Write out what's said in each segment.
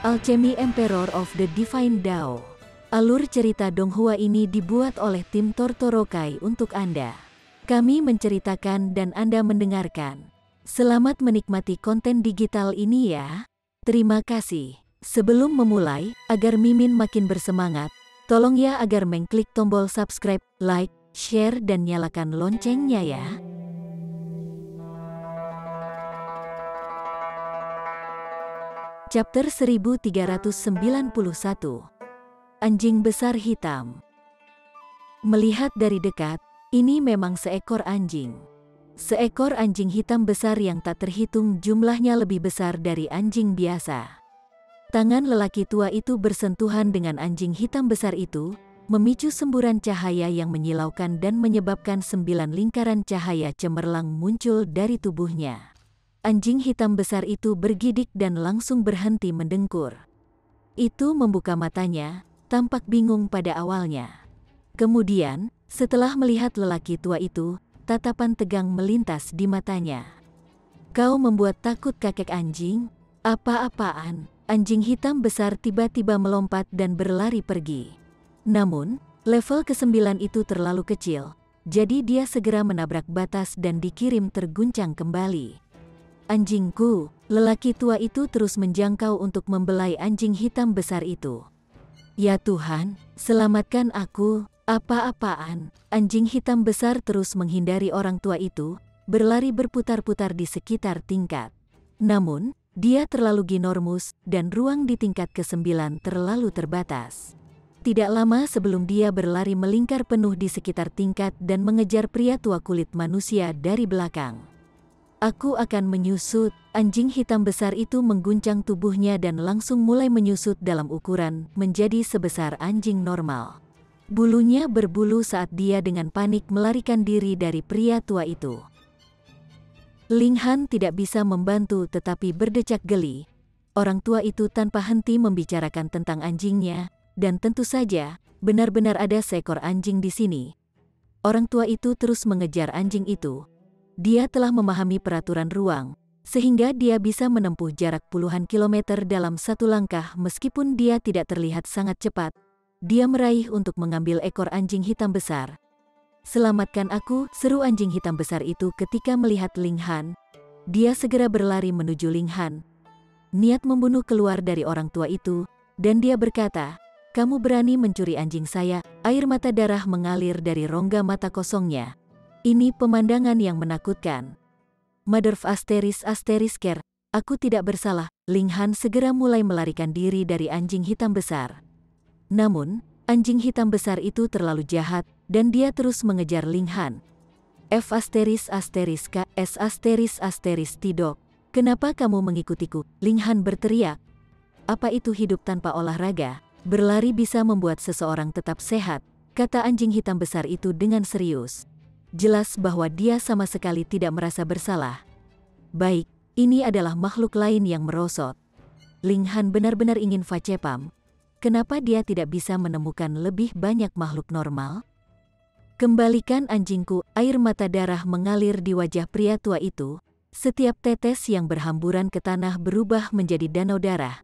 Alchemy Emperor of the Divine Dao. Alur cerita Donghua ini dibuat oleh tim Tortorokai untuk Anda. Kami menceritakan dan Anda mendengarkan. Selamat menikmati konten digital ini ya. Terima kasih. Sebelum memulai, agar Mimin makin bersemangat, tolong ya agar mengklik tombol subscribe, like, share dan nyalakan loncengnya ya. Chapter 1391. Anjing Besar Hitam. Melihat dari dekat, ini memang seekor anjing. Seekor anjing hitam besar yang tak terhitung jumlahnya lebih besar dari anjing biasa. Tangan lelaki tua itu bersentuhan dengan anjing hitam besar itu, memicu semburan cahaya yang menyilaukan dan menyebabkan 9 lingkaran cahaya cemerlang muncul dari tubuhnya. Anjing hitam besar itu bergidik dan langsung berhenti mendengkur. Itu membuka matanya, tampak bingung pada awalnya. Kemudian, setelah melihat lelaki tua itu, tatapan tegang melintas di matanya. "Kau membuat takut kakek anjing? Apa-apaan?" Anjing hitam besar tiba-tiba melompat dan berlari pergi. Namun, level ke-9 itu terlalu kecil, jadi dia segera menabrak batas dan dikirim terguncang kembali. "Anjingku!" Lelaki tua itu terus menjangkau untuk membelai anjing hitam besar itu. "Ya Tuhan, selamatkan aku!" "Apa-apaan?" Anjing hitam besar terus menghindari orang tua itu, berlari berputar-putar di sekitar tingkat. Namun, dia terlalu ginormus dan ruang di tingkat ke-9 terlalu terbatas. Tidak lama sebelum dia berlari melingkar penuh di sekitar tingkat dan mengejar pria tua kulit manusia dari belakang. "Aku akan menyusut." Anjing hitam besar itu mengguncang tubuhnya dan langsung mulai menyusut dalam ukuran menjadi sebesar anjing normal. Bulunya berbulu saat dia dengan panik melarikan diri dari pria tua itu. Ling Han tidak bisa membantu tetapi berdecak geli. Orang tua itu tanpa henti membicarakan tentang anjingnya, dan tentu saja, benar-benar ada seekor anjing di sini. Orang tua itu terus mengejar anjing itu. Dia telah memahami peraturan ruang, sehingga dia bisa menempuh jarak puluhan kilometer dalam satu langkah meskipun dia tidak terlihat sangat cepat. Dia meraih untuk mengambil ekor anjing hitam besar. "Selamatkan aku!" seru anjing hitam besar itu ketika melihat Ling Han. Dia segera berlari menuju Ling Han. Niat membunuh keluar dari orang tua itu, dan dia berkata, "Kamu berani mencuri anjing saya?" Air mata darah mengalir dari rongga mata kosongnya. Ini pemandangan yang menakutkan. "Mother of Asterisker, aku tidak bersalah." Ling Han segera mulai melarikan diri dari anjing hitam besar. Namun, anjing hitam besar itu terlalu jahat, dan dia terus mengejar Ling Han. Tidok. "Kenapa kamu mengikutiku?" Ling Han berteriak. "Apa itu hidup tanpa olahraga? Berlari bisa membuat seseorang tetap sehat," kata anjing hitam besar itu dengan serius. Jelas bahwa dia sama sekali tidak merasa bersalah. "Baik, ini adalah makhluk lain yang merosot." Ling Han benar-benar ingin facepam. Kenapa dia tidak bisa menemukan lebih banyak makhluk normal? "Kembalikan anjingku!" Air mata darah mengalir di wajah pria tua itu. Setiap tetes yang berhamburan ke tanah berubah menjadi danau darah.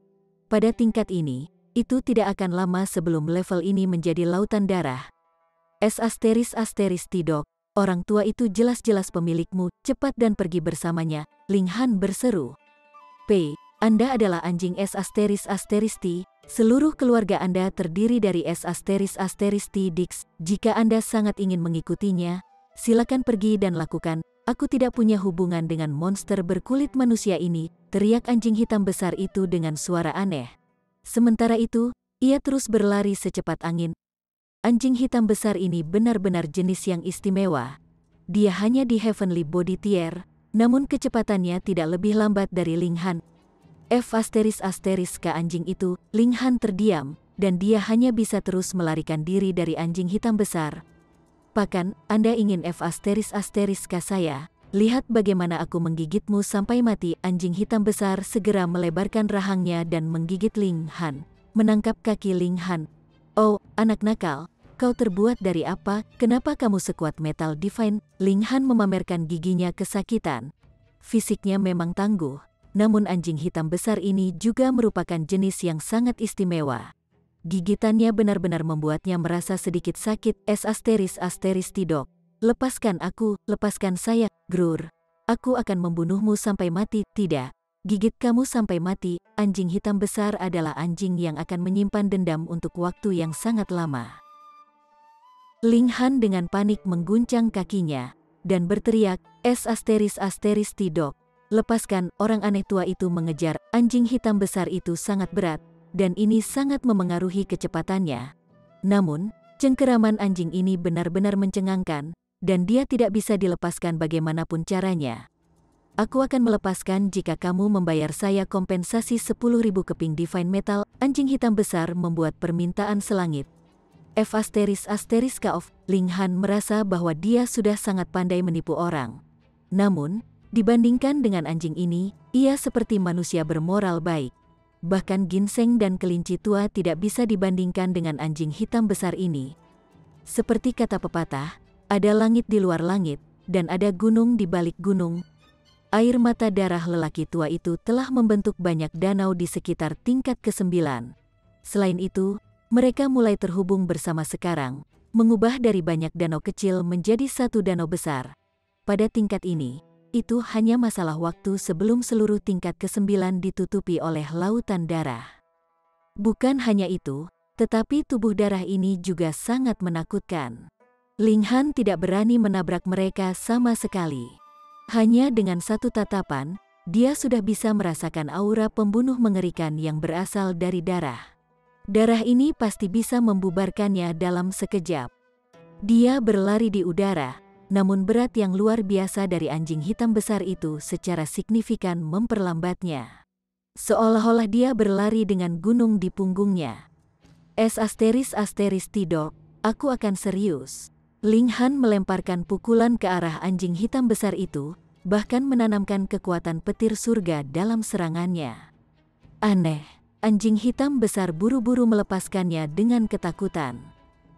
Pada tingkat ini, itu tidak akan lama sebelum level ini menjadi lautan darah. Tidok. "Orang tua itu jelas-jelas pemilikmu, cepat dan pergi bersamanya," Ling Han berseru. Anda adalah anjing T. Seluruh keluarga Anda terdiri dari Dix. Jika Anda sangat ingin mengikutinya, silakan pergi dan lakukan. "Aku tidak punya hubungan dengan monster berkulit manusia ini," teriak anjing hitam besar itu dengan suara aneh. Sementara itu, ia terus berlari secepat angin. Anjing hitam besar ini benar-benar jenis yang istimewa. Dia hanya di Heavenly Body Tier, namun kecepatannya tidak lebih lambat dari Ling Han. Anjing itu, Ling Han terdiam, dan dia hanya bisa terus melarikan diri dari anjing hitam besar. "Pakan, Anda ingin saya? Lihat bagaimana aku menggigitmu sampai mati." Anjing hitam besar segera melebarkan rahangnya dan menggigit Ling Han, menangkap kaki Ling Han. "Oh, anak nakal, kau terbuat dari apa? Kenapa kamu sekuat Metal Divine?" Ling Han memamerkan giginya kesakitan. Fisiknya memang tangguh, namun anjing hitam besar ini juga merupakan jenis yang sangat istimewa. Gigitannya benar-benar membuatnya merasa sedikit sakit. Tidok. Lepaskan aku, lepaskan saya, Grur. Aku akan membunuhmu sampai mati. Tidak. Gigit kamu sampai mati. Anjing hitam besar adalah anjing yang akan menyimpan dendam untuk waktu yang sangat lama. Ling Han dengan panik mengguncang kakinya dan berteriak, Tidok. Lepaskan. Orang aneh tua itu mengejar anjing hitam besar itu sangat berat, dan ini sangat memengaruhi kecepatannya. Namun, cengkeraman anjing ini benar-benar mencengangkan, dan dia tidak bisa dilepaskan bagaimanapun caranya. Aku akan melepaskan jika kamu membayar saya kompensasi 10.000 keping Divine Metal. Anjing hitam besar membuat permintaan selangit. Ling Han merasa bahwa dia sudah sangat pandai menipu orang. Namun, dibandingkan dengan anjing ini, ia seperti manusia bermoral baik. Bahkan ginseng dan kelinci tua tidak bisa dibandingkan dengan anjing hitam besar ini. Seperti kata pepatah, ada langit di luar langit, dan ada gunung di balik gunung. Air mata darah lelaki tua itu telah membentuk banyak danau di sekitar tingkat ke-9. Selain itu, mereka mulai terhubung bersama sekarang, mengubah dari banyak danau kecil menjadi satu danau besar. Pada tingkat ini, itu hanya masalah waktu sebelum seluruh tingkat ke-9 ditutupi oleh lautan darah. Bukan hanya itu, tetapi tubuh darah ini juga sangat menakutkan. Ling Han tidak berani menabrak mereka sama sekali. Hanya dengan satu tatapan, dia sudah bisa merasakan aura pembunuh mengerikan yang berasal dari darah. Darah ini pasti bisa membubarkannya dalam sekejap. Dia berlari di udara, namun berat yang luar biasa dari anjing hitam besar itu secara signifikan memperlambatnya. Seolah-olah dia berlari dengan gunung di punggungnya. Tidok, aku akan serius. Ling Han melemparkan pukulan ke arah anjing hitam besar itu, bahkan menanamkan kekuatan petir surga dalam serangannya. Aneh, anjing hitam besar buru-buru melepaskannya dengan ketakutan.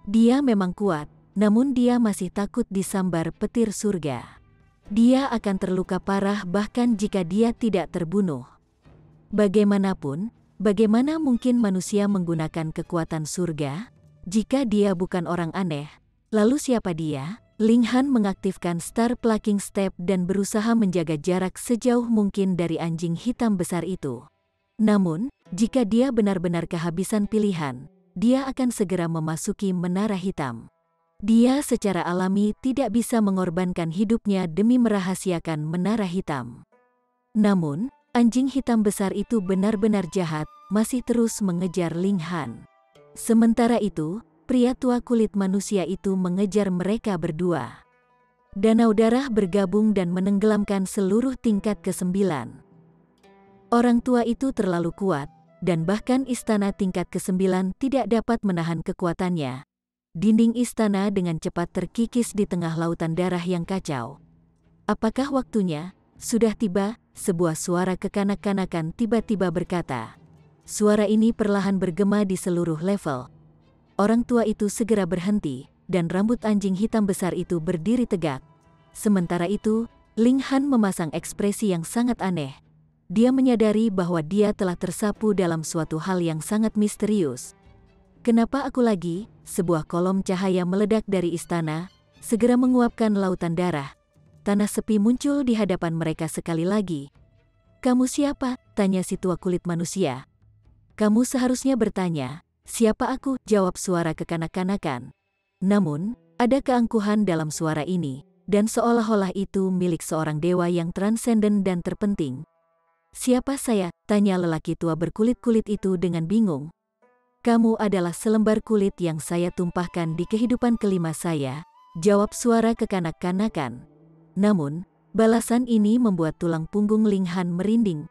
Dia memang kuat, namun dia masih takut disambar petir surga. Dia akan terluka parah bahkan jika dia tidak terbunuh. Bagaimanapun, bagaimana mungkin manusia menggunakan kekuatan surga? Jika dia bukan orang aneh, lalu siapa dia? Ling Han mengaktifkan Star Plucking Step dan berusaha menjaga jarak sejauh mungkin dari anjing hitam besar itu. Namun, jika dia benar-benar kehabisan pilihan, dia akan segera memasuki menara hitam. Dia secara alami tidak bisa mengorbankan hidupnya demi merahasiakan menara hitam. Namun, anjing hitam besar itu benar-benar jahat, masih terus mengejar Ling Han. Sementara itu, pria tua kulit manusia itu mengejar mereka berdua. Danau darah bergabung dan menenggelamkan seluruh tingkat ke-9. Orang tua itu terlalu kuat, dan bahkan istana tingkat ke-9 tidak dapat menahan kekuatannya. Dinding istana dengan cepat terkikis di tengah lautan darah yang kacau. Apakah waktunya? Sudah tiba, sebuah suara kekanak-kanakan tiba-tiba berkata. Suara ini perlahan bergema di seluruh level. Orang tua itu segera berhenti, dan rambut anjing hitam besar itu berdiri tegak. Sementara itu, Ling Han memasang ekspresi yang sangat aneh. Dia menyadari bahwa dia telah tersapu dalam suatu hal yang sangat misterius. Kenapa aku lagi? Sebuah kolom cahaya meledak dari istana, segera menguapkan lautan darah. Tanah sepi muncul di hadapan mereka sekali lagi. Kamu siapa? Tanya si tua kulit manusia. Kamu seharusnya bertanya. Siapa aku? Jawab suara kekanak-kanakan. Namun, ada keangkuhan dalam suara ini, dan seolah-olah itu milik seorang dewa yang transenden dan terpenting. Siapa saya? Tanya lelaki tua berkulit-kulit itu dengan bingung. Kamu adalah selembar kulit yang saya tumpahkan di kehidupan kelima saya, jawab suara kekanak-kanakan. Namun, balasan ini membuat tulang punggung Ling Han merinding.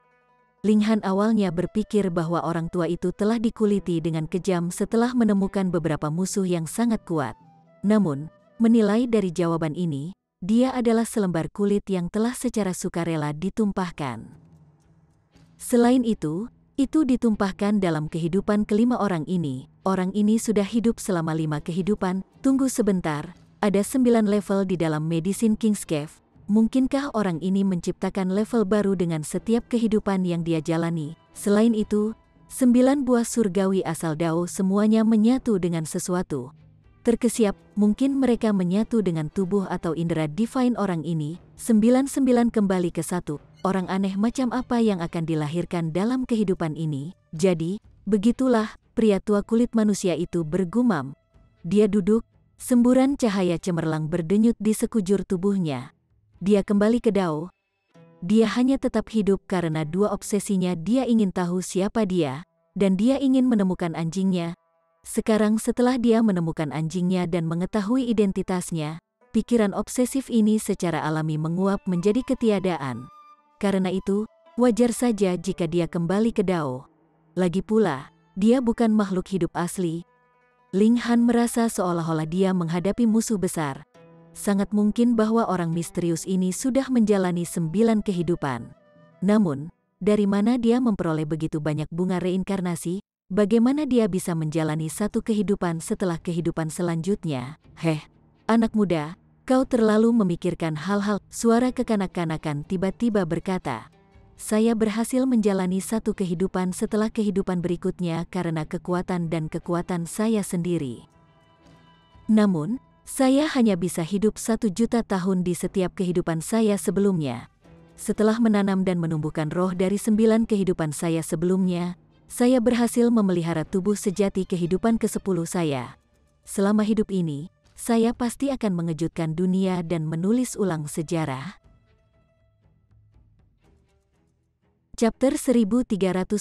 Ling Han awalnya berpikir bahwa orang tua itu telah dikuliti dengan kejam setelah menemukan beberapa musuh yang sangat kuat. Namun, menilai dari jawaban ini, dia adalah selembar kulit yang telah secara sukarela ditumpahkan. Selain itu ditumpahkan dalam kehidupan kelima orang ini. Orang ini sudah hidup selama 5 kehidupan. Tunggu sebentar, ada 9 level di dalam Medicine King's Cave. mungkinkah orang ini menciptakan level baru dengan setiap kehidupan yang dia jalani? Selain itu, 9 buah surgawi asal Dao semuanya menyatu dengan sesuatu. Terkesiap, mungkin mereka menyatu dengan tubuh atau indera divine orang ini. 99 kembali ke satu. Orang aneh macam apa yang akan dilahirkan dalam kehidupan ini? Jadi, begitulah, pria tua kulit manusia itu bergumam. Dia duduk, semburan cahaya cemerlang berdenyut di sekujur tubuhnya. Dia kembali ke Dao. Dia hanya tetap hidup karena dua obsesinya. Dia ingin tahu siapa dia, dan dia ingin menemukan anjingnya. Sekarang setelah dia menemukan anjingnya dan mengetahui identitasnya, pikiran obsesif ini secara alami menguap menjadi ketiadaan. Karena itu, wajar saja jika dia kembali ke Dao. Lagi pula, dia bukan makhluk hidup asli. Ling Han merasa seolah-olah dia menghadapi musuh besar. Sangat mungkin bahwa orang misterius ini sudah menjalani 9 kehidupan. Namun, dari mana dia memperoleh begitu banyak bunga reinkarnasi? Bagaimana dia bisa menjalani satu kehidupan setelah kehidupan selanjutnya? Anak muda, kau terlalu memikirkan hal-hal. Suara kekanak-kanakan tiba-tiba berkata, saya berhasil menjalani satu kehidupan setelah kehidupan berikutnya karena kekuatan dan kekuatan saya sendiri. Namun, saya hanya bisa hidup 1 juta tahun di setiap kehidupan saya sebelumnya. Setelah menanam dan menumbuhkan roh dari 9 kehidupan saya sebelumnya, saya berhasil memelihara tubuh sejati kehidupan ke-10 saya. Selama hidup ini, saya pasti akan mengejutkan dunia dan menulis ulang sejarah. Chapter 1392.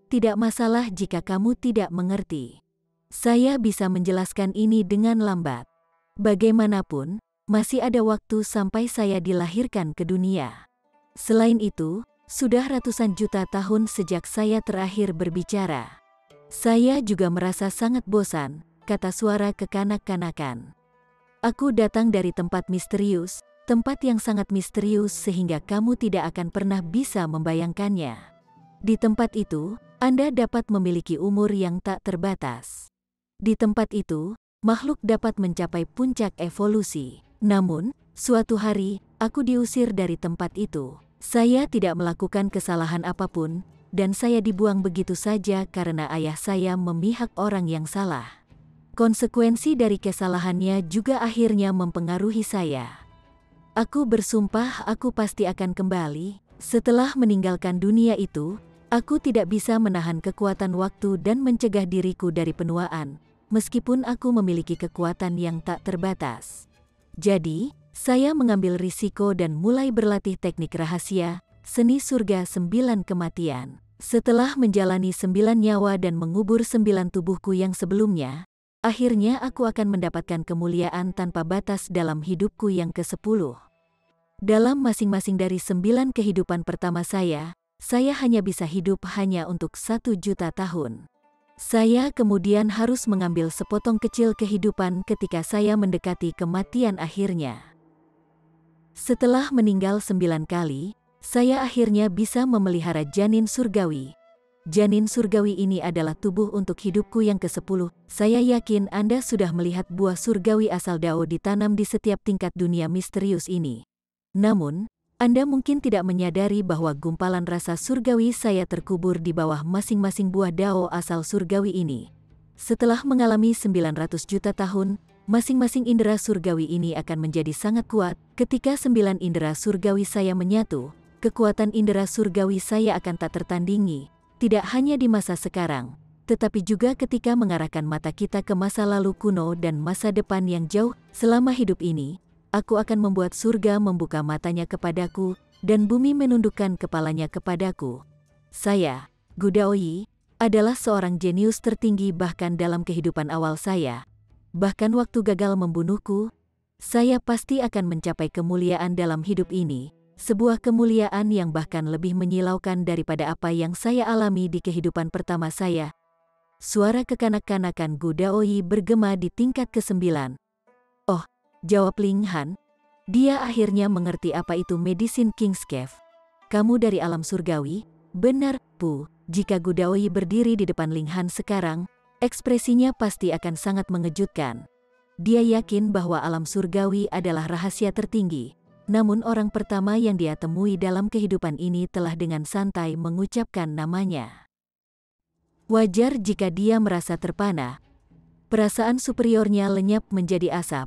Tidak masalah jika kamu tidak mengerti. Saya bisa menjelaskan ini dengan lambat. Bagaimanapun, masih ada waktu sampai saya dilahirkan ke dunia. Selain itu, sudah ratusan juta tahun sejak saya terakhir berbicara. Saya juga merasa sangat bosan, kata suara kekanak-kanakan. Aku datang dari tempat misterius, tempat yang sangat misterius sehingga kamu tidak akan pernah bisa membayangkannya. Di tempat itu, Anda dapat memiliki umur yang tak terbatas. Di tempat itu, makhluk dapat mencapai puncak evolusi. Namun, suatu hari, aku diusir dari tempat itu. Saya tidak melakukan kesalahan apapun, dan saya dibuang begitu saja karena ayah saya memihak orang yang salah. Konsekuensi dari kesalahannya juga akhirnya mempengaruhi saya. Aku bersumpah aku pasti akan kembali. Setelah meninggalkan dunia itu, aku tidak bisa menahan kekuatan waktu dan mencegah diriku dari penuaan, meskipun aku memiliki kekuatan yang tak terbatas. Jadi, saya mengambil risiko dan mulai berlatih teknik rahasia, seni surga 9 kematian. Setelah menjalani 9 nyawa dan mengubur 9 tubuhku yang sebelumnya, akhirnya aku akan mendapatkan kemuliaan tanpa batas dalam hidupku yang ke-10. Dalam masing-masing dari 9 kehidupan pertama saya hanya bisa hidup hanya untuk 1 juta tahun. Saya kemudian harus mengambil sepotong kecil kehidupan ketika saya mendekati kematian akhirnya. Setelah meninggal 9 kali, saya akhirnya bisa memelihara janin surgawi. Janin surgawi ini adalah tubuh untuk hidupku yang ke-10. Saya yakin Anda sudah melihat buah surgawi asal Dao ditanam di setiap tingkat dunia misterius ini. Namun, Anda mungkin tidak menyadari bahwa gumpalan rasa surgawi saya terkubur di bawah masing-masing buah Dao asal surgawi ini. Setelah mengalami 900 juta tahun, masing-masing indera surgawi ini akan menjadi sangat kuat. Ketika 9 indera surgawi saya menyatu, kekuatan indera surgawi saya akan tak tertandingi, tidak hanya di masa sekarang, tetapi juga ketika mengarahkan mata kita ke masa lalu kuno dan masa depan yang jauh. Selama hidup ini, aku akan membuat surga membuka matanya kepadaku, dan bumi menundukkan kepalanya kepadaku. Saya, Gu Daoyi, adalah seorang jenius tertinggi bahkan dalam kehidupan awal saya. Bahkan waktu gagal membunuhku, saya pasti akan mencapai kemuliaan dalam hidup ini, sebuah kemuliaan yang bahkan lebih menyilaukan daripada apa yang saya alami di kehidupan pertama saya. Suara kekanak-kanakan Gu Daoyi bergema di tingkat ke-9. Oh, jawab Ling Han. Dia akhirnya mengerti apa itu Medicine King's Cave. Kamu dari alam surgawi? Benar, Pu. Jika Gu Daoyi berdiri di depan Ling Han sekarang, ekspresinya pasti akan sangat mengejutkan. Dia yakin bahwa alam surgawi adalah rahasia tertinggi. Namun orang pertama yang dia temui dalam kehidupan ini telah dengan santai mengucapkan namanya. Wajar jika dia merasa terpana. Perasaan superiornya lenyap menjadi asap.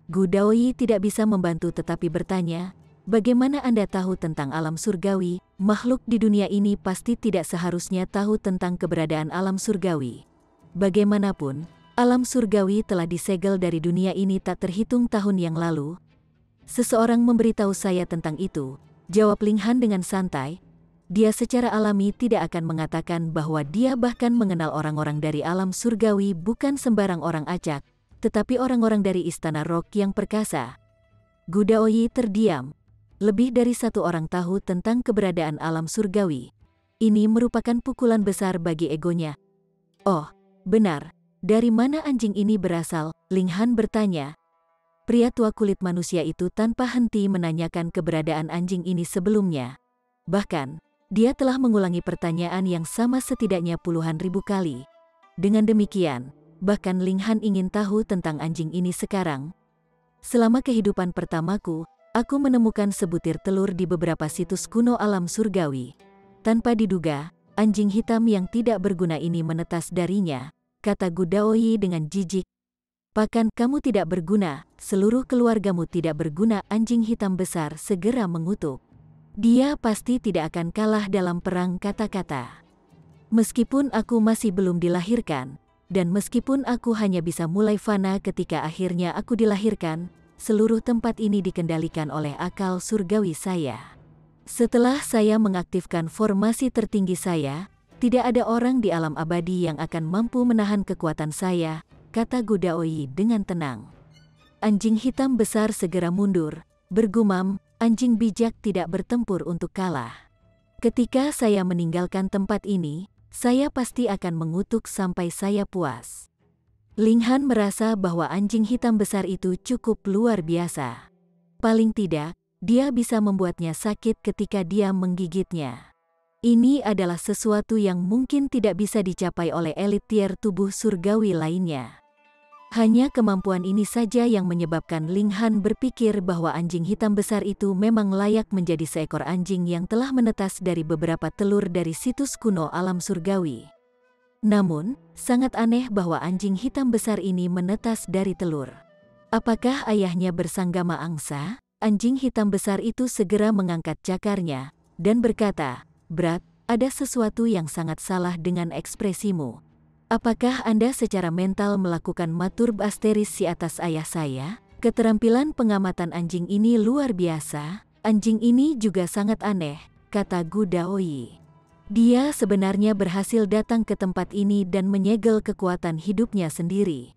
Gu Daoyi tidak bisa membantu tetapi bertanya, bagaimana Anda tahu tentang alam surgawi? Makhluk di dunia ini pasti tidak seharusnya tahu tentang keberadaan alam surgawi. Bagaimanapun, alam surgawi telah disegel dari dunia ini tak terhitung tahun yang lalu. Seseorang memberitahu saya tentang itu, jawab Ling Han dengan santai. Dia secara alami tidak akan mengatakan bahwa dia bahkan mengenal orang-orang dari alam surgawi, bukan sembarang orang acak, tetapi orang-orang dari istana rock yang perkasa. Gu Daoyi terdiam. Lebih dari satu orang tahu tentang keberadaan alam surgawi. Ini merupakan pukulan besar bagi egonya. Oh, benar. Dari mana anjing ini berasal? Ling Han bertanya. Pria tua kulit manusia itu tanpa henti menanyakan keberadaan anjing ini sebelumnya. Bahkan, dia telah mengulangi pertanyaan yang sama setidaknya puluhan ribu kali. Dengan demikian, bahkan Ling Han ingin tahu tentang anjing ini sekarang. Selama kehidupan pertamaku, aku menemukan sebutir telur di beberapa situs kuno alam surgawi. Tanpa diduga, anjing hitam yang tidak berguna ini menetas darinya, kata Gu Daoyi dengan jijik. Pakan kamu tidak berguna, seluruh keluargamu tidak berguna. Anjing hitam besar segera mengutuk. Dia pasti tidak akan kalah dalam perang kata-kata. Meskipun aku masih belum dilahirkan, dan meskipun aku hanya bisa mulai fana ketika akhirnya aku dilahirkan, seluruh tempat ini dikendalikan oleh akal surgawi saya. Setelah saya mengaktifkan formasi tertinggi saya, tidak ada orang di alam abadi yang akan mampu menahan kekuatan saya, kata Gu Daoyi dengan tenang. Anjing hitam besar segera mundur, bergumam, anjing bijak tidak bertempur untuk kalah. Ketika saya meninggalkan tempat ini, saya pasti akan mengutuk sampai saya puas. Ling Han merasa bahwa anjing hitam besar itu cukup luar biasa. Paling tidak, dia bisa membuatnya sakit ketika dia menggigitnya. Ini adalah sesuatu yang mungkin tidak bisa dicapai oleh elit tier tubuh surgawi lainnya. Hanya kemampuan ini saja yang menyebabkan Ling Han berpikir bahwa anjing hitam besar itu memang layak menjadi seekor anjing yang telah menetas dari beberapa telur dari situs kuno alam surgawi. Namun, sangat aneh bahwa anjing hitam besar ini menetas dari telur. Apakah ayahnya bersanggama angsa? Anjing hitam besar itu segera mengangkat cakarnya dan berkata, "Brat, ada sesuatu yang sangat salah dengan ekspresimu. Apakah Anda secara mental melakukan masturbasi atas ayah saya?" Keterampilan pengamatan anjing ini luar biasa. Anjing ini juga sangat aneh, kata Gu Daoyi. Dia sebenarnya berhasil datang ke tempat ini dan menyegel kekuatan hidupnya sendiri.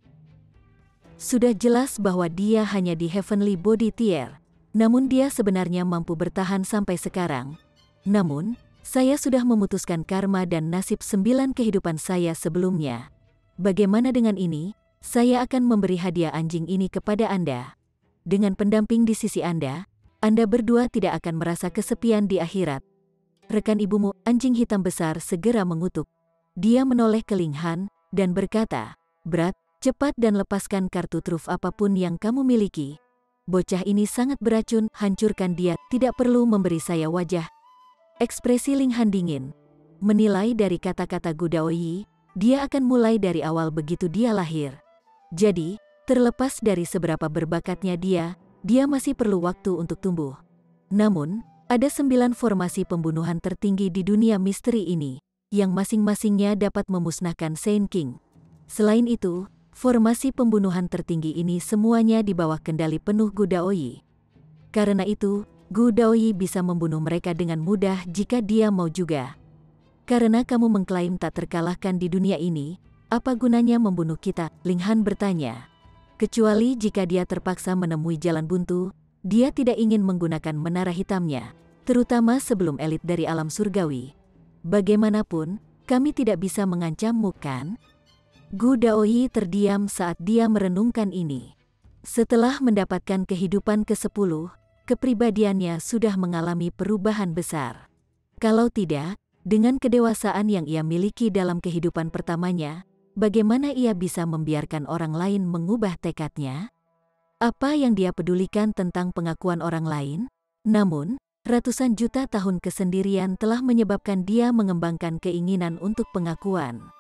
Sudah jelas bahwa dia hanya di Heavenly Body Tier, namun dia sebenarnya mampu bertahan sampai sekarang. Namun, saya sudah memutuskan karma dan nasib 9 kehidupan saya sebelumnya. Bagaimana dengan ini? Saya akan memberi hadiah anjing ini kepada Anda. Dengan pendamping di sisi Anda berdua tidak akan merasa kesepian di akhirat. Rekan ibumu, anjing hitam besar segera mengutuk. Dia menoleh ke Ling Han dan berkata, "Brat, cepat dan lepaskan kartu truf apapun yang kamu miliki. Bocah ini sangat beracun, hancurkan dia, tidak perlu memberi saya wajah." Ekspresi Ling Han dingin. Menilai dari kata-kata Gu Daoyi, dia akan mulai dari awal begitu dia lahir. Jadi, terlepas dari seberapa berbakatnya dia masih perlu waktu untuk tumbuh. Namun, ada 9 formasi pembunuhan tertinggi di dunia misteri ini, yang masing-masingnya dapat memusnahkan Saint King. Selain itu, formasi pembunuhan tertinggi ini semuanya di bawah kendali penuh Gu Daoyi. Karena itu, Gu Daoyi bisa membunuh mereka dengan mudah jika dia mau juga. Karena kamu mengklaim tak terkalahkan di dunia ini, apa gunanya membunuh kita? Ling Han bertanya. Kecuali jika dia terpaksa menemui jalan buntu, dia tidak ingin menggunakan menara hitamnya, terutama sebelum elit dari alam surgawi. Bagaimanapun, kami tidak bisa mengancammu, kan? Gu Daoyi terdiam saat dia merenungkan ini. Setelah mendapatkan kehidupan ke-10, kepribadiannya sudah mengalami perubahan besar. Kalau tidak, dengan kedewasaan yang ia miliki dalam kehidupan pertamanya, bagaimana ia bisa membiarkan orang lain mengubah tekadnya? Apa yang dia pedulikan tentang pengakuan orang lain? Namun, ratusan juta tahun kesendirian telah menyebabkan dia mengembangkan keinginan untuk pengakuan.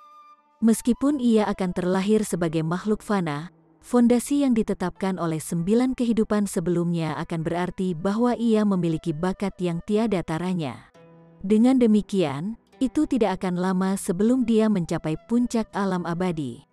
Meskipun ia akan terlahir sebagai makhluk fana, fondasi yang ditetapkan oleh 9 kehidupan sebelumnya akan berarti bahwa ia memiliki bakat yang tiada taranya. Dengan demikian, itu tidak akan lama sebelum dia mencapai puncak alam abadi.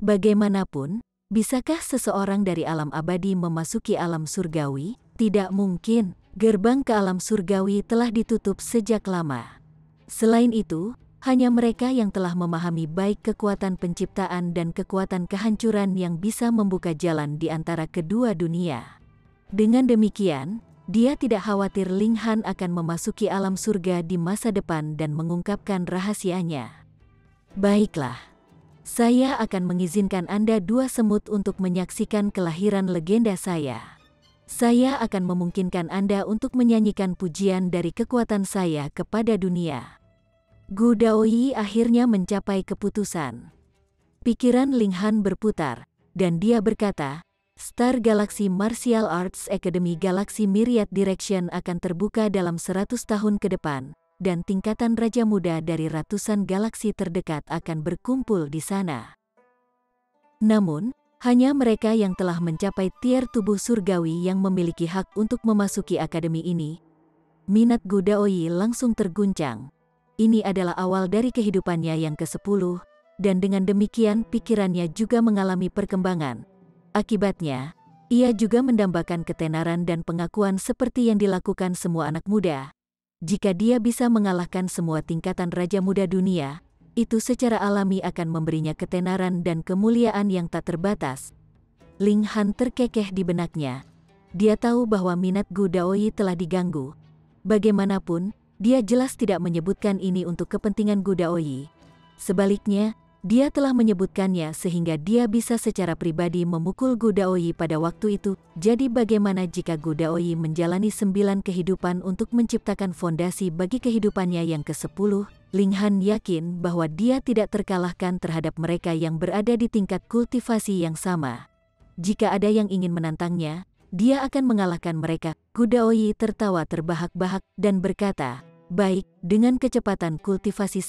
Bagaimanapun, bisakah seseorang dari alam abadi memasuki alam surgawi? Tidak mungkin, gerbang ke alam surgawi telah ditutup sejak lama. Selain itu, hanya mereka yang telah memahami baik kekuatan penciptaan dan kekuatan kehancuran yang bisa membuka jalan di antara kedua dunia. Dengan demikian, dia tidak khawatir Ling Han akan memasuki alam surga di masa depan dan mengungkapkan rahasianya. Baiklah. Saya akan mengizinkan Anda 2 semut untuk menyaksikan kelahiran legenda saya. Saya akan memungkinkan Anda untuk menyanyikan pujian dari kekuatan saya kepada dunia. Gu Daoyi akhirnya mencapai keputusan. Pikiran Ling Han berputar, dan dia berkata, Star Galaxy Martial Arts Academy Galaxy Myriad Direction akan terbuka dalam 100 tahun ke depan. Dan tingkatan Raja Muda dari ratusan galaksi terdekat akan berkumpul di sana. Namun, hanya mereka yang telah mencapai tier tubuh surgawi yang memiliki hak untuk memasuki akademi ini. Minat Gu Daoyi langsung terguncang. Ini adalah awal dari kehidupannya yang ke-10, dan dengan demikian pikirannya juga mengalami perkembangan. Akibatnya, ia juga mendambakan ketenaran dan pengakuan seperti yang dilakukan semua anak muda. Jika dia bisa mengalahkan semua tingkatan Raja Muda dunia, itu secara alami akan memberinya ketenaran dan kemuliaan yang tak terbatas. Ling Han terkekeh di benaknya. Dia tahu bahwa minat Gu Daoyi telah diganggu. Bagaimanapun, dia jelas tidak menyebutkan ini untuk kepentingan Gu Daoyi. Sebaliknya, dia telah menyebutkannya sehingga dia bisa secara pribadi memukul Gu Daoyi pada waktu itu. Jadi bagaimana jika Gu Daoyi menjalani 9 kehidupan untuk menciptakan fondasi bagi kehidupannya yang ke-10? Ling Han yakin bahwa dia tidak terkalahkan terhadap mereka yang berada di tingkat kultivasi yang sama. Jika ada yang ingin menantangnya, dia akan mengalahkan mereka. Gu Daoyi tertawa terbahak-bahak dan berkata, baik, dengan kecepatan kultivasi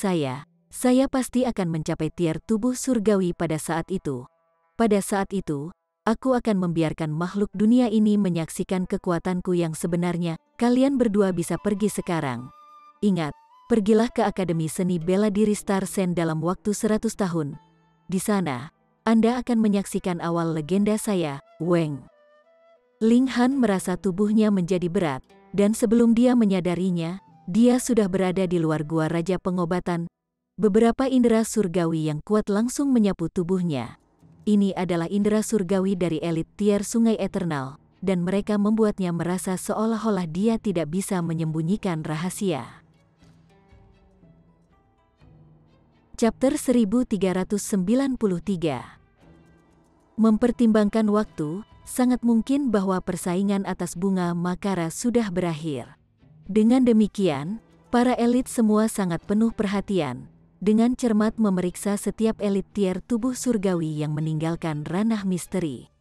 saya pasti akan mencapai tier tubuh surgawi pada saat itu. Pada saat itu, aku akan membiarkan makhluk dunia ini menyaksikan kekuatanku yang sebenarnya. Kalian berdua bisa pergi sekarang. Ingat, pergilah ke Akademi Seni Bela Diri Star Sen dalam waktu 100 tahun. Di sana, Anda akan menyaksikan awal legenda saya, Weng. Ling Han merasa tubuhnya menjadi berat, dan sebelum dia menyadarinya, dia sudah berada di luar gua Raja Pengobatan. Beberapa indera surgawi yang kuat langsung menyapu tubuhnya. Ini adalah indera surgawi dari elit tier Sungai Eternal, dan mereka membuatnya merasa seolah-olah dia tidak bisa menyembunyikan rahasia. Chapter 1393. Mempertimbangkan waktu, sangat mungkin bahwa persaingan atas bunga Makara sudah berakhir. Dengan demikian, para elit semua sangat penuh perhatian, dengan cermat memeriksa setiap elit tier tubuh surgawi yang meninggalkan ranah misteri.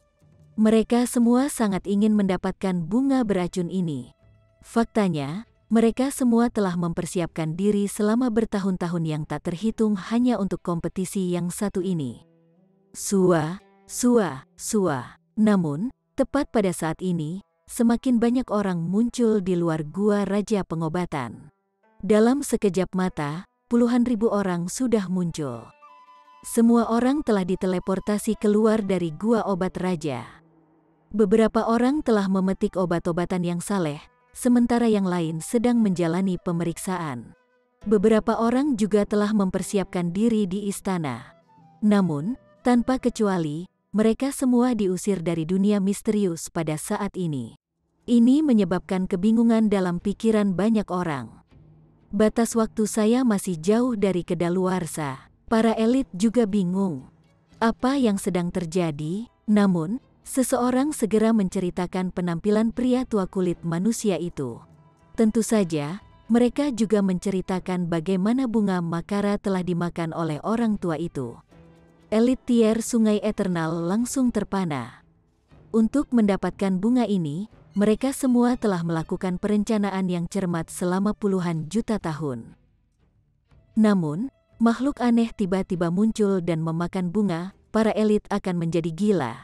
Mereka semua sangat ingin mendapatkan bunga beracun ini. Faktanya, mereka semua telah mempersiapkan diri selama bertahun-tahun yang tak terhitung hanya untuk kompetisi yang satu ini. Sua. Namun, tepat pada saat ini, semakin banyak orang muncul di luar gua Raja Pengobatan. Dalam sekejap mata, puluhan ribu orang sudah muncul. Semua orang telah diteleportasi keluar dari gua obat raja. Beberapa orang telah memetik obat-obatan yang saleh, sementara yang lain sedang menjalani pemeriksaan. Beberapa orang juga telah mempersiapkan diri di istana. Namun, tanpa kecuali, mereka semua diusir dari dunia misterius pada saat ini. Ini menyebabkan kebingungan dalam pikiran banyak orang. Batas waktu saya masih jauh dari kedaluarsa. Para elit juga bingung. Apa yang sedang terjadi? Namun, seseorang segera menceritakan penampilan pria tua kulit manusia itu. Tentu saja, mereka juga menceritakan bagaimana bunga Makara telah dimakan oleh orang tua itu. elit tier Sungai Eternal langsung terpana. Untuk mendapatkan bunga ini, mereka semua telah melakukan perencanaan yang cermat selama puluhan juta tahun. Namun, makhluk aneh tiba-tiba muncul dan memakan bunga, para elit akan menjadi gila.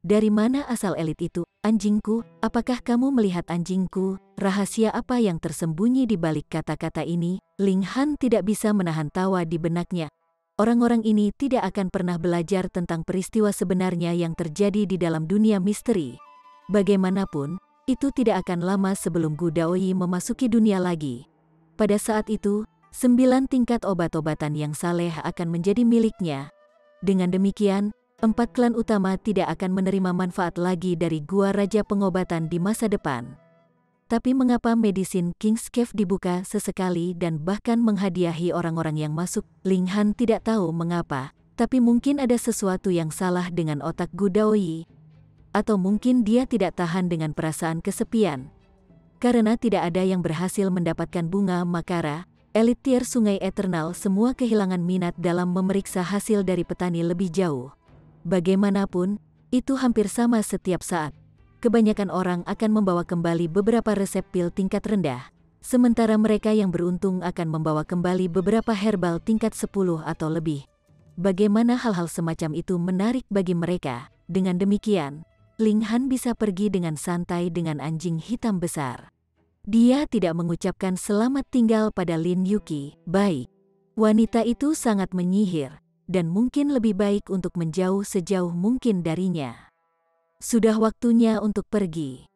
Dari mana asal elit itu, anjingku? Apakah kamu melihat anjingku? Rahasia apa yang tersembunyi di balik kata-kata ini? Ling Han tidak bisa menahan tawa di benaknya. Orang-orang ini tidak akan pernah belajar tentang peristiwa sebenarnya yang terjadi di dalam dunia misteri. Bagaimanapun, itu tidak akan lama sebelum Gu Daoyi memasuki dunia lagi. Pada saat itu, 9 tingkat obat-obatan yang saleh akan menjadi miliknya. Dengan demikian, 4 klan utama tidak akan menerima manfaat lagi dari Gua Raja Pengobatan di masa depan. Tapi mengapa Medicine King's Cave dibuka sesekali dan bahkan menghadiahi orang-orang yang masuk? Ling Han tidak tahu mengapa, tapi mungkin ada sesuatu yang salah dengan otak Gu Daoyi. Atau mungkin dia tidak tahan dengan perasaan kesepian. Karena tidak ada yang berhasil mendapatkan bunga Makara, elit tier Sungai Eternal semua kehilangan minat dalam memeriksa hasil dari petani lebih jauh. Bagaimanapun, itu hampir sama setiap saat. Kebanyakan orang akan membawa kembali beberapa resep pil tingkat rendah, sementara mereka yang beruntung akan membawa kembali beberapa herbal tingkat 10 atau lebih. Bagaimana hal-hal semacam itu menarik bagi mereka? Dengan demikian, Ling Han bisa pergi dengan santai dengan anjing hitam besar. Dia tidak mengucapkan selamat tinggal pada Lin Yuqi. Baik, wanita itu sangat menyihir, dan mungkin lebih baik untuk menjauh sejauh mungkin darinya. Sudah waktunya untuk pergi.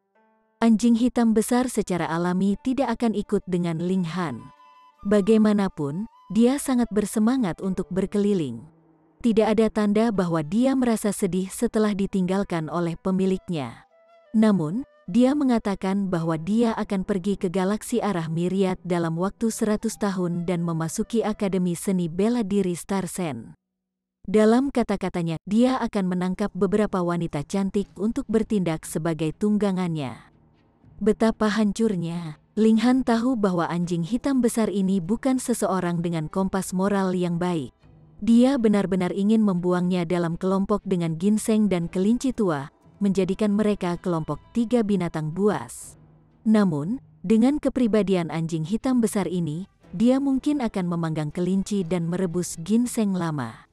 Anjing hitam besar secara alami tidak akan ikut dengan Ling Han. Bagaimanapun, dia sangat bersemangat untuk berkeliling. Tidak ada tanda bahwa dia merasa sedih setelah ditinggalkan oleh pemiliknya. Namun, dia mengatakan bahwa dia akan pergi ke galaksi arah Myriad dalam waktu 100 tahun dan memasuki Akademi Seni Bela Diri Star Sen. Dalam kata-katanya, dia akan menangkap beberapa wanita cantik untuk bertindak sebagai tunggangannya. Betapa hancurnya. Ling Han tahu bahwa anjing hitam besar ini bukan seseorang dengan kompas moral yang baik. Dia benar-benar ingin membuangnya dalam kelompok dengan ginseng dan kelinci tua, menjadikan mereka kelompok 3 binatang buas. Namun, dengan kepribadian anjing hitam besar ini, dia mungkin akan memanggang kelinci dan merebus ginseng lama.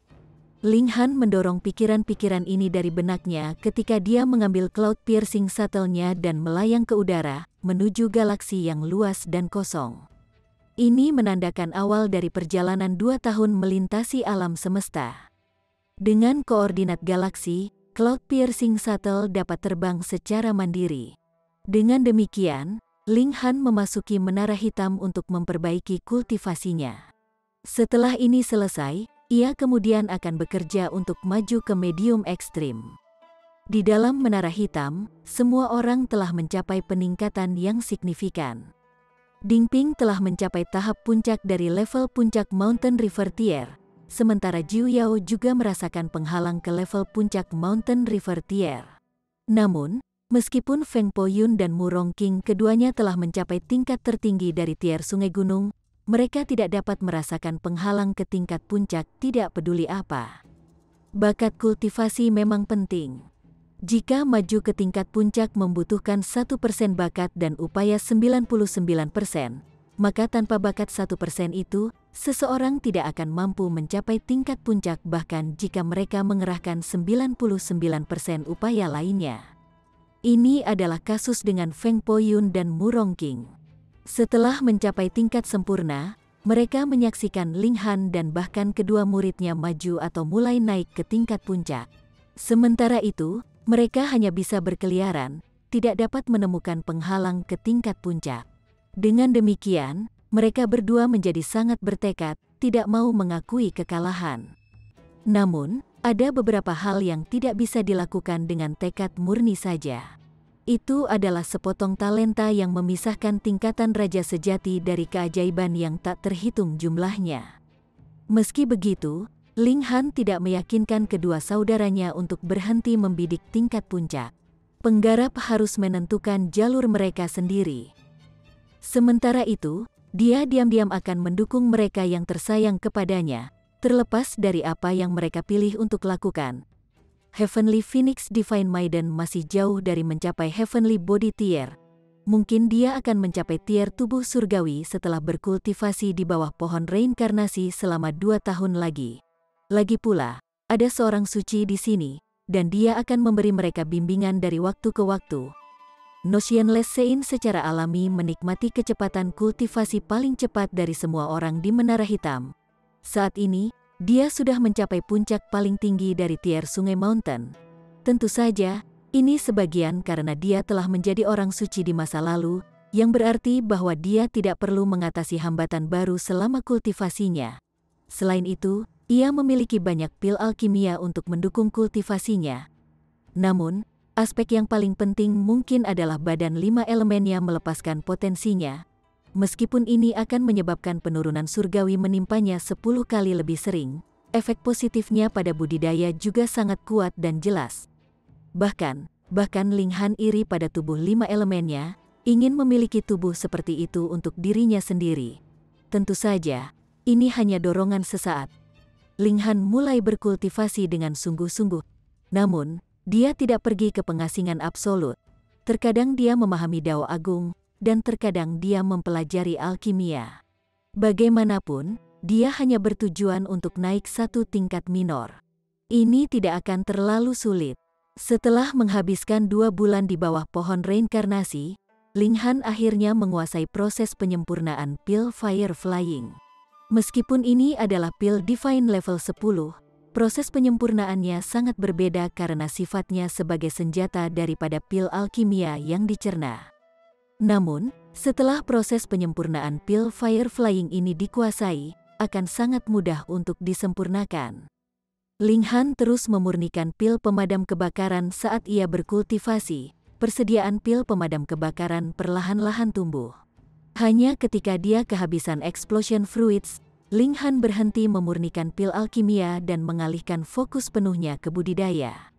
Ling Han mendorong pikiran-pikiran ini dari benaknya ketika dia mengambil cloud piercing shuttle-nya dan melayang ke udara, menuju galaksi yang luas dan kosong. Ini menandakan awal dari perjalanan 2 tahun melintasi alam semesta. Dengan koordinat galaksi, cloud piercing shuttle dapat terbang secara mandiri. Dengan demikian, Ling Han memasuki menara hitam untuk memperbaiki kultivasinya. Setelah ini selesai, ia kemudian akan bekerja untuk maju ke medium ekstrim. Di dalam menara hitam, semua orang telah mencapai peningkatan yang signifikan. Dingping telah mencapai tahap puncak dari level puncak Mountain River Tier, sementara Jiu Yao juga merasakan penghalang ke level puncak Mountain River Tier. Namun, meskipun Feng Po Yun dan Mu Rongqing keduanya telah mencapai tingkat tertinggi dari tier sungai gunung, mereka tidak dapat merasakan penghalang ke tingkat puncak tidak peduli apa. Bakat kultivasi memang penting. Jika maju ke tingkat puncak membutuhkan 1% bakat dan upaya 99%, maka tanpa bakat 1% itu, seseorang tidak akan mampu mencapai tingkat puncak bahkan jika mereka mengerahkan 99% upaya lainnya. Ini adalah kasus dengan Feng Po Yun dan Mu Rongqing. Setelah mencapai tingkat sempurna, mereka menyaksikan Ling Han dan bahkan kedua muridnya maju atau mulai naik ke tingkat puncak. Sementara itu, mereka hanya bisa berkeliaran, tidak dapat menemukan penghalang ke tingkat puncak. Dengan demikian, mereka berdua menjadi sangat bertekad, tidak mau mengakui kekalahan. Namun, ada beberapa hal yang tidak bisa dilakukan dengan tekad murni saja. Itu adalah sepotong talenta yang memisahkan tingkatan raja sejati dari keajaiban yang tak terhitung jumlahnya. Meski begitu, Ling Han tidak meyakinkan kedua saudaranya untuk berhenti membidik tingkat puncak. Penggarap harus menentukan jalur mereka sendiri. Sementara itu, dia diam-diam akan mendukung mereka yang tersayang kepadanya, Terlepas dari apa yang mereka pilih untuk lakukan, Heavenly Phoenix Divine Maiden masih jauh dari mencapai Heavenly Body Tier. Mungkin dia akan mencapai tier tubuh surgawi setelah berkultivasi di bawah pohon reinkarnasi selama 2 tahun lagi. Lagi pula, ada seorang suci di sini, dan dia akan memberi mereka bimbingan dari waktu ke waktu. Notionless Sein secara alami menikmati kecepatan kultivasi paling cepat dari semua orang di Menara Hitam. Saat ini, dia sudah mencapai puncak paling tinggi dari tier Sungai Mountain. Tentu saja, ini sebagian karena dia telah menjadi orang suci di masa lalu, yang berarti bahwa dia tidak perlu mengatasi hambatan baru selama kultivasinya. Selain itu, ia memiliki banyak pil alkimia untuk mendukung kultivasinya. Namun, aspek yang paling penting mungkin adalah badan 5 elemennya melepaskan potensinya. Meskipun ini akan menyebabkan penurunan surgawi menimpanya 10 kali lebih sering, efek positifnya pada budidaya juga sangat kuat dan jelas. Bahkan Linghan iri pada tubuh 5 elemennya, ingin memiliki tubuh seperti itu untuk dirinya sendiri. Tentu saja, ini hanya dorongan sesaat. Linghan mulai berkultivasi dengan sungguh-sungguh. Namun, dia tidak pergi ke pengasingan absolut. Terkadang dia memahami Dao Agung, dan terkadang dia mempelajari alkimia. Bagaimanapun, dia hanya bertujuan untuk naik 1 tingkat minor. Ini tidak akan terlalu sulit. Setelah menghabiskan 2 bulan di bawah pohon reinkarnasi, Linghan akhirnya menguasai proses penyempurnaan pil Fire Flying. Meskipun ini adalah pil Divine level 10, proses penyempurnaannya sangat berbeda karena sifatnya sebagai senjata daripada pil alkimia yang dicerna. Namun, setelah proses penyempurnaan pil Fire Flying ini dikuasai, akan sangat mudah untuk disempurnakan. Linghan terus memurnikan pil pemadam kebakaran saat ia berkultivasi. Persediaan pil pemadam kebakaran perlahan-lahan tumbuh. Hanya ketika dia kehabisan explosion fruits, Linghan berhenti memurnikan pil alkimia dan mengalihkan fokus penuhnya ke budidaya.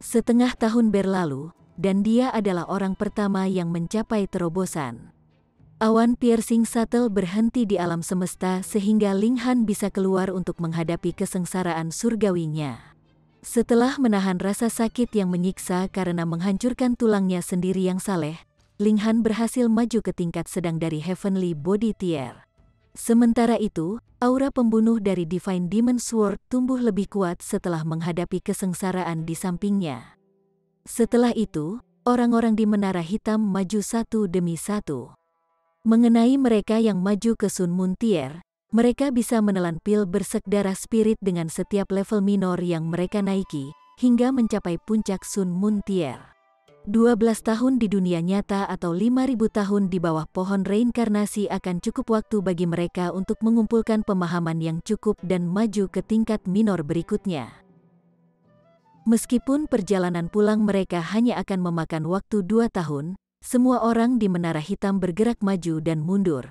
Setengah tahun berlalu, dan dia adalah orang pertama yang mencapai terobosan. Awan piercing subtle berhenti di alam semesta sehingga Linghan bisa keluar untuk menghadapi kesengsaraan surgawinya. Setelah menahan rasa sakit yang menyiksa karena menghancurkan tulangnya sendiri yang saleh, Linghan berhasil maju ke tingkat sedang dari Heavenly Body Tier. Sementara itu, aura pembunuh dari Divine Demon Sword tumbuh lebih kuat setelah menghadapi kesengsaraan di sampingnya. Setelah itu, orang-orang di Menara Hitam maju satu demi satu. Mengenai mereka yang maju ke Sun Moon Tier, mereka bisa menelan pil bersek darah spirit dengan setiap level minor yang mereka naiki, hingga mencapai puncak Sun Moon Tier. 12 tahun di dunia nyata atau 5.000 tahun di bawah pohon reinkarnasi akan cukup waktu bagi mereka untuk mengumpulkan pemahaman yang cukup dan maju ke tingkat minor berikutnya. Meskipun perjalanan pulang mereka hanya akan memakan waktu 2 tahun, semua orang di Menara Hitam bergerak maju dan mundur.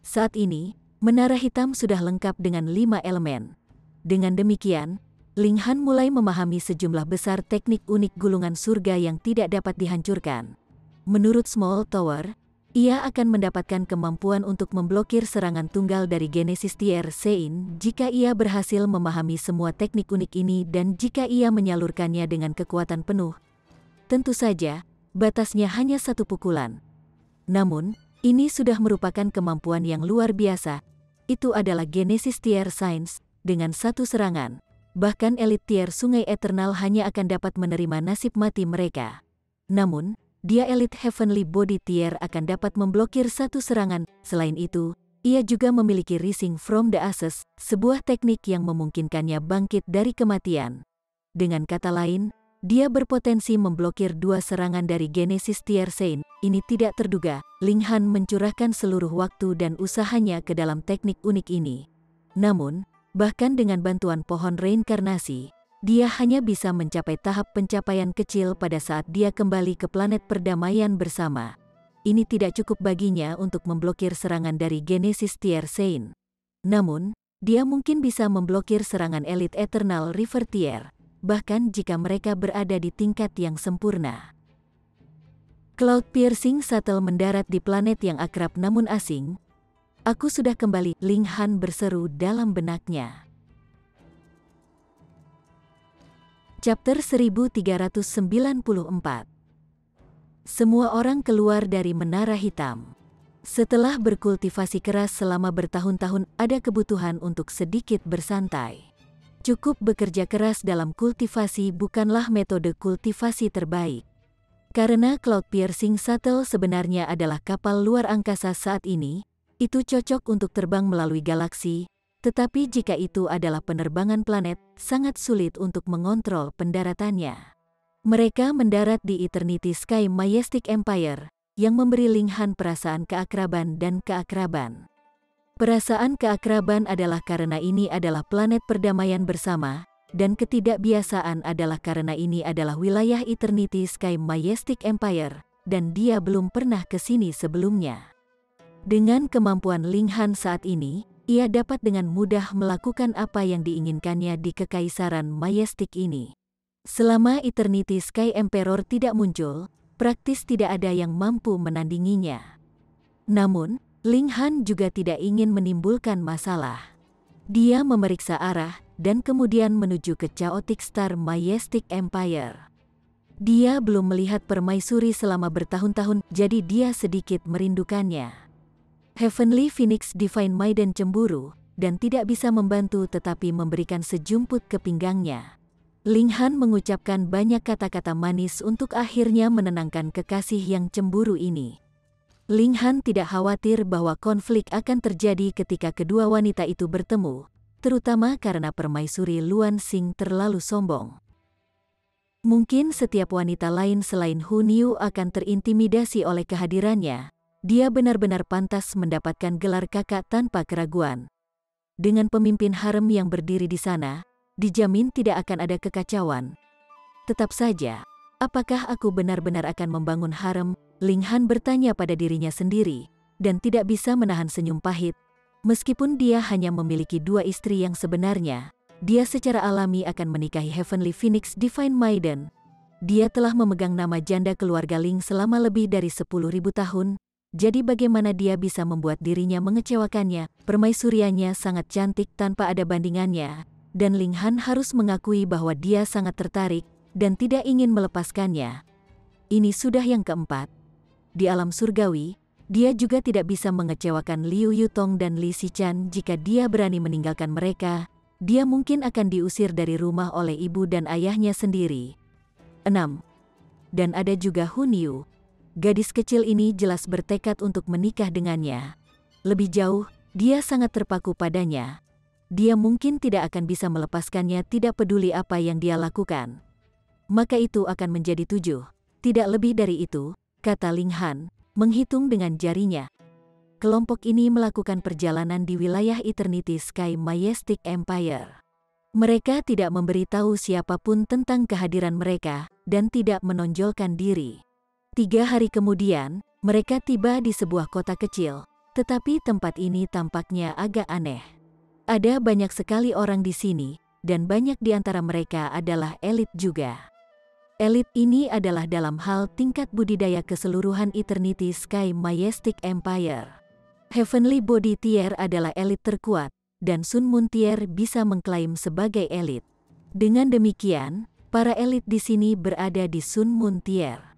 Saat ini, Menara Hitam sudah lengkap dengan 5 elemen. Dengan demikian, Linghan mulai memahami sejumlah besar teknik unik gulungan surga yang tidak dapat dihancurkan. Menurut Small Tower, ia akan mendapatkan kemampuan untuk memblokir serangan tunggal dari Genesis Tier Sein jika ia berhasil memahami semua teknik unik ini dan jika ia menyalurkannya dengan kekuatan penuh. Tentu saja, batasnya hanya 1 pukulan. Namun, ini sudah merupakan kemampuan yang luar biasa. Itu adalah Genesis Tier Science, dengan 1 serangan. Bahkan elit tier Sungai Eternal hanya akan dapat menerima nasib mati mereka. Namun, dia elit Heavenly Body Tier akan dapat memblokir 1 serangan. Selain itu, ia juga memiliki Rising from the Ashes, sebuah teknik yang memungkinkannya bangkit dari kematian. Dengan kata lain, dia berpotensi memblokir 2 serangan dari Genesis Tier Sein. Ini tidak terduga, Linghan mencurahkan seluruh waktu dan usahanya ke dalam teknik unik ini. Namun, bahkan dengan bantuan pohon reinkarnasi, dia hanya bisa mencapai tahap pencapaian kecil pada saat dia kembali ke planet perdamaian bersama. Ini tidak cukup baginya untuk memblokir serangan dari Genesis Tier Sein. Namun, dia mungkin bisa memblokir serangan elit Eternal River Tier, bahkan jika mereka berada di tingkat yang sempurna. Cloud Piercing Shuttle mendarat di planet yang akrab namun asing. Aku sudah kembali, Linghan berseru dalam benaknya. Chapter 1394. Semua orang keluar dari Menara Hitam. Setelah berkultivasi keras selama bertahun-tahun, ada kebutuhan untuk sedikit bersantai. Cukup bekerja keras dalam kultivasi bukanlah metode kultivasi terbaik. Karena Cloud Piercing Shuttle sebenarnya adalah kapal luar angkasa saat ini, itu cocok untuk terbang melalui galaksi, tetapi jika itu adalah penerbangan planet, sangat sulit untuk mengontrol pendaratannya. Mereka mendarat di Eternity Sky Majestic Empire, yang memberi Ling Han perasaan keakraban dan keakraban. Perasaan keakraban adalah karena ini adalah planet perdamaian bersama, dan ketidakbiasaan adalah karena ini adalah wilayah Eternity Sky Majestic Empire, dan dia belum pernah ke sini sebelumnya. Dengan kemampuan Ling Han saat ini, ia dapat dengan mudah melakukan apa yang diinginkannya di Kekaisaran Majestic ini. Selama Eternity Sky Emperor tidak muncul, praktis tidak ada yang mampu menandinginya. Namun, Ling Han juga tidak ingin menimbulkan masalah. Dia memeriksa arah, dan kemudian menuju ke Chaotic Star Majestic Empire. Dia belum melihat permaisuri selama bertahun-tahun, jadi dia sedikit merindukannya. Heavenly Phoenix Divine Maiden cemburu, dan tidak bisa membantu tetapi memberikan sejumput ke pinggangnya. Ling Han mengucapkan banyak kata-kata manis untuk akhirnya menenangkan kekasih yang cemburu ini. Ling Han tidak khawatir bahwa konflik akan terjadi ketika kedua wanita itu bertemu, terutama karena permaisuri Luan Xing terlalu sombong. Mungkin setiap wanita lain selain Hu Niu akan terintimidasi oleh kehadirannya. Dia benar-benar pantas mendapatkan gelar kakak tanpa keraguan. Dengan pemimpin harem yang berdiri di sana, dijamin tidak akan ada kekacauan. Tetap saja, apakah aku benar-benar akan membangun harem? Ling Han bertanya pada dirinya sendiri, dan tidak bisa menahan senyum pahit. Meskipun dia hanya memiliki dua istri yang sebenarnya, dia secara alami akan menikahi Heavenly Phoenix Divine Maiden. Dia telah memegang nama janda keluarga Ling selama lebih dari 10.000 tahun. Jadi bagaimana dia bisa membuat dirinya mengecewakannya? Permaisuriannya sangat cantik tanpa ada bandingannya, dan Ling Han harus mengakui bahwa dia sangat tertarik dan tidak ingin melepaskannya. Ini sudah yang keempat. Di alam surgawi, dia juga tidak bisa mengecewakan Liu Yutong dan Li Xichan. Jika dia berani meninggalkan mereka, dia mungkin akan diusir dari rumah oleh ibu dan ayahnya sendiri. 6. Dan ada juga Hu Niu. Gadis kecil ini jelas bertekad untuk menikah dengannya. Lebih jauh, dia sangat terpaku padanya. Dia mungkin tidak akan bisa melepaskannya, tidak peduli apa yang dia lakukan. Maka itu akan menjadi 7. Tidak lebih dari itu, kata Ling Han, menghitung dengan jarinya. Kelompok ini melakukan perjalanan di wilayah Eternity Sky Majestic Empire. Mereka tidak memberitahu siapapun tentang kehadiran mereka, dan tidak menonjolkan diri. 3 hari kemudian, mereka tiba di sebuah kota kecil, tetapi tempat ini tampaknya agak aneh. Ada banyak sekali orang di sini, dan banyak di antara mereka adalah elit juga. Elit ini adalah dalam hal tingkat budidaya keseluruhan Eternity Sky Majestic Empire. Heavenly Body Tier adalah elit terkuat, dan Sun Moon Tier bisa mengklaim sebagai elit. Dengan demikian, para elit di sini berada di Sun Moon Tier.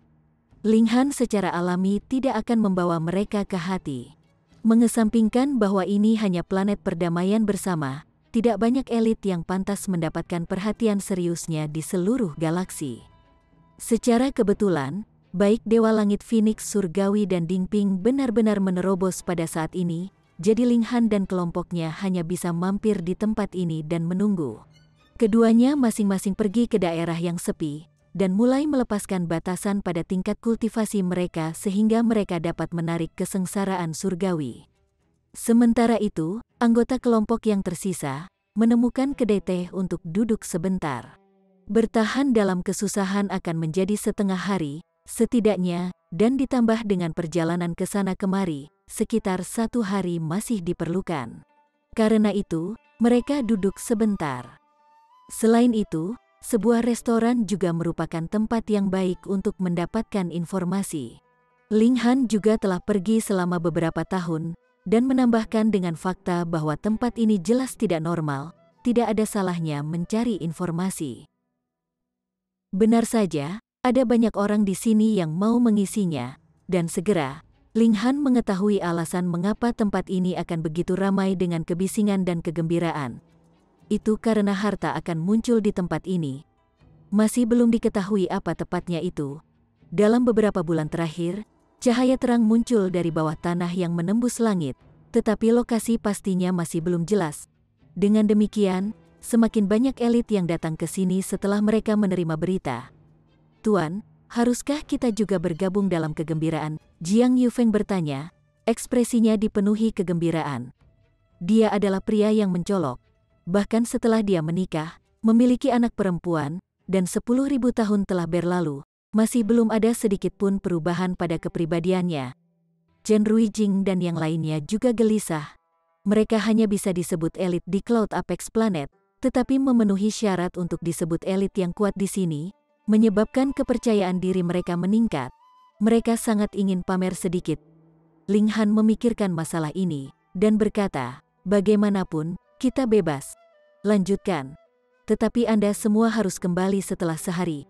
Ling Han secara alami tidak akan membawa mereka ke hati. Mengesampingkan bahwa ini hanya planet perdamaian bersama, tidak banyak elit yang pantas mendapatkan perhatian seriusnya di seluruh galaksi. Secara kebetulan, baik Dewa Langit Phoenix Surgawi dan Dingping benar-benar menerobos pada saat ini, jadi Ling Han dan kelompoknya hanya bisa mampir di tempat ini dan menunggu. Keduanya masing-masing pergi ke daerah yang sepi, dan mulai melepaskan batasan pada tingkat kultivasi mereka sehingga mereka dapat menarik kesengsaraan surgawi. Sementara itu, anggota kelompok yang tersisa menemukan kedai teh untuk duduk sebentar. Bertahan dalam kesusahan akan menjadi setengah hari, setidaknya, dan ditambah dengan perjalanan ke sana kemari, sekitar 1 hari masih diperlukan. Karena itu, mereka duduk sebentar. Selain itu, sebuah restoran juga merupakan tempat yang baik untuk mendapatkan informasi. Ling Han juga telah pergi selama beberapa tahun, dan menambahkan dengan fakta bahwa tempat ini jelas tidak normal, tidak ada salahnya mencari informasi. Benar saja, ada banyak orang di sini yang mau mengisinya, dan segera, Ling Han mengetahui alasan mengapa tempat ini akan begitu ramai dengan kebisingan dan kegembiraan. Itu karena harta akan muncul di tempat ini. Masih belum diketahui apa tepatnya itu. Dalam beberapa bulan terakhir, cahaya terang muncul dari bawah tanah yang menembus langit, tetapi lokasi pastinya masih belum jelas. Dengan demikian, semakin banyak elit yang datang ke sini setelah mereka menerima berita. Tuan, haruskah kita juga bergabung dalam kegembiraan? Jiang Yufeng bertanya, ekspresinya dipenuhi kegembiraan. Dia adalah pria yang mencolok. Bahkan setelah dia menikah, memiliki anak perempuan, dan 10.000 tahun telah berlalu, masih belum ada sedikit pun perubahan pada kepribadiannya. Chen Ruijing dan yang lainnya juga gelisah. Mereka hanya bisa disebut elit di Cloud Apex Planet, tetapi memenuhi syarat untuk disebut elit yang kuat di sini, menyebabkan kepercayaan diri mereka meningkat. Mereka sangat ingin pamer sedikit. Ling Han memikirkan masalah ini, dan berkata, bagaimanapun, kita bebas. Lanjutkan. Tetapi Anda semua harus kembali setelah sehari.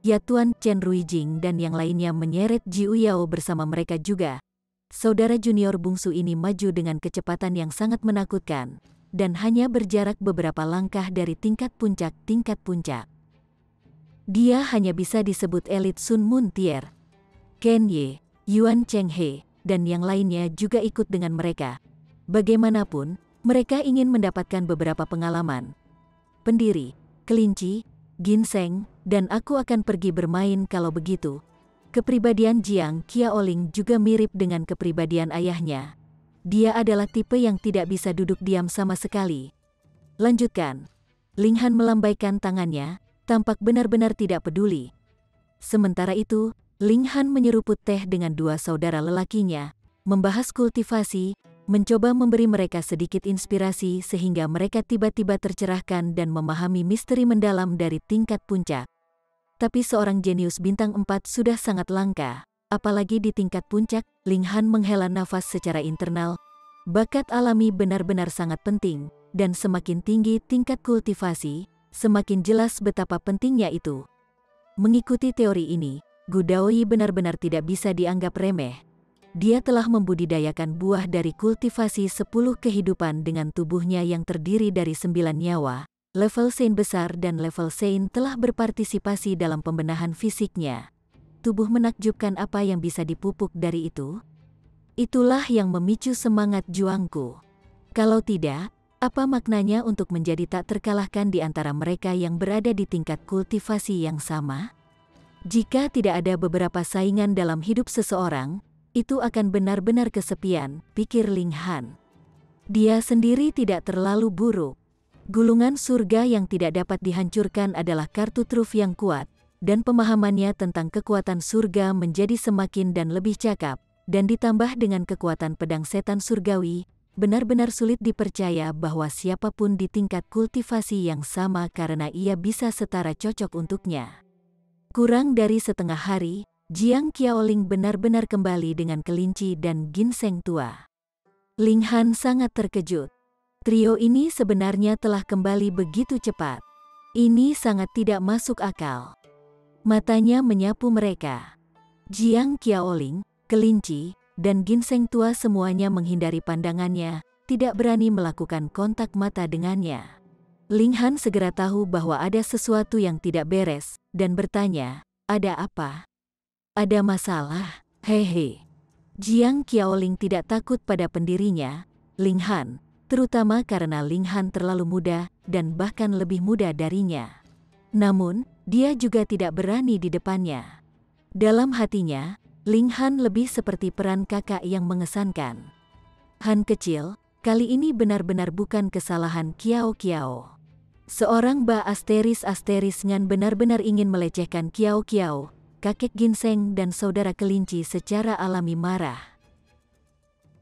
Ya Tuan. Chen Ruijing dan yang lainnya menyeret Jiu Yao bersama mereka juga. Saudara junior bungsu ini maju dengan kecepatan yang sangat menakutkan, dan hanya berjarak beberapa langkah dari tingkat puncak. Dia hanya bisa disebut elit Sun Mun Tier. Ken Ye, Yuan Cheng He, dan yang lainnya juga ikut dengan mereka. Bagaimanapun, mereka ingin mendapatkan beberapa pengalaman. Pendiri, kelinci, ginseng, dan aku akan pergi bermain kalau begitu. Kepribadian Jiang Qiaoling juga mirip dengan kepribadian ayahnya. Dia adalah tipe yang tidak bisa duduk diam sama sekali. Lanjutkan. Ling Han melambaikan tangannya, tampak benar-benar tidak peduli. Sementara itu, Ling Han menyeruput teh dengan dua saudara lelakinya, membahas kultivasi, mencoba memberi mereka sedikit inspirasi sehingga mereka tiba-tiba tercerahkan dan memahami misteri mendalam dari tingkat puncak. Tapi seorang jenius bintang 4 sudah sangat langka, apalagi di tingkat puncak. Ling Han menghela nafas secara internal. Bakat alami benar-benar sangat penting, dan semakin tinggi tingkat kultivasi, semakin jelas betapa pentingnya itu. Mengikuti teori ini, Gu Daoyi benar-benar tidak bisa dianggap remeh. Dia telah membudidayakan buah dari kultivasi 10 kehidupan dengan tubuhnya yang terdiri dari 9 nyawa. Level Sein besar dan level Sein telah berpartisipasi dalam pembenahan fisiknya. Tubuh menakjubkan, apa yang bisa dipupuk dari itu? Itulah yang memicu semangat juangku. Kalau tidak, apa maknanya untuk menjadi tak terkalahkan di antara mereka yang berada di tingkat kultivasi yang sama? Jika tidak ada beberapa saingan dalam hidup seseorang, itu akan benar-benar kesepian, pikir Ling Han. Dia sendiri tidak terlalu buruk. Gulungan surga yang tidak dapat dihancurkan adalah kartu truf yang kuat, dan pemahamannya tentang kekuatan surga menjadi semakin dan lebih cakap, dan ditambah dengan kekuatan pedang setan surgawi, benar-benar sulit dipercaya bahwa siapapun di tingkat kultivasi yang sama karena ia bisa setara cocok untuknya. Kurang dari setengah hari, Jiang Qiaoling benar-benar kembali dengan kelinci dan ginseng tua. Ling Han sangat terkejut. Trio ini sebenarnya telah kembali begitu cepat. Ini sangat tidak masuk akal. Matanya menyapu mereka. Jiang Qiaoling, kelinci, dan ginseng tua semuanya menghindari pandangannya, tidak berani melakukan kontak mata dengannya. Ling Han segera tahu bahwa ada sesuatu yang tidak beres, dan bertanya, ada apa? Ada masalah, hehe. Jiang Qiaoling tidak takut pada pendirinya, Ling Han, terutama karena Ling Han terlalu muda dan bahkan lebih muda darinya. Namun, dia juga tidak berani di depannya. Dalam hatinya, Ling Han lebih seperti peran kakak yang mengesankan. Han kecil, kali ini benar-benar bukan kesalahan Kiao Kiao. Seorang Ba Asteris Ngan benar-benar ingin melecehkan Kiao Kiao, kakek ginseng dan saudara kelinci secara alami marah.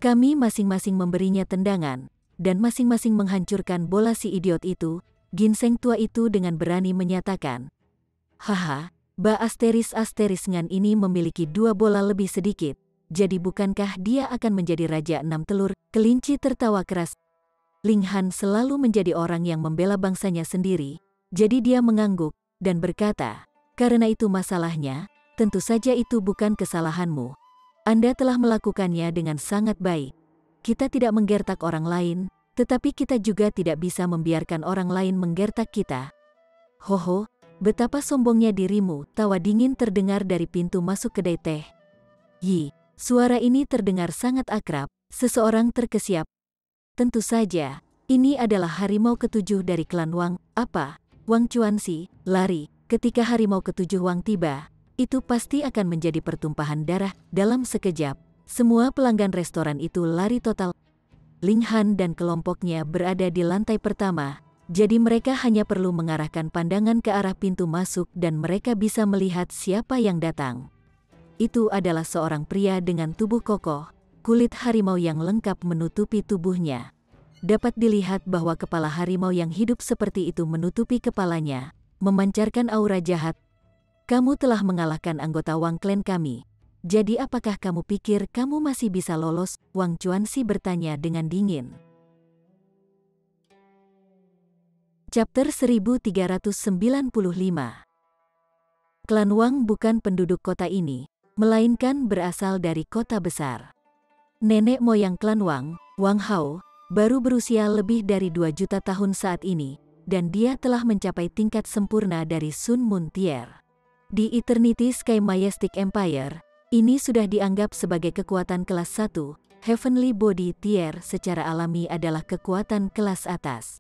Kami masing-masing memberinya tendangan, dan masing-masing menghancurkan bola si idiot itu. Ginseng tua itu dengan berani menyatakan, haha, Ba Asteris Ngan ini memiliki 2 bola lebih sedikit, jadi bukankah dia akan menjadi Raja 6 telur? Kelinci tertawa keras. Ling Han selalu menjadi orang yang membela bangsanya sendiri, jadi dia mengangguk, dan berkata, Karena itu masalahnya, tentu saja itu bukan kesalahanmu. Anda telah melakukannya dengan sangat baik. Kita tidak menggertak orang lain, tetapi kita juga tidak bisa membiarkan orang lain menggertak kita. Hoho, betapa sombongnya dirimu, tawa dingin terdengar dari pintu masuk kedai teh. Yi, suara ini terdengar sangat akrab, seseorang terkesiap. Tentu saja, ini adalah harimau ketujuh dari klan Wang. Apa? Wang Chuanxi, lari. Ketika harimau ketujuh Wang tiba, itu pasti akan menjadi pertumpahan darah. Dalam sekejap, semua pelanggan restoran itu lari total. Ling Han dan kelompoknya berada di lantai pertama, jadi mereka hanya perlu mengarahkan pandangan ke arah pintu masuk dan mereka bisa melihat siapa yang datang. Itu adalah seorang pria dengan tubuh kokoh. Kulit harimau yang lengkap menutupi tubuhnya. Dapat dilihat bahwa kepala harimau yang hidup seperti itu menutupi kepalanya, memancarkan aura jahat. Kamu telah mengalahkan anggota Wang Clan kami. Jadi apakah kamu pikir kamu masih bisa lolos? Wang Chuanxi bertanya dengan dingin. Chapter 1395. Klan Wang bukan penduduk kota ini, melainkan berasal dari kota besar. Nenek moyang klan Wang, Wang Hao, baru berusia lebih dari 2 juta tahun saat ini, dan dia telah mencapai tingkat sempurna dari Sun Moon Tier. Di Eternity Sky Majestic Empire, ini sudah dianggap sebagai kekuatan kelas 1, Heavenly Body Tier secara alami adalah kekuatan kelas atas.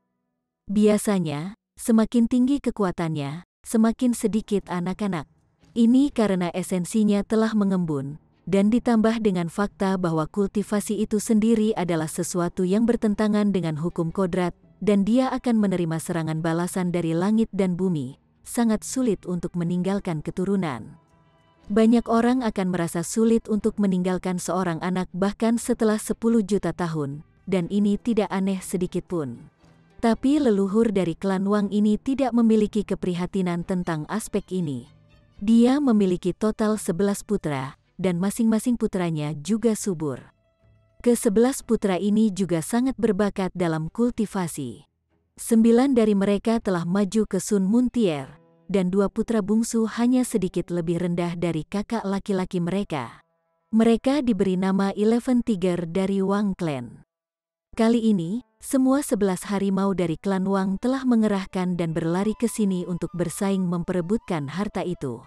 Biasanya, semakin tinggi kekuatannya, semakin sedikit anak-anak. Ini karena esensinya telah mengembun, dan ditambah dengan fakta bahwa kultivasi itu sendiri adalah sesuatu yang bertentangan dengan hukum kodrat, dan dia akan menerima serangan balasan dari langit dan bumi, sangat sulit untuk meninggalkan keturunan. Banyak orang akan merasa sulit untuk meninggalkan seorang anak bahkan setelah 10 juta tahun, dan ini tidak aneh sedikitpun. Tapi leluhur dari klan Wang ini tidak memiliki keprihatinan tentang aspek ini. Dia memiliki total 11 putra, dan masing-masing putranya juga subur. Ke-11 putra ini juga sangat berbakat dalam kultivasi. 9 dari mereka telah maju ke Sun Moon Tier, dan 2 putra bungsu hanya sedikit lebih rendah dari kakak laki-laki mereka. Mereka diberi nama 11 Tiger dari Wang Clan. Kali ini, semua 11 harimau dari klan Wang telah mengerahkan dan berlari ke sini untuk bersaing memperebutkan harta itu.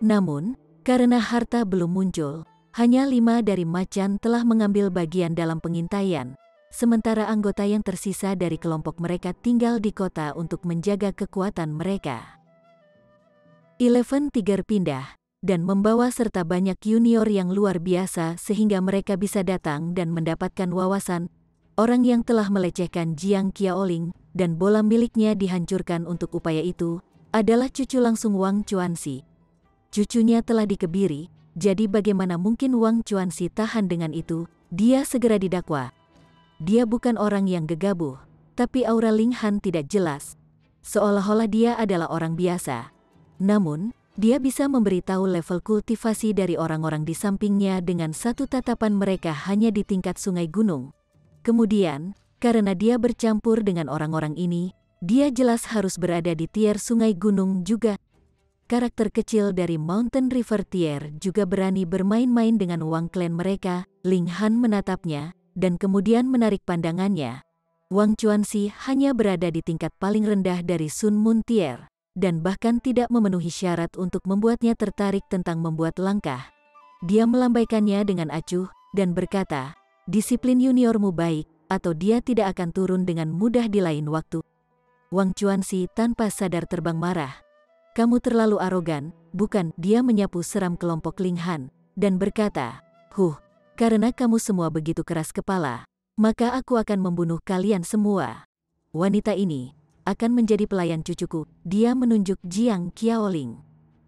Namun, karena harta belum muncul, hanya 5 dari macan telah mengambil bagian dalam pengintaian, sementara anggota yang tersisa dari kelompok mereka tinggal di kota untuk menjaga kekuatan mereka. 11 Tiger pindah, dan membawa serta banyak junior yang luar biasa sehingga mereka bisa datang dan mendapatkan wawasan. Orang yang telah melecehkan Jiang Qiaoling, dan bola miliknya dihancurkan untuk upaya itu, adalah cucu langsung Wang Chuanxi. Cucunya telah dikebiri, jadi bagaimana mungkin Wang Chuanxi tahan dengan itu? Dia segera didakwa. Dia bukan orang yang gegabah, tapi aura Ling Han tidak jelas. Seolah-olah dia adalah orang biasa. Namun, dia bisa memberitahu level kultivasi dari orang-orang di sampingnya dengan satu tatapan mereka hanya di tingkat sungai gunung. Kemudian, karena dia bercampur dengan orang-orang ini, dia jelas harus berada di tier sungai gunung juga. Karakter kecil dari Mountain River Tier juga berani bermain-main dengan Wang Clan mereka. Ling Han menatapnya, dan kemudian menarik pandangannya. Wang Chuanxi hanya berada di tingkat paling rendah dari Sun Moon Tier, dan bahkan tidak memenuhi syarat untuk membuatnya tertarik tentang membuat langkah. Dia melambaikannya dengan acuh, dan berkata, disiplin juniormu baik, atau dia tidak akan turun dengan mudah di lain waktu. Wang Chuanxi tanpa sadar terbang marah. Kamu terlalu arogan, bukan? Dia menyapu seram kelompok Ling Han, dan berkata, karena kamu semua begitu keras kepala, maka aku akan membunuh kalian semua. Wanita ini akan menjadi pelayan cucuku. Dia menunjuk Jiang Qiaoling.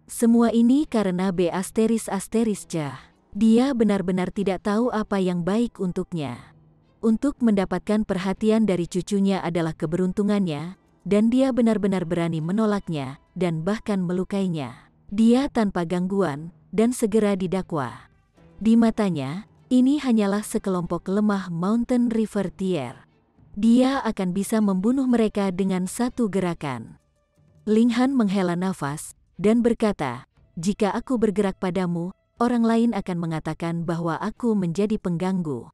Semua ini karena B***Jah. Dia benar-benar tidak tahu apa yang baik untuknya. Untuk mendapatkan perhatian dari cucunya adalah keberuntungannya, dan dia benar-benar berani menolaknya, dan bahkan melukainya. Dia tanpa gangguan, dan segera didakwa. Di matanya, ini hanyalah sekelompok lemah Mountain River Tier. Dia akan bisa membunuh mereka dengan satu gerakan. Ling Han menghela nafas, dan berkata, "Jika aku bergerak padamu, orang lain akan mengatakan bahwa aku menjadi pengganggu.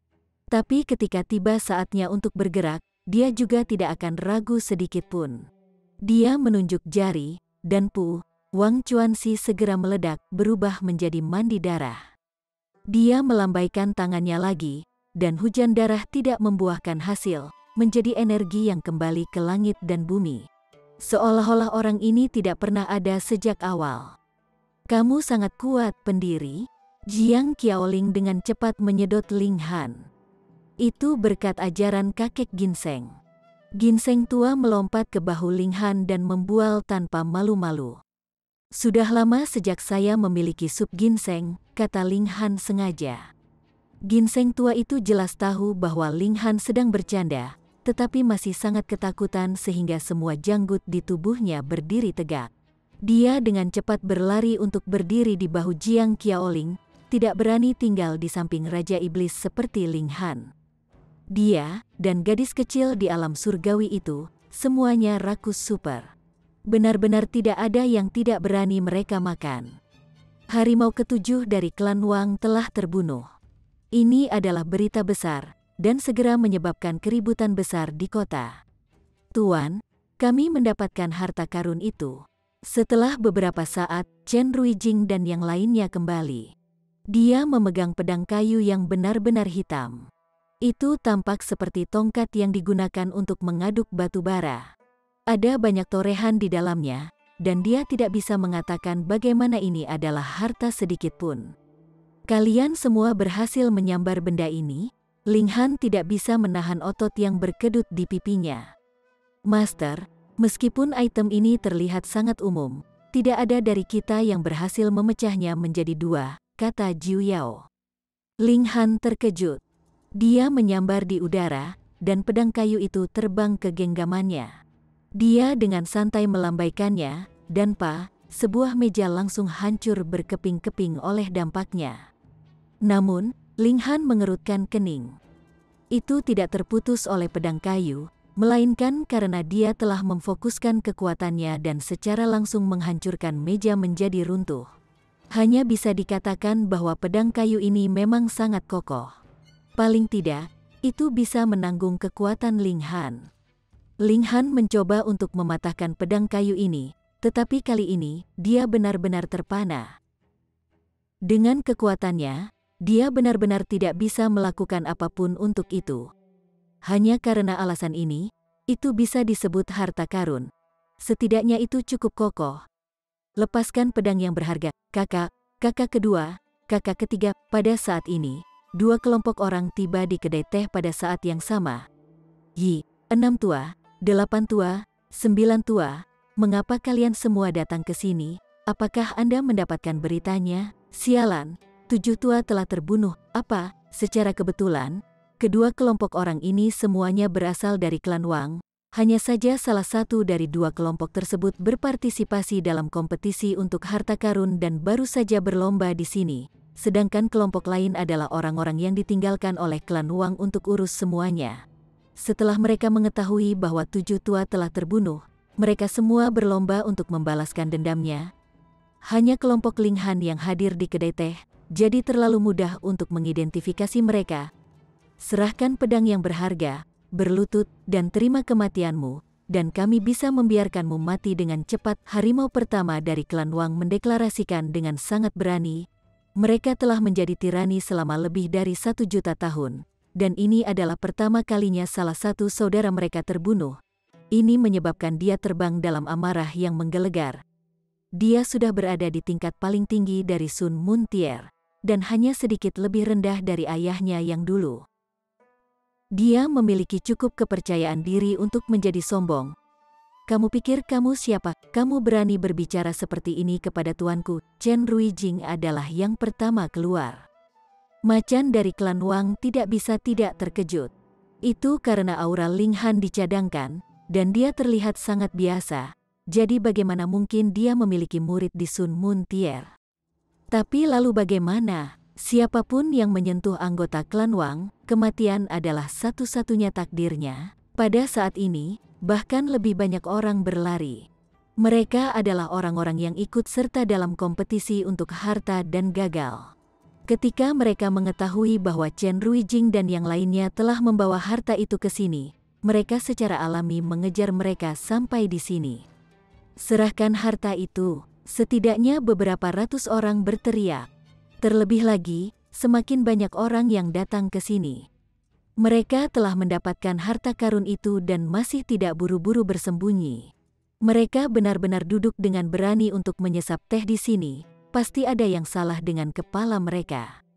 Tapi ketika tiba saatnya untuk bergerak, dia juga tidak akan ragu sedikit pun." Dia menunjuk jari, dan Wang Chuanxi segera meledak, berubah menjadi mandi darah. Dia melambaikan tangannya lagi, dan hujan darah tidak membuahkan hasil, menjadi energi yang kembali ke langit dan bumi. Seolah-olah orang ini tidak pernah ada sejak awal. "Kamu sangat kuat, pendiri." Jiang Qiaoling dengan cepat menyedot Ling Han. "Itu berkat ajaran kakek ginseng." Ginseng tua melompat ke bahu Ling Han dan membual tanpa malu-malu. "Sudah lama sejak saya memiliki sup ginseng," kata Ling Han sengaja. Ginseng tua itu jelas tahu bahwa Ling Han sedang bercanda, tetapi masih sangat ketakutan sehingga semua janggut di tubuhnya berdiri tegak. Dia dengan cepat berlari untuk berdiri di bahu Jiang Qiaoling, tidak berani tinggal di samping Raja Iblis seperti Ling Han. Dia dan gadis kecil di alam surgawi itu, semuanya rakus super. Benar-benar tidak ada yang tidak berani mereka makan. Harimau ketujuh dari klan Wang telah terbunuh. Ini adalah berita besar, dan segera menyebabkan keributan besar di kota. "Tuan, kami mendapatkan harta karun itu." Setelah beberapa saat, Chen Ruijing dan yang lainnya kembali. Dia memegang pedang kayu yang benar-benar hitam. Itu tampak seperti tongkat yang digunakan untuk mengaduk batu bara. Ada banyak torehan di dalamnya, dan dia tidak bisa mengatakan bagaimana ini adalah harta sedikit pun. "Kalian semua berhasil menyambar benda ini?" Ling Han tidak bisa menahan otot yang berkedut di pipinya. "Master, meskipun item ini terlihat sangat umum, tidak ada dari kita yang berhasil memecahnya menjadi dua," kata Jiu Yao. Ling Han terkejut. Dia menyambar di udara, dan pedang kayu itu terbang ke genggamannya. Dia dengan santai melambaikannya, dan sebuah meja langsung hancur berkeping-keping oleh dampaknya. Namun, Ling Han mengerutkan kening. Itu tidak terputus oleh pedang kayu, melainkan karena dia telah memfokuskan kekuatannya dan secara langsung menghancurkan meja menjadi runtuh. Hanya bisa dikatakan bahwa pedang kayu ini memang sangat kokoh. Paling tidak, itu bisa menanggung kekuatan Ling Han. Ling Han mencoba untuk mematahkan pedang kayu ini, tetapi kali ini, dia benar-benar terpana. Dengan kekuatannya, dia benar-benar tidak bisa melakukan apapun untuk itu. Hanya karena alasan ini, itu bisa disebut harta karun. Setidaknya itu cukup kokoh. "Lepaskan pedang yang berharga, kakak kedua, kakak ketiga." Pada saat ini, dua kelompok orang tiba di kedai teh pada saat yang sama. "Yi, 6 tua, 8 tua, 9 tua, mengapa kalian semua datang ke sini? Apakah Anda mendapatkan beritanya?" "Sialan, 7 tua telah terbunuh." "Apa?" Secara kebetulan, kedua kelompok orang ini semuanya berasal dari klan Wang. Hanya saja salah satu dari dua kelompok tersebut berpartisipasi dalam kompetisi untuk harta karun dan baru saja berlomba di sini. Sedangkan kelompok lain adalah orang-orang yang ditinggalkan oleh klan Wang untuk urus semuanya. Setelah mereka mengetahui bahwa 7 tua telah terbunuh, mereka semua berlomba untuk membalaskan dendamnya. Hanya kelompok Ling Han yang hadir di kedai teh, jadi terlalu mudah untuk mengidentifikasi mereka. "Serahkan pedang yang berharga, berlutut, dan terima kematianmu, dan kami bisa membiarkanmu mati dengan cepat." Harimau pertama dari klan Wang mendeklarasikan dengan sangat berani. Mereka telah menjadi tirani selama lebih dari 1.000.000 tahun, dan ini adalah pertama kalinya salah satu saudara mereka terbunuh. Ini menyebabkan dia terbang dalam amarah yang menggelegar. Dia sudah berada di tingkat paling tinggi dari Sun Moon Tier, dan hanya sedikit lebih rendah dari ayahnya yang dulu. Dia memiliki cukup kepercayaan diri untuk menjadi sombong. "Kamu pikir kamu siapa? Kamu berani berbicara seperti ini kepada tuanku?" Chen Ruijing adalah yang pertama keluar. Macan dari klan Wang tidak bisa tidak terkejut. Itu karena aura Ling Han dicadangkan, dan dia terlihat sangat biasa. Jadi bagaimana mungkin dia memiliki murid di Sun Moon Tier? Tapi lalu bagaimana? Siapapun yang menyentuh anggota klan Wang, kematian adalah satu-satunya takdirnya. Pada saat ini, bahkan lebih banyak orang berlari. Mereka adalah orang-orang yang ikut serta dalam kompetisi untuk harta dan gagal. Ketika mereka mengetahui bahwa Chen Ruijing dan yang lainnya telah membawa harta itu ke sini, mereka secara alami mengejar mereka sampai di sini. Serahkan harta itu, setidaknya beberapa ratus orang berteriak. Terlebih lagi, semakin banyak orang yang datang ke sini. Mereka telah mendapatkan harta karun itu dan masih tidak buru-buru bersembunyi. Mereka benar-benar duduk dengan berani untuk menyesap teh di sini. Pasti ada yang salah dengan kepala mereka.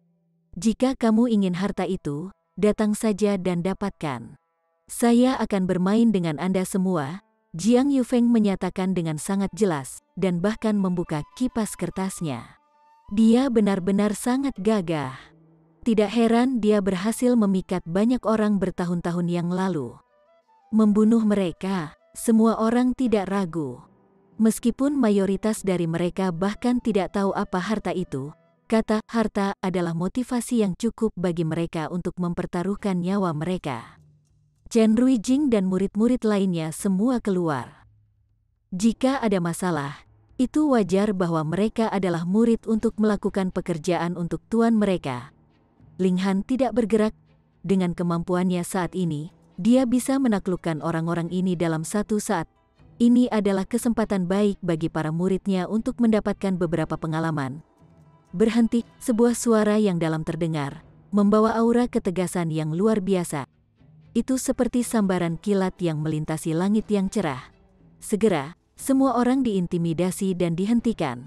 Jika kamu ingin harta itu, datang saja dan dapatkan. Saya akan bermain dengan Anda semua, Jiang Yufeng menyatakan dengan sangat jelas, dan bahkan membuka kipas kertasnya. Dia benar-benar sangat gagah. Tidak heran dia berhasil memikat banyak orang bertahun-tahun yang lalu. Membunuh mereka, semua orang tidak ragu. Meskipun mayoritas dari mereka bahkan tidak tahu apa harta itu, kata harta adalah motivasi yang cukup bagi mereka untuk mempertaruhkan nyawa mereka. Chen Ruijing dan murid-murid lainnya semua keluar. Jika ada masalah, itu wajar bahwa mereka adalah murid untuk melakukan pekerjaan untuk tuan mereka. Ling Han tidak bergerak. Dengan kemampuannya saat ini, dia bisa menaklukkan orang-orang ini dalam satu saat. Ini adalah kesempatan baik bagi para muridnya untuk mendapatkan beberapa pengalaman. Berhenti, sebuah suara yang dalam terdengar, membawa aura ketegasan yang luar biasa. Itu seperti sambaran kilat yang melintasi langit yang cerah. Segera, semua orang diintimidasi dan dihentikan.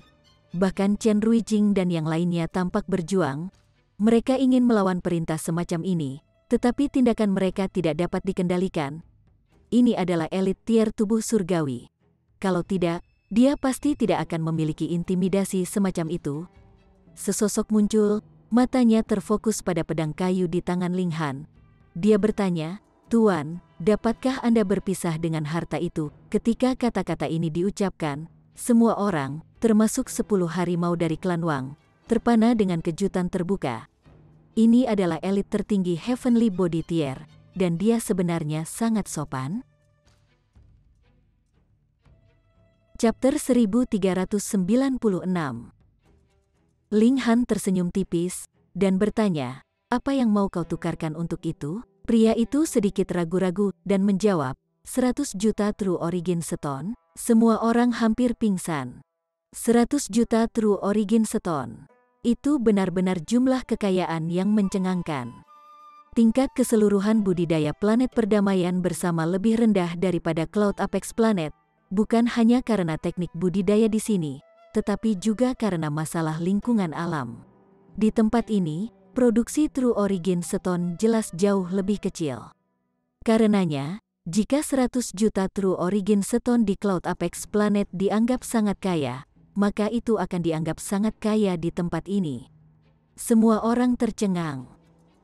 Bahkan Chen Ruijing dan yang lainnya tampak berjuang. Mereka ingin melawan perintah semacam ini, tetapi tindakan mereka tidak dapat dikendalikan. Ini adalah elit tier tubuh surgawi. Kalau tidak, dia pasti tidak akan memiliki intimidasi semacam itu. Sesosok muncul, matanya terfokus pada pedang kayu di tangan Ling Han. Dia bertanya, "Tuan, dapatkah Anda berpisah dengan harta itu?" Ketika kata-kata ini diucapkan, semua orang, termasuk 10 harimau dari klan Wang, terpana dengan kejutan terbuka. Ini adalah elit tertinggi Heavenly Body Tier, dan dia sebenarnya sangat sopan. Chapter 1396. Ling Han tersenyum tipis, dan bertanya, "Apa yang mau kau tukarkan untuk itu?" Pria itu sedikit ragu-ragu, dan menjawab, 100 juta True Origin Stone. Semua orang hampir pingsan. 100 juta True Origin Stone. Itu benar-benar jumlah kekayaan yang mencengangkan. Tingkat keseluruhan budidaya planet perdamaian bersama lebih rendah daripada Cloud Apex Planet, bukan hanya karena teknik budidaya di sini, tetapi juga karena masalah lingkungan alam. Di tempat ini, produksi True Origin Stone jelas jauh lebih kecil. Karenanya, jika 100 juta True Origin Stone di Cloud Apex Planet dianggap sangat kaya, maka itu akan dianggap sangat kaya di tempat ini. Semua orang tercengang.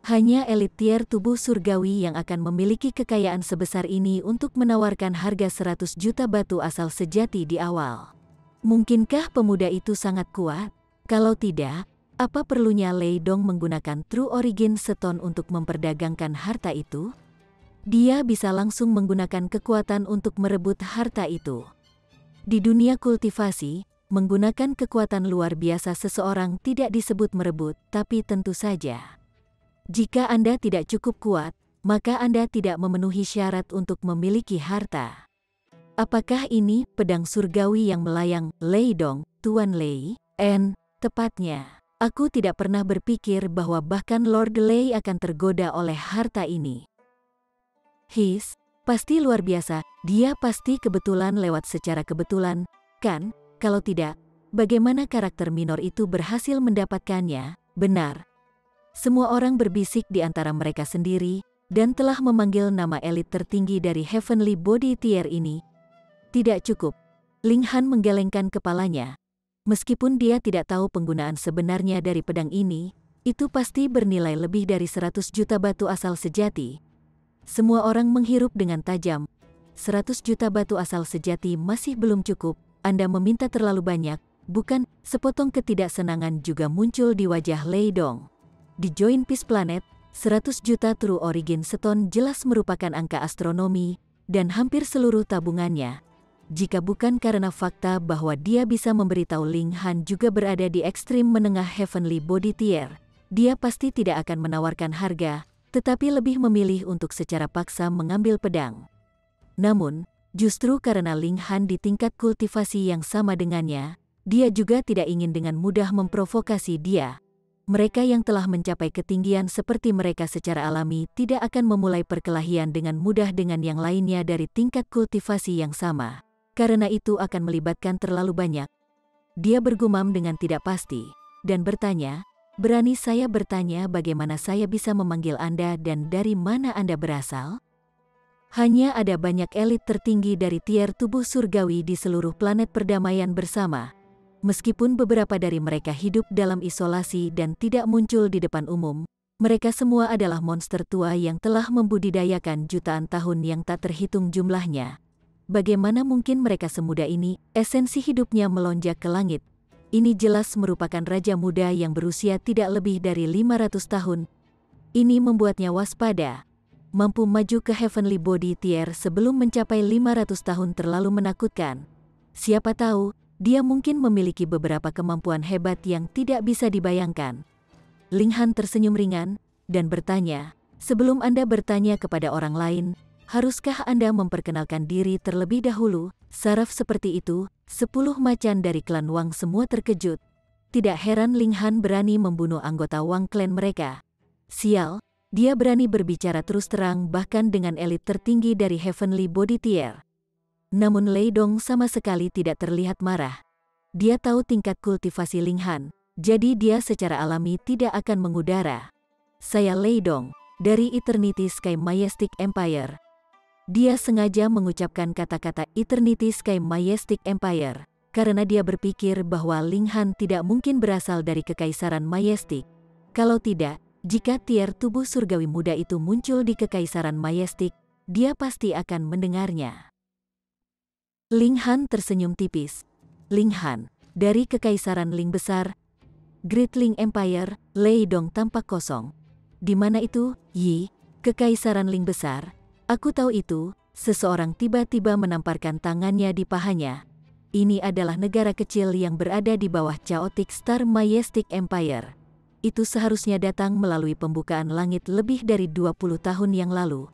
Hanya elit tier tubuh surgawi yang akan memiliki kekayaan sebesar ini untuk menawarkan harga 100 juta batu asal sejati di awal. Mungkinkah pemuda itu sangat kuat? Kalau tidak, apa perlunya Lei Dong menggunakan True Origin Stone untuk memperdagangkan harta itu? Dia bisa langsung menggunakan kekuatan untuk merebut harta itu. Di dunia kultivasi, menggunakan kekuatan luar biasa seseorang tidak disebut merebut, tapi tentu saja. Jika Anda tidak cukup kuat, maka Anda tidak memenuhi syarat untuk memiliki harta. Apakah ini pedang surgawi yang melayang, Lei Dong, Tuan Lei? Tepatnya. Aku tidak pernah berpikir bahwa bahkan Lord Lei akan tergoda oleh harta ini. Pasti luar biasa, dia pasti kebetulan lewat secara kebetulan, kan? Kalau tidak, bagaimana karakter minor itu berhasil mendapatkannya? Benar. Semua orang berbisik di antara mereka sendiri, dan telah memanggil nama elit tertinggi dari Heavenly Body Tier ini. Tidak cukup. Ling Han menggelengkan kepalanya. Meskipun dia tidak tahu penggunaan sebenarnya dari pedang ini, itu pasti bernilai lebih dari 100 juta batu asal sejati. Semua orang menghirup dengan tajam. 100 juta batu asal sejati masih belum cukup. Anda meminta terlalu banyak, bukan? Sepotong ketidaksenangan juga muncul di wajah Lei Dong. Di Joint Peace Planet, 100 juta True Origin Stone jelas merupakan angka astronomi, dan hampir seluruh tabungannya. jika bukan karena fakta bahwa dia bisa memberitahu Ling Han juga berada di ekstrim menengah Heavenly Body Tier, dia pasti tidak akan menawarkan harga, tetapi lebih memilih untuk secara paksa mengambil pedang. Namun, justru karena Ling Han di tingkat kultivasi yang sama dengannya, dia juga tidak ingin dengan mudah memprovokasi dia. Mereka yang telah mencapai ketinggian seperti mereka secara alami tidak akan memulai perkelahian dengan mudah dengan yang lainnya dari tingkat kultivasi yang sama, karena itu akan melibatkan terlalu banyak. Dia bergumam dengan tidak pasti, dan bertanya, "Berani saya bertanya bagaimana saya bisa memanggil Anda dan dari mana Anda berasal?" Hanya ada banyak elit tertinggi dari tier tubuh surgawi di seluruh planet perdamaian bersama. Meskipun beberapa dari mereka hidup dalam isolasi dan tidak muncul di depan umum, mereka semua adalah monster tua yang telah membudidayakan jutaan tahun yang tak terhitung jumlahnya. Bagaimana mungkin mereka semuda ini, esensi hidupnya melonjak ke langit? Ini jelas merupakan raja muda yang berusia tidak lebih dari 500 tahun. Ini membuatnya waspada. Mampu maju ke Heavenly Body Tier sebelum mencapai 500 tahun terlalu menakutkan. Siapa tahu, dia mungkin memiliki beberapa kemampuan hebat yang tidak bisa dibayangkan. Ling Han tersenyum ringan dan bertanya, "Sebelum Anda bertanya kepada orang lain, haruskah Anda memperkenalkan diri terlebih dahulu?" Saraf seperti itu, 10 macan dari klan Wang semua terkejut. Tidak heran Ling Han berani membunuh anggota Wang klan mereka. Sial, dia berani berbicara terus terang bahkan dengan elit tertinggi dari Heavenly Body Tier. Namun Lei Dong sama sekali tidak terlihat marah. Dia tahu tingkat kultivasi Ling Han, jadi dia secara alami tidak akan mengudara. "Saya Lei Dong, dari Eternity Sky Majestic Empire." Dia sengaja mengucapkan kata-kata Eternity Sky Majestic Empire, karena dia berpikir bahwa Ling Han tidak mungkin berasal dari Kekaisaran Majestic. Kalau tidak, jika tier tubuh surgawi muda itu muncul di Kekaisaran Majestic, dia pasti akan mendengarnya. Ling Han tersenyum tipis. Ling Han, dari Kekaisaran Ling Besar, Great Ling Empire. Lei Dong tampak kosong. "Di mana itu, Yi? Kekaisaran Ling Besar?" "Aku tahu itu." Seseorang tiba-tiba menamparkan tangannya di pahanya. "Ini adalah negara kecil yang berada di bawah Chaotic Star Majestic Empire. Itu seharusnya datang melalui pembukaan langit lebih dari 20 tahun yang lalu."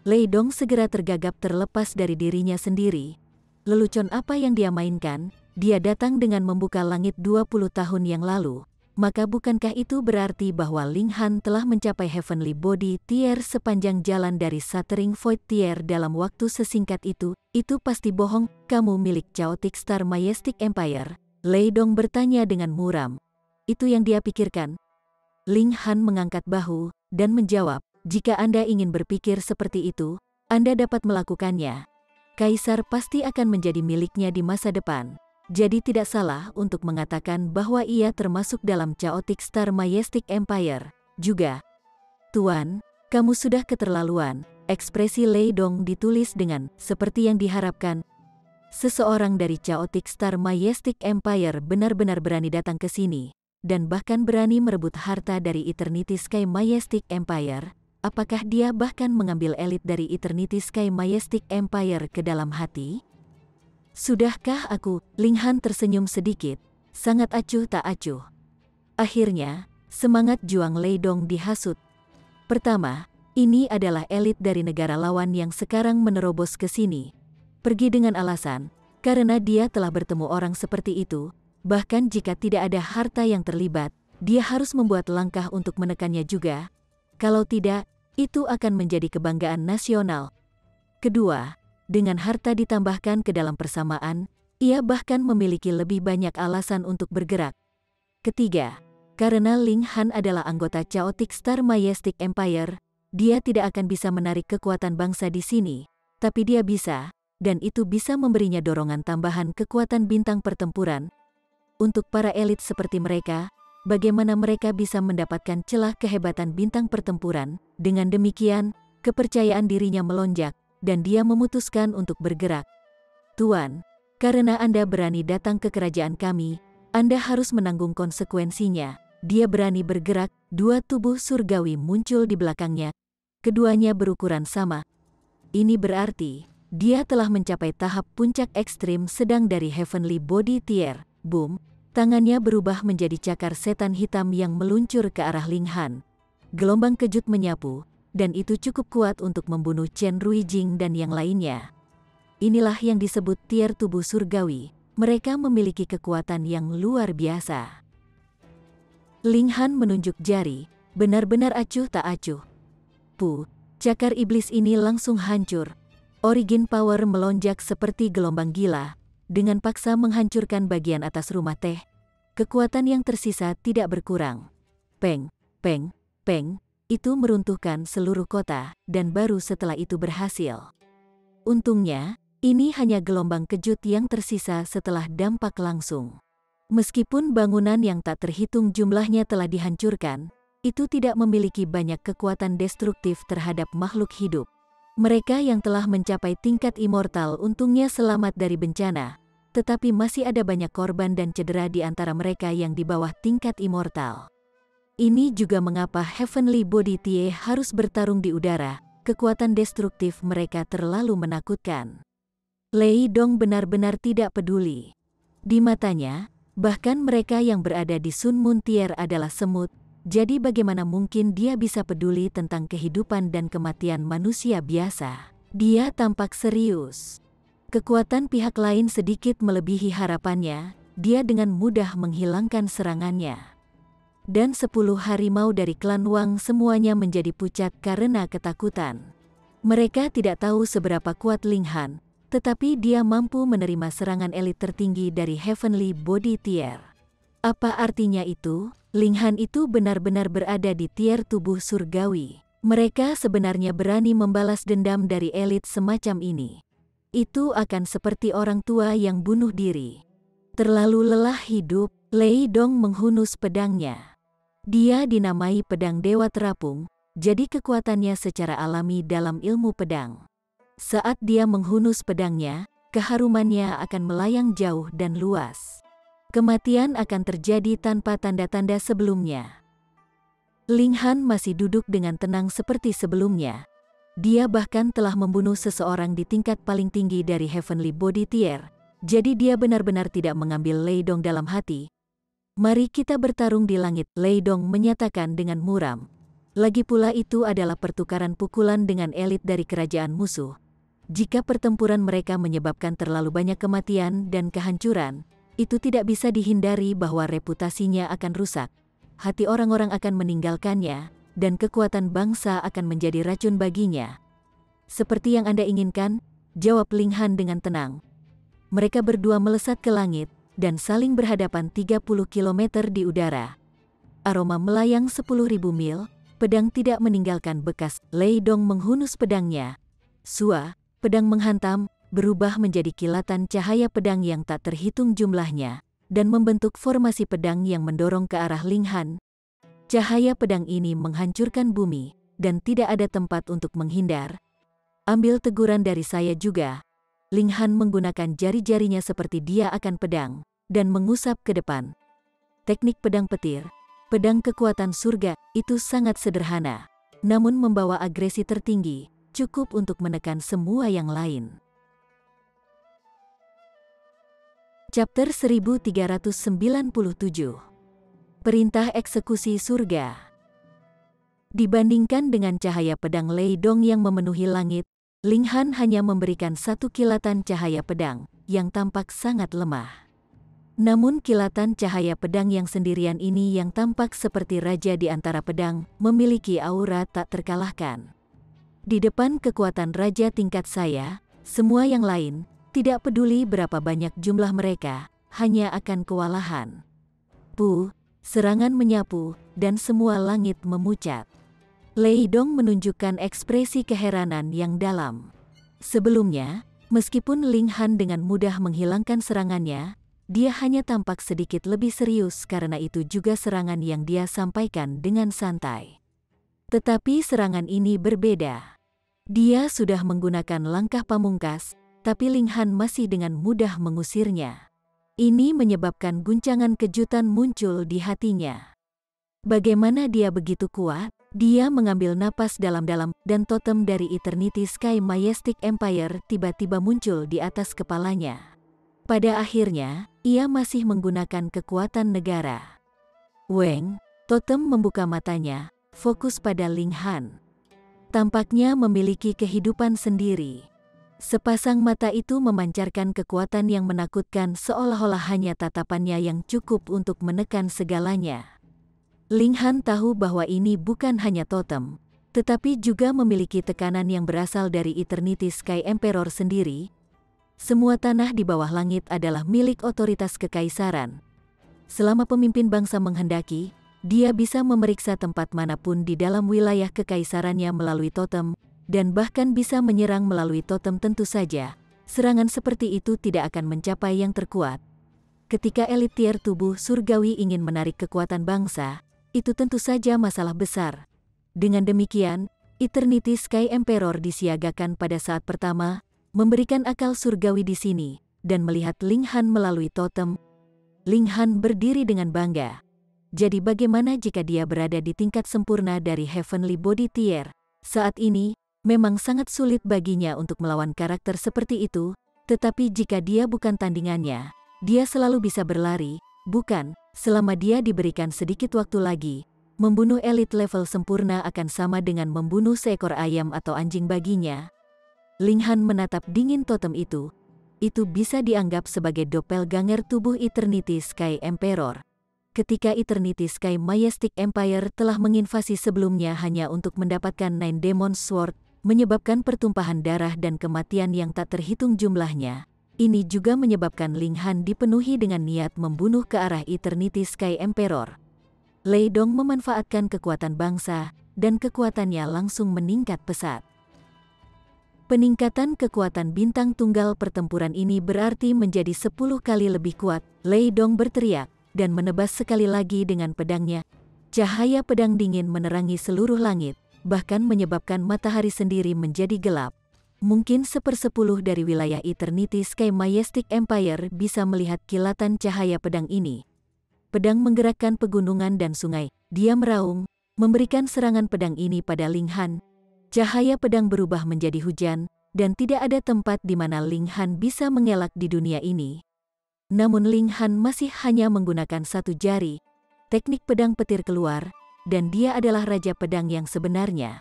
Lei Dong segera tergagap terlepas dari dirinya sendiri. Lelucon apa yang dia mainkan? Dia datang dengan membuka langit 20 tahun yang lalu. Maka bukankah itu berarti bahwa Ling Han telah mencapai Heavenly Body Tier sepanjang jalan dari Shattering Void Tier dalam waktu sesingkat itu? Itu pasti bohong. "Kamu milik Chaotic Star Majestic Empire?" Lei Dong bertanya dengan muram. Itu yang dia pikirkan. Ling Han mengangkat bahu dan menjawab, "Jika Anda ingin berpikir seperti itu, Anda dapat melakukannya. Kaisar pasti akan menjadi miliknya di masa depan. Jadi tidak salah untuk mengatakan bahwa ia termasuk dalam Chaotic Star Majestic Empire juga." "Tuan, kamu sudah keterlaluan." Ekspresi Lei Dong ditulis dengan seperti yang diharapkan. Seseorang dari Chaotic Star Majestic Empire benar-benar berani datang ke sini, dan bahkan berani merebut harta dari Eternity Sky Majestic Empire. Apakah dia bahkan mengambil elit dari Eternity Sky Majestic Empire ke dalam hati? "Sudahkah aku?" Ling Han tersenyum sedikit, sangat acuh tak acuh. Akhirnya, semangat juang Lei Dong dihasut. "Pertama, ini adalah elit dari negara lawan yang sekarang menerobos ke sini. Pergi dengan alasan, karena dia telah bertemu orang seperti itu, bahkan jika tidak ada harta yang terlibat, dia harus membuat langkah untuk menekannya juga. Kalau tidak, itu akan menjadi kebanggaan nasional. Kedua, dengan harta ditambahkan ke dalam persamaan, ia bahkan memiliki lebih banyak alasan untuk bergerak. Ketiga, karena Ling Han adalah anggota Chaotic Star Majestic Empire, dia tidak akan bisa menarik kekuatan bangsa di sini, tapi dia bisa, dan itu bisa memberinya dorongan tambahan kekuatan bintang pertempuran. Untuk para elit seperti mereka, bagaimana mereka bisa mendapatkan celah kehebatan bintang pertempuran? Dengan demikian, kepercayaan dirinya melonjak, dan dia memutuskan untuk bergerak. "Tuan, karena Anda berani datang ke kerajaan kami, Anda harus menanggung konsekuensinya." Dia berani bergerak. Dua tubuh surgawi muncul di belakangnya. Keduanya berukuran sama. Ini berarti, dia telah mencapai tahap puncak ekstrim sedang dari Heavenly Body Tier. Boom, tangannya berubah menjadi cakar setan hitam yang meluncur ke arah Ling Han. Gelombang kejut menyapu, dan itu cukup kuat untuk membunuh Chen Ruijing dan yang lainnya. Inilah yang disebut tier tubuh surgawi. Mereka memiliki kekuatan yang luar biasa. Ling Han menunjuk jari, benar-benar acuh tak acuh. Cakar iblis ini langsung hancur. Origin power melonjak seperti gelombang gila, dengan paksa menghancurkan bagian atas rumah teh. Kekuatan yang tersisa tidak berkurang. Peng, peng, peng, itu meruntuhkan seluruh kota, dan baru setelah itu berhasil. Untungnya, ini hanya gelombang kejut yang tersisa setelah dampak langsung. Meskipun bangunan yang tak terhitung jumlahnya telah dihancurkan, itu tidak memiliki banyak kekuatan destruktif terhadap makhluk hidup. Mereka yang telah mencapai tingkat immortal untungnya selamat dari bencana, tetapi masih ada banyak korban dan cedera di antara mereka yang di bawah tingkat immortal. Ini juga mengapa Heavenly Body Tie harus bertarung di udara, kekuatan destruktif mereka terlalu menakutkan. Lei Dong benar-benar tidak peduli. Di matanya, bahkan mereka yang berada di Sun Moon Tier adalah semut, jadi bagaimana mungkin dia bisa peduli tentang kehidupan dan kematian manusia biasa? Dia tampak serius. Kekuatan pihak lain sedikit melebihi harapannya, dia dengan mudah menghilangkan serangannya. Dan 10 harimau dari klan Wang semuanya menjadi pucat karena ketakutan. Mereka tidak tahu seberapa kuat Ling Han, tetapi dia mampu menerima serangan elit tertinggi dari Heavenly Body Tier. Apa artinya itu? Ling Han itu benar-benar berada di tier tubuh surgawi. Mereka sebenarnya berani membalas dendam dari elit semacam ini. Itu akan seperti orang tua yang bunuh diri. Terlalu lelah hidup, Lei Dong menghunus pedangnya. Dia dinamai pedang Dewa Terapung, jadi kekuatannya secara alami dalam ilmu pedang. Saat dia menghunus pedangnya, keharumannya akan melayang jauh dan luas. Kematian akan terjadi tanpa tanda-tanda sebelumnya. Ling Han masih duduk dengan tenang seperti sebelumnya. Dia bahkan telah membunuh seseorang di tingkat paling tinggi dari Heavenly Body Tier, jadi dia benar-benar tidak mengambil Lei Dong dalam hati. Mari kita bertarung di langit, Lei Dong menyatakan dengan muram. Lagi pula itu adalah pertukaran pukulan dengan elit dari kerajaan musuh. Jika pertempuran mereka menyebabkan terlalu banyak kematian dan kehancuran, itu tidak bisa dihindari bahwa reputasinya akan rusak. Hati orang-orang akan meninggalkannya, dan kekuatan bangsa akan menjadi racun baginya. Seperti yang Anda inginkan, jawab Ling Han dengan tenang. Mereka berdua melesat ke langit, dan saling berhadapan 30 km di udara. Aroma melayang 10.000 mil, pedang tidak meninggalkan bekas. Lei Dong menghunus pedangnya. Pedang menghantam, berubah menjadi kilatan cahaya pedang yang tak terhitung jumlahnya, dan membentuk formasi pedang yang mendorong ke arah Ling Han. Cahaya pedang ini menghancurkan bumi, dan tidak ada tempat untuk menghindar. Ambil teguran dari saya juga. Ling Han menggunakan jari-jarinya seperti dia akan pedang, dan mengusap ke depan. Teknik pedang petir, pedang kekuatan surga, itu sangat sederhana, namun membawa agresi tertinggi, cukup untuk menekan semua yang lain. Chapter 1397. Perintah eksekusi surga. Dibandingkan dengan cahaya pedang Lei Dong yang memenuhi langit, Ling Han hanya memberikan satu kilatan cahaya pedang, yang tampak sangat lemah. Namun kilatan cahaya pedang yang sendirian ini yang tampak seperti raja di antara pedang, memiliki aura tak terkalahkan. Di depan kekuatan raja tingkat saya, semua yang lain, tidak peduli berapa banyak jumlah mereka, hanya akan kewalahan. Serangan menyapu, dan semua langit memucat. Lei Dong menunjukkan ekspresi keheranan yang dalam. Sebelumnya, meskipun Ling Han dengan mudah menghilangkan serangannya, dia hanya tampak sedikit lebih serius karena itu juga serangan yang dia sampaikan dengan santai. Tetapi serangan ini berbeda. Dia sudah menggunakan langkah pamungkas, tapi Ling Han masih dengan mudah mengusirnya. Ini menyebabkan guncangan kejutan muncul di hatinya. Bagaimana dia begitu kuat? Dia mengambil napas dalam-dalam dan totem dari Eternity Sky Majestic Empire tiba-tiba muncul di atas kepalanya. Pada akhirnya, ia masih menggunakan kekuatan negara. Weng, totem membuka matanya, fokus pada Ling Han. Tampaknya memiliki kehidupan sendiri. Sepasang mata itu memancarkan kekuatan yang menakutkan seolah-olah hanya tatapannya yang cukup untuk menekan segalanya. Ling Han tahu bahwa ini bukan hanya totem, tetapi juga memiliki tekanan yang berasal dari Eternity Sky Emperor sendiri. Semua tanah di bawah langit adalah milik otoritas kekaisaran. Selama pemimpin bangsa menghendaki, dia bisa memeriksa tempat manapun di dalam wilayah kekaisarannya melalui totem, dan bahkan bisa menyerang melalui totem. Tentu saja, serangan seperti itu tidak akan mencapai yang terkuat. Ketika elit tier tubuh surgawi ingin menarik kekuatan bangsa, itu tentu saja masalah besar. Dengan demikian, Eternity Sky Emperor disiagakan pada saat pertama, memberikan akal surgawi di sini, dan melihat Ling Han melalui totem. Ling Han berdiri dengan bangga. Jadi bagaimana jika dia berada di tingkat sempurna dari Heavenly Body Tier? Saat ini, memang sangat sulit baginya untuk melawan karakter seperti itu, tetapi jika dia bukan tandingannya, dia selalu bisa berlari, bukan? Selama dia diberikan sedikit waktu lagi, membunuh elit level sempurna akan sama dengan membunuh seekor ayam atau anjing baginya. Ling Han menatap dingin totem itu. Itu bisa dianggap sebagai doppelganger tubuh Eternity Sky Emperor. Ketika Eternity Sky Majestic Empire telah menginvasi sebelumnya hanya untuk mendapatkan Nine Demon Sword, menyebabkan pertumpahan darah dan kematian yang tak terhitung jumlahnya. Ini juga menyebabkan Ling Han dipenuhi dengan niat membunuh ke arah Eternity Sky Emperor. Lei Dong memanfaatkan kekuatan bangsa, dan kekuatannya langsung meningkat pesat. Peningkatan kekuatan bintang tunggal pertempuran ini berarti menjadi 10 kali lebih kuat. Lei Dong berteriak, dan menebas sekali lagi dengan pedangnya. Cahaya pedang dingin menerangi seluruh langit, bahkan menyebabkan matahari sendiri menjadi gelap. Mungkin 1/10 dari wilayah Eternity Sky Majestic Empire bisa melihat kilatan cahaya pedang ini. Pedang menggerakkan pegunungan dan sungai. Dia meraung, memberikan serangan pedang ini pada Ling Han. Cahaya pedang berubah menjadi hujan, dan tidak ada tempat di mana Ling Han bisa mengelak di dunia ini. Namun Ling Han masih hanya menggunakan satu jari. Teknik pedang petir keluar, dan dia adalah raja pedang yang sebenarnya.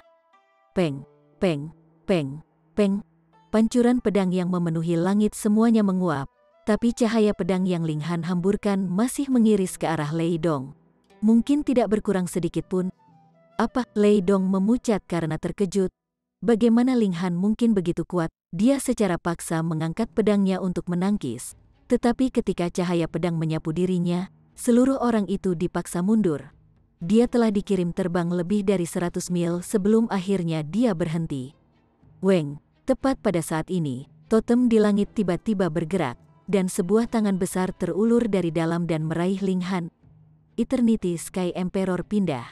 Peng, peng, peng. Peng, pancuran pedang yang memenuhi langit semuanya menguap, tapi cahaya pedang yang Ling Han hamburkan masih mengiris ke arah Lei Dong. Mungkin tidak berkurang sedikit pun. Apa? Lei Dong memucat karena terkejut. Bagaimana Ling Han mungkin begitu kuat? Dia secara paksa mengangkat pedangnya untuk menangkis. Tetapi ketika cahaya pedang menyapu dirinya, seluruh orang itu dipaksa mundur. Dia telah dikirim terbang lebih dari 100 mil sebelum akhirnya dia berhenti. Weng, tepat pada saat ini, totem di langit tiba-tiba bergerak, dan sebuah tangan besar terulur dari dalam dan meraih Ling Han. Eternity Sky Emperor pindah.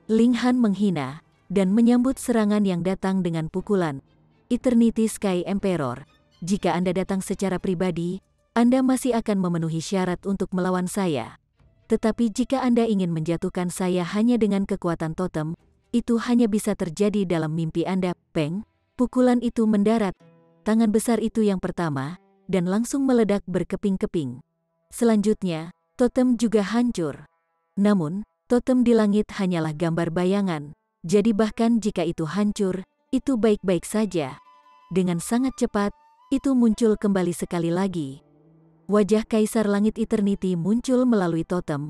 Ling Han menghina, dan menyambut serangan yang datang dengan pukulan. Eternity Sky Emperor, jika Anda datang secara pribadi, Anda masih akan memenuhi syarat untuk melawan saya. Tetapi jika Anda ingin menjatuhkan saya hanya dengan kekuatan totem, itu hanya bisa terjadi dalam mimpi Anda. Peng. Pukulan itu mendarat, tangan besar itu yang pertama, dan langsung meledak berkeping-keping. Selanjutnya, totem juga hancur. Namun, totem di langit hanyalah gambar bayangan, jadi bahkan jika itu hancur, itu baik-baik saja. Dengan sangat cepat, itu muncul kembali sekali lagi. Wajah Kaisar Langit Eternity muncul melalui totem.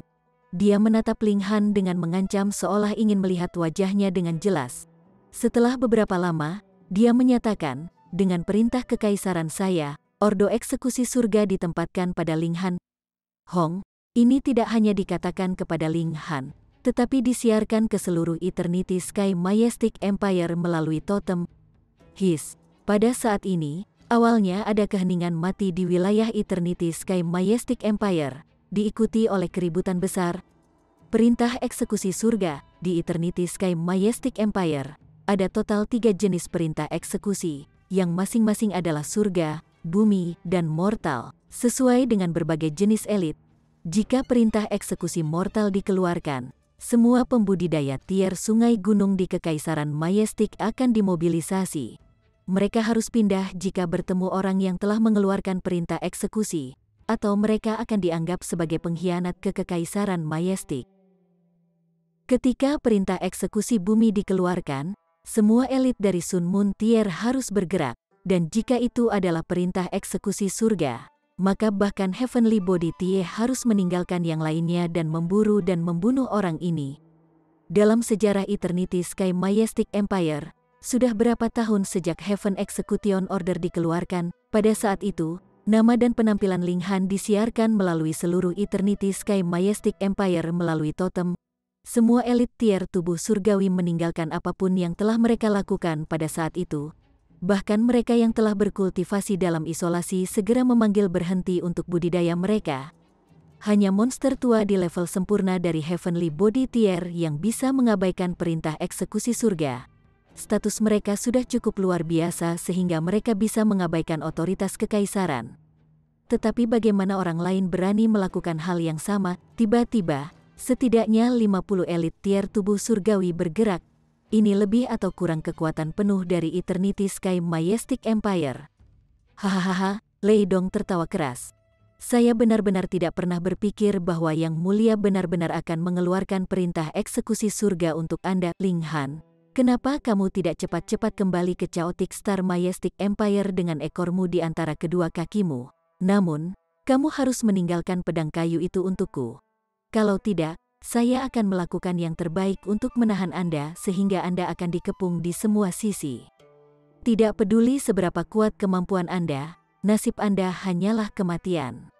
Dia menatap Ling Han dengan mengancam seolah ingin melihat wajahnya dengan jelas. Setelah beberapa lama, dia menyatakan, dengan perintah kekaisaran saya, ordo eksekusi surga ditempatkan pada Ling Han. Hong, ini tidak hanya dikatakan kepada Ling Han, tetapi disiarkan ke seluruh Eternity Sky Majestic Empire melalui totem. Pada saat ini, awalnya ada keheningan mati di wilayah Eternity Sky Majestic Empire, diikuti oleh keributan besar. Perintah eksekusi surga di Eternity Sky Majestic Empire. Ada total 3 jenis perintah eksekusi, yang masing-masing adalah surga, bumi, dan mortal, sesuai dengan berbagai jenis elit. Jika perintah eksekusi mortal dikeluarkan, semua pembudidaya tier sungai gunung di Kekaisaran Majestic akan dimobilisasi. Mereka harus pindah jika bertemu orang yang telah mengeluarkan perintah eksekusi, atau mereka akan dianggap sebagai pengkhianat ke Kekaisaran Majestic. Ketika perintah eksekusi bumi dikeluarkan, semua elit dari Sun Moon Tier harus bergerak, dan jika itu adalah perintah eksekusi surga, maka bahkan Heavenly Body Tier harus meninggalkan yang lainnya dan memburu dan membunuh orang ini. Dalam sejarah Eternity Sky Majestic Empire, sudah berapa tahun sejak Heaven Execution Order dikeluarkan? Pada saat itu, nama dan penampilan Ling Han disiarkan melalui seluruh Eternity Sky Majestic Empire melalui totem. Semua elit tier tubuh surgawi meninggalkan apapun yang telah mereka lakukan pada saat itu. Bahkan mereka yang telah berkultivasi dalam isolasi segera memanggil berhenti untuk budidaya mereka. Hanya monster tua di level sempurna dari Heavenly Body Tier yang bisa mengabaikan perintah eksekusi surga. Status mereka sudah cukup luar biasa sehingga mereka bisa mengabaikan otoritas kekaisaran. Tetapi bagaimana orang lain berani melakukan hal yang sama? Tiba-tiba, setidaknya 50 elit tier tubuh surgawi bergerak. Ini lebih atau kurang kekuatan penuh dari Eternity Sky Majestic Empire. Hahaha, Lei Dong tertawa keras. Saya benar-benar tidak pernah berpikir bahwa Yang Mulia benar-benar akan mengeluarkan perintah eksekusi surga untuk Anda, Ling Han. Kenapa kamu tidak cepat-cepat kembali ke Chaotic Star Majestic Empire dengan ekormu di antara kedua kakimu? Namun, kamu harus meninggalkan pedang kayu itu untukku. Kalau tidak, saya akan melakukan yang terbaik untuk menahan Anda sehingga Anda akan dikepung di semua sisi. Tidak peduli seberapa kuat kemampuan Anda, nasib Anda hanyalah kematian.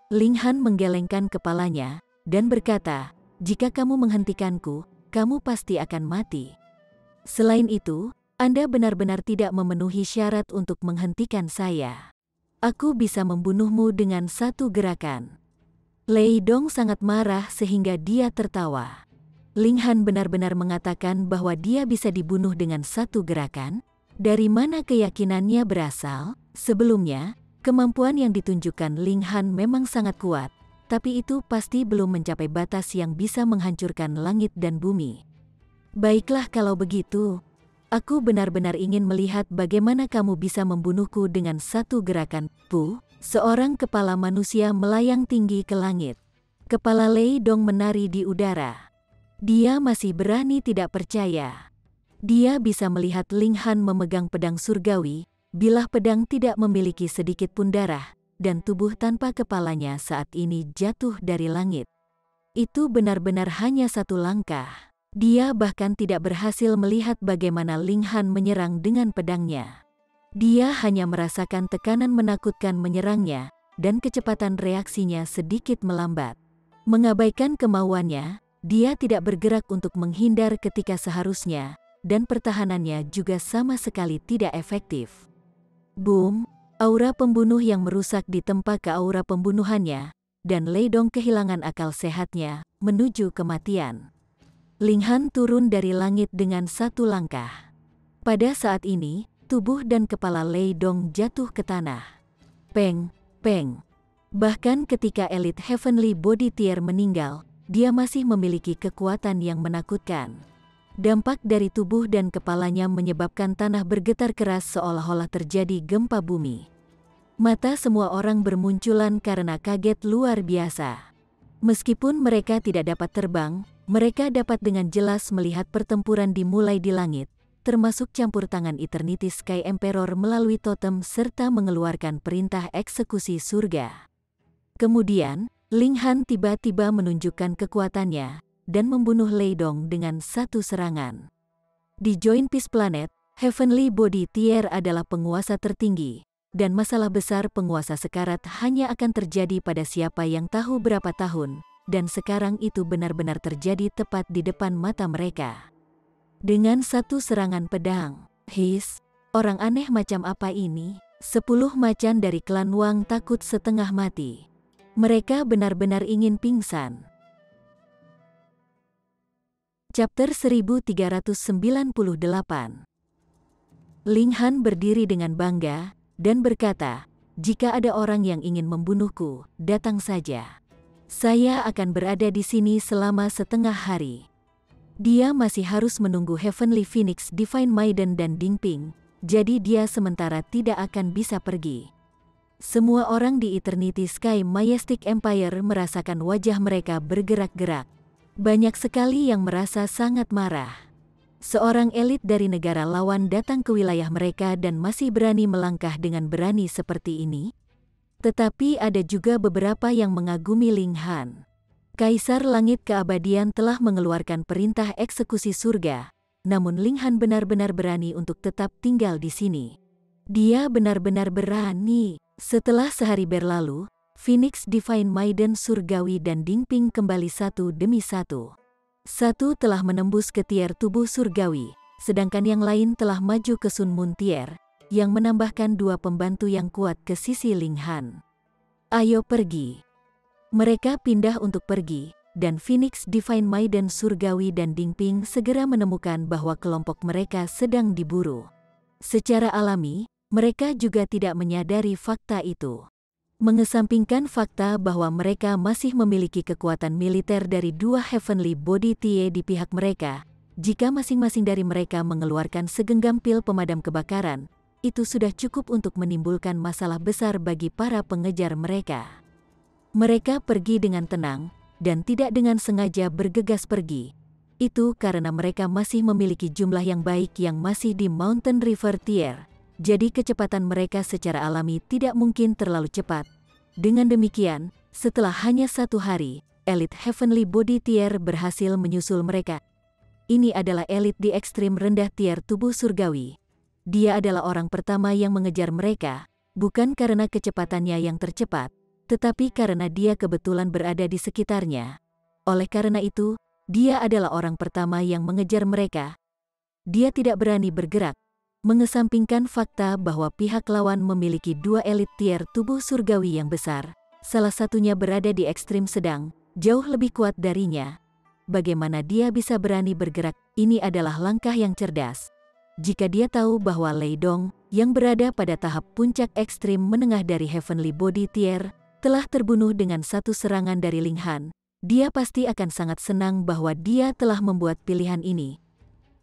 Ling Han menggelengkan kepalanya dan berkata, jika kamu menghentikanku, kamu pasti akan mati. Selain itu, Anda benar-benar tidak memenuhi syarat untuk menghentikan saya. Aku bisa membunuhmu dengan satu gerakan. Lei Dong sangat marah sehingga dia tertawa. Ling Han benar-benar mengatakan bahwa dia bisa dibunuh dengan satu gerakan. Dari mana keyakinannya berasal? Sebelumnya, kemampuan yang ditunjukkan Ling Han memang sangat kuat, tapi itu pasti belum mencapai batas yang bisa menghancurkan langit dan bumi. Baiklah kalau begitu, aku benar-benar ingin melihat bagaimana kamu bisa membunuhku dengan satu gerakan. Seorang kepala manusia melayang tinggi ke langit. Kepala Lei Dong menari di udara. Dia masih berani tidak percaya. Dia bisa melihat Ling Han memegang pedang surgawi, bilah pedang tidak memiliki sedikit pun darah, dan tubuh tanpa kepalanya saat ini jatuh dari langit. Itu benar-benar hanya satu langkah. Dia bahkan tidak berhasil melihat bagaimana Ling Han menyerang dengan pedangnya. Dia hanya merasakan tekanan menakutkan menyerangnya, dan kecepatan reaksinya sedikit melambat. Mengabaikan kemauannya, dia tidak bergerak untuk menghindar ketika seharusnya, dan pertahanannya juga sama sekali tidak efektif. Boom! Aura pembunuh yang merusak ditempa ke aura pembunuhannya, dan Lei Dong kehilangan akal sehatnya, menuju kematian. Ling Han turun dari langit dengan satu langkah. Pada saat ini, tubuh dan kepala Lei Dong jatuh ke tanah. Peng, peng. Bahkan ketika elit Heavenly Body Tier meninggal, dia masih memiliki kekuatan yang menakutkan. Dampak dari tubuh dan kepalanya menyebabkan tanah bergetar keras seolah-olah terjadi gempa bumi. Mata semua orang bermunculan karena kaget luar biasa. Meskipun mereka tidak dapat terbang, mereka dapat dengan jelas melihat pertempuran dimulai di langit, termasuk campur tangan Eternity Sky Emperor melalui totem serta mengeluarkan perintah eksekusi surga. Kemudian, Ling Han tiba-tiba menunjukkan kekuatannya, dan membunuh Lei Dong dengan satu serangan. Di Joint Peace Planet, Heavenly Body Tier adalah penguasa tertinggi, dan masalah besar penguasa sekarat hanya akan terjadi pada siapa yang tahu berapa tahun, dan sekarang itu benar-benar terjadi tepat di depan mata mereka. Dengan satu serangan pedang, orang aneh macam apa ini? 10 macan dari klan Wang takut setengah mati. Mereka benar-benar ingin pingsan. Chapter 1398. Ling Han berdiri dengan bangga, dan berkata, jika ada orang yang ingin membunuhku, datang saja. Saya akan berada di sini selama setengah hari. Dia masih harus menunggu Heavenly Phoenix, Divine Maiden dan Dingping, jadi dia sementara tidak akan bisa pergi. Semua orang di Eternity Sky Majestic Empire merasakan wajah mereka bergerak-gerak. Banyak sekali yang merasa sangat marah. Seorang elit dari negara lawan datang ke wilayah mereka dan masih berani melangkah dengan berani seperti ini. Tetapi ada juga beberapa yang mengagumi Ling Han. Kaisar Langit Keabadian telah mengeluarkan perintah eksekusi surga, namun Ling Han benar-benar berani untuk tetap tinggal di sini. Dia benar-benar berani. Setelah sehari berlalu, Phoenix, Divine Maiden Surgawi dan Dingping kembali satu demi satu. Satu telah menembus ke tier tubuh surgawi, sedangkan yang lain telah maju ke Sun Moon tier, yang menambahkan dua pembantu yang kuat ke sisi Ling Han. Ayo pergi. Mereka pindah untuk pergi, dan Phoenix, Divine Maiden Surgawi dan Dingping segera menemukan bahwa kelompok mereka sedang diburu. Secara alami, mereka juga tidak menyadari fakta itu. Mengesampingkan fakta bahwa mereka masih memiliki kekuatan militer dari dua Heavenly Body Tie di pihak mereka, jika masing-masing dari mereka mengeluarkan segenggam pil pemadam kebakaran, itu sudah cukup untuk menimbulkan masalah besar bagi para pengejar mereka. Mereka pergi dengan tenang, dan tidak dengan sengaja bergegas pergi. Itu karena mereka masih memiliki jumlah yang baik yang masih di Mountain River Tier. Jadi kecepatan mereka secara alami tidak mungkin terlalu cepat. Dengan demikian, setelah hanya satu hari, elit Heavenly Body Tier berhasil menyusul mereka. Ini adalah elit di ekstrim rendah tier tubuh surgawi. Dia adalah orang pertama yang mengejar mereka, bukan karena kecepatannya yang tercepat, tetapi karena dia kebetulan berada di sekitarnya. Oleh karena itu, dia adalah orang pertama yang mengejar mereka. Dia tidak berani bergerak. Mengesampingkan fakta bahwa pihak lawan memiliki dua elit tier tubuh surgawi yang besar, salah satunya berada di ekstrim sedang, jauh lebih kuat darinya. Bagaimana dia bisa berani bergerak? Ini adalah langkah yang cerdas. Jika dia tahu bahwa Lei Dong, yang berada pada tahap puncak ekstrim menengah dari Heavenly Body Tier, telah terbunuh dengan satu serangan dari Ling Han, dia pasti akan sangat senang bahwa dia telah membuat pilihan ini.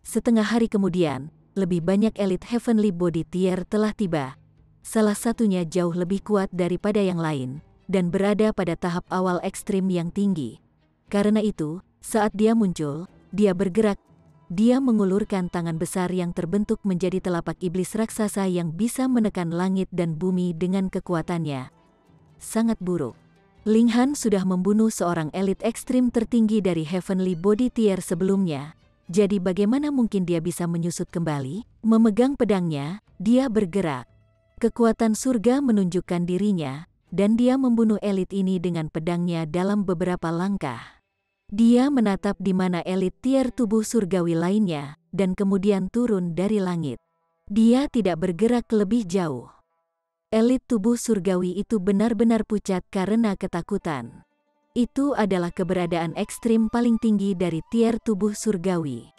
Setengah hari kemudian, lebih banyak elit Heavenly Body Tier telah tiba. Salah satunya jauh lebih kuat daripada yang lain, dan berada pada tahap awal ekstrim yang tinggi. Karena itu, saat dia muncul, dia bergerak. Dia mengulurkan tangan besar yang terbentuk menjadi telapak iblis raksasa yang bisa menekan langit dan bumi dengan kekuatannya. Sangat buruk. Ling Han sudah membunuh seorang elit ekstrim tertinggi dari Heavenly Body Tier sebelumnya. Jadi bagaimana mungkin dia bisa menyusut kembali? Memegang pedangnya, dia bergerak. Kekuatan surga menunjukkan dirinya, dan dia membunuh elit ini dengan pedangnya dalam beberapa langkah. Dia menatap di mana elit tier tubuh surgawi lainnya, dan kemudian turun dari langit. Dia tidak bergerak lebih jauh. Elit tubuh surgawi itu benar-benar pucat karena ketakutan. Itu adalah keberadaan ekstrim paling tinggi dari tier tubuh surgawi.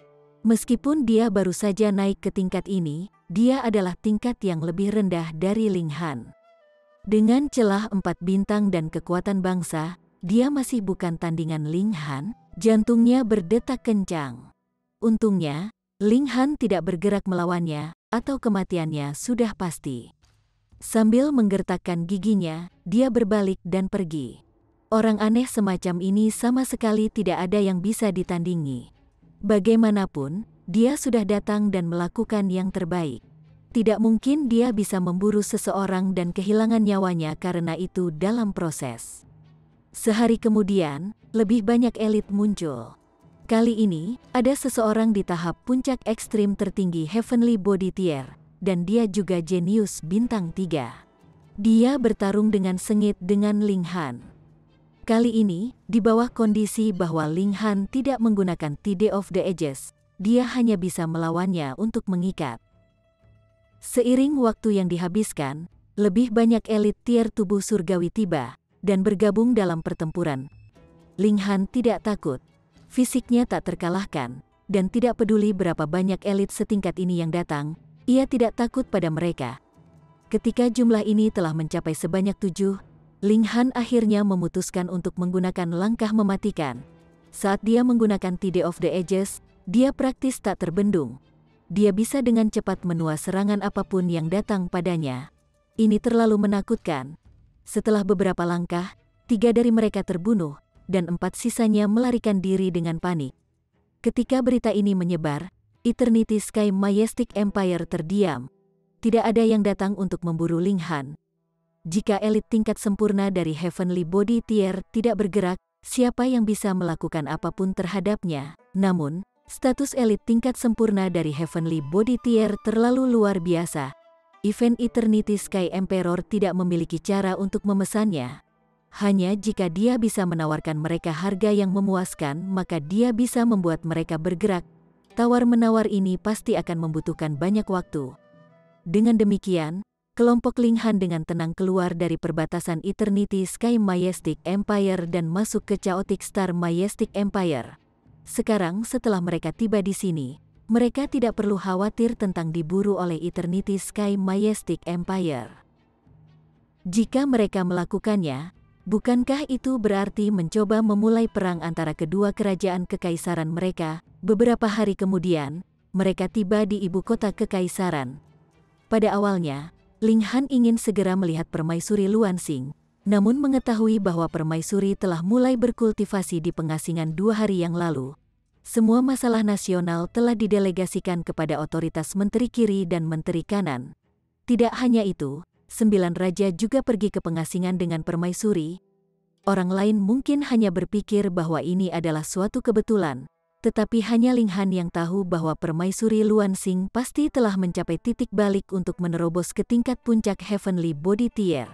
Meskipun dia baru saja naik ke tingkat ini, dia adalah tingkat yang lebih rendah dari Ling Han. Dengan celah 4 bintang dan kekuatan bangsa, dia masih bukan tandingan Ling Han. Jantungnya berdetak kencang. Untungnya, Ling Han tidak bergerak melawannya, atau kematiannya sudah pasti. Sambil menggertakkan giginya, dia berbalik dan pergi. Orang aneh semacam ini sama sekali tidak ada yang bisa ditandingi. Bagaimanapun, dia sudah datang dan melakukan yang terbaik. Tidak mungkin dia bisa memburu seseorang dan kehilangan nyawanya karena itu dalam proses. Sehari kemudian, lebih banyak elit muncul. Kali ini, ada seseorang di tahap puncak ekstrim tertinggi Heavenly Body Tier, dan dia juga jenius bintang 3. Dia bertarung dengan sengit dengan Ling Han. Kali ini, di bawah kondisi bahwa Ling Han tidak menggunakan Tide of the Ages, dia hanya bisa melawannya untuk mengikat. Seiring waktu yang dihabiskan, lebih banyak elit tier tubuh surgawi tiba, dan bergabung dalam pertempuran. Ling Han tidak takut, fisiknya tak terkalahkan, dan tidak peduli berapa banyak elit setingkat ini yang datang, ia tidak takut pada mereka. Ketika jumlah ini telah mencapai sebanyak 7, Ling Han akhirnya memutuskan untuk menggunakan langkah mematikan. Saat dia menggunakan Tide of the Ages, dia praktis tak terbendung. Dia bisa dengan cepat menua serangan apapun yang datang padanya. Ini terlalu menakutkan. Setelah beberapa langkah, 3 dari mereka terbunuh, dan 4 sisanya melarikan diri dengan panik. Ketika berita ini menyebar, Eternity Sky Majestic Empire terdiam. Tidak ada yang datang untuk memburu Ling Han. Jika elit tingkat sempurna dari Heavenly Body Tier tidak bergerak, siapa yang bisa melakukan apapun terhadapnya? Namun, status elit tingkat sempurna dari Heavenly Body Tier terlalu luar biasa. Event Eternity Sky Emperor tidak memiliki cara untuk memesannya. Hanya jika dia bisa menawarkan mereka harga yang memuaskan, maka dia bisa membuat mereka bergerak. Tawar-menawar ini pasti akan membutuhkan banyak waktu. Dengan demikian, kelompok Ling Han dengan tenang keluar dari perbatasan Eternity Sky Majestic Empire dan masuk ke Chaotic Star Majestic Empire. Sekarang setelah mereka tiba di sini, mereka tidak perlu khawatir tentang diburu oleh Eternity Sky Majestic Empire. Jika mereka melakukannya, bukankah itu berarti mencoba memulai perang antara kedua kerajaan kekaisaran mereka? Beberapa hari kemudian, mereka tiba di ibu kota kekaisaran. Pada awalnya, Ling Han ingin segera melihat permaisuri Luanxing, namun mengetahui bahwa permaisuri telah mulai berkultivasi di pengasingan 2 hari yang lalu. Semua masalah nasional telah didelegasikan kepada otoritas Menteri Kiri dan Menteri Kanan. Tidak hanya itu, 9 raja juga pergi ke pengasingan dengan permaisuri. Orang lain mungkin hanya berpikir bahwa ini adalah suatu kebetulan, tetapi hanya Ling Han yang tahu bahwa permaisuri Luanxing pasti telah mencapai titik balik untuk menerobos ke tingkat puncak Heavenly Body Tier.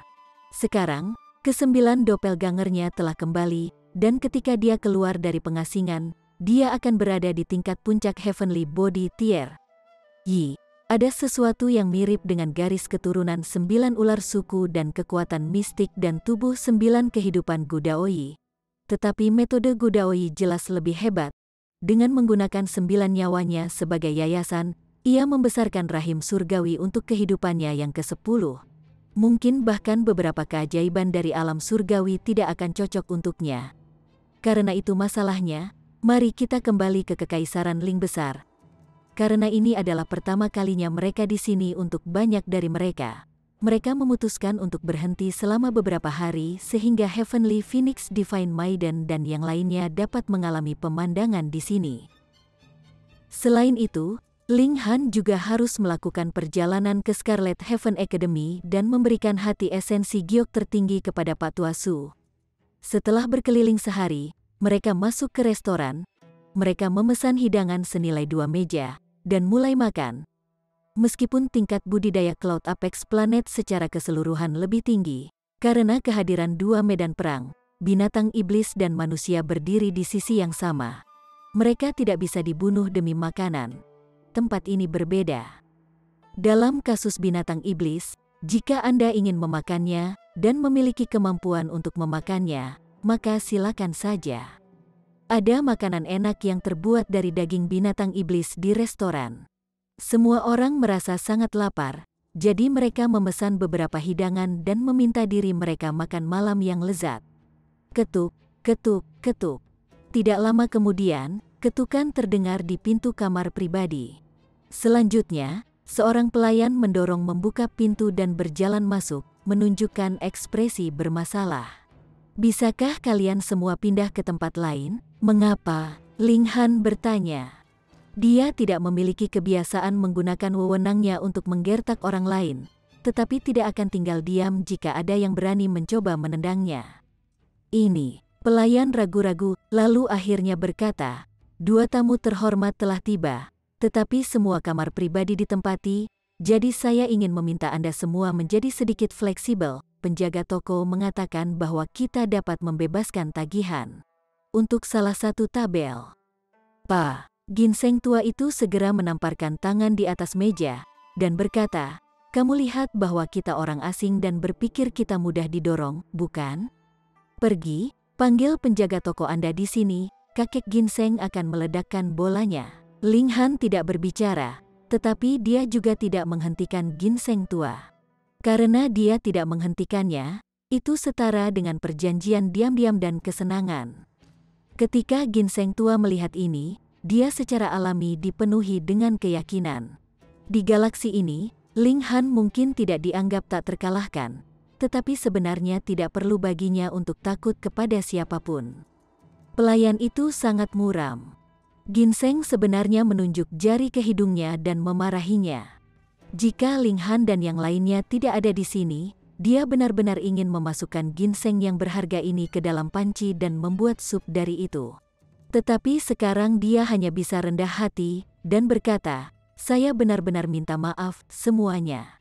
Sekarang, ke-9 doppelgangernya telah kembali, dan ketika dia keluar dari pengasingan, dia akan berada di tingkat puncak Heavenly Body Tier. Ada sesuatu yang mirip dengan garis keturunan 9 ular suku dan kekuatan mistik dan tubuh 9 kehidupan Gudaoi. Tetapi metode Gudaoi jelas lebih hebat. Dengan menggunakan 9 nyawanya sebagai yayasan, ia membesarkan rahim surgawi untuk kehidupannya yang ke-10. Mungkin bahkan beberapa keajaiban dari alam surgawi tidak akan cocok untuknya. Karena itu masalahnya, mari kita kembali ke Kekaisaran Ling Besar. Karena ini adalah pertama kalinya mereka di sini untuk banyak dari mereka. Mereka memutuskan untuk berhenti selama beberapa hari sehingga Heavenly Phoenix Divine Maiden dan yang lainnya dapat mengalami pemandangan di sini. Selain itu, Ling Han juga harus melakukan perjalanan ke Scarlet Heaven Academy dan memberikan hati esensi giok tertinggi kepada Pak Tua Su. Setelah berkeliling sehari, mereka masuk ke restoran. Mereka memesan hidangan senilai 2 meja dan mulai makan. Meskipun tingkat budidaya Cloud Apex Planet secara keseluruhan lebih tinggi, karena kehadiran 2 medan perang, binatang iblis dan manusia berdiri di sisi yang sama. Mereka tidak bisa dibunuh demi makanan. Tempat ini berbeda. Dalam kasus binatang iblis, jika Anda ingin memakannya dan memiliki kemampuan untuk memakannya, maka silakan saja. Ada makanan enak yang terbuat dari daging binatang iblis di restoran. Semua orang merasa sangat lapar, jadi mereka memesan beberapa hidangan dan meminta diri mereka makan malam yang lezat. Ketuk, ketuk, ketuk. Tidak lama kemudian, ketukan terdengar di pintu kamar pribadi. Selanjutnya, seorang pelayan mendorong membuka pintu dan berjalan masuk, menunjukkan ekspresi bermasalah. Bisakah kalian semua pindah ke tempat lain? Mengapa? Ling Han bertanya. Dia tidak memiliki kebiasaan menggunakan wewenangnya untuk menggertak orang lain, tetapi tidak akan tinggal diam jika ada yang berani mencoba menendangnya. Ini, pelayan ragu-ragu, lalu akhirnya berkata, 2 tamu terhormat telah tiba, tetapi semua kamar pribadi ditempati, jadi saya ingin meminta Anda semua menjadi sedikit fleksibel. Penjaga toko mengatakan bahwa kita dapat membebaskan tagihan untuk salah satu tabel. Pak. Ginseng tua itu segera menamparkan tangan di atas meja, dan berkata, kamu lihat bahwa kita orang asing dan berpikir kita mudah didorong, bukan? Pergi, panggil penjaga toko Anda di sini, kakek Ginseng akan meledakkan bolanya. Ling Han tidak berbicara, tetapi dia juga tidak menghentikan Ginseng tua. Karena dia tidak menghentikannya, Itu setara dengan perjanjian diam-diam dan kesenangan. Ketika Ginseng tua melihat ini, dia secara alami dipenuhi dengan keyakinan. Di galaksi ini, Ling Han mungkin tidak dianggap tak terkalahkan, tetapi sebenarnya tidak perlu baginya untuk takut kepada siapapun. Pelayan itu sangat muram. Ginseng sebenarnya menunjuk jari ke hidungnya dan memarahinya. Jika Ling Han dan yang lainnya tidak ada di sini, dia benar-benar ingin memasukkan ginseng yang berharga ini ke dalam panci dan membuat sup dari itu. Tetapi sekarang dia hanya bisa rendah hati dan berkata, "Saya benar-benar minta maaf semuanya.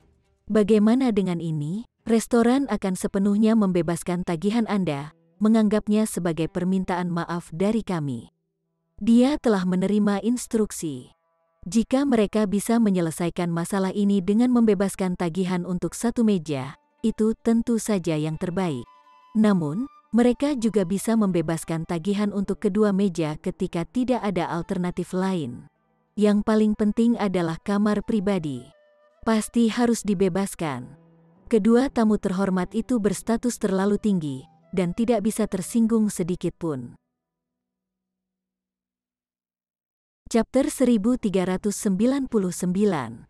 Bagaimana dengan ini? Restoran akan sepenuhnya membebaskan tagihan Anda, menganggapnya sebagai permintaan maaf dari kami." Dia telah menerima instruksi. Jika mereka bisa menyelesaikan masalah ini dengan membebaskan tagihan untuk satu meja, itu tentu saja yang terbaik. Namun, mereka juga bisa membebaskan tagihan untuk kedua meja ketika tidak ada alternatif lain. Yang paling penting adalah kamar pribadi. Pasti harus dibebaskan. Kedua tamu terhormat itu berstatus terlalu tinggi, dan tidak bisa tersinggung sedikit pun. Chapter 1399.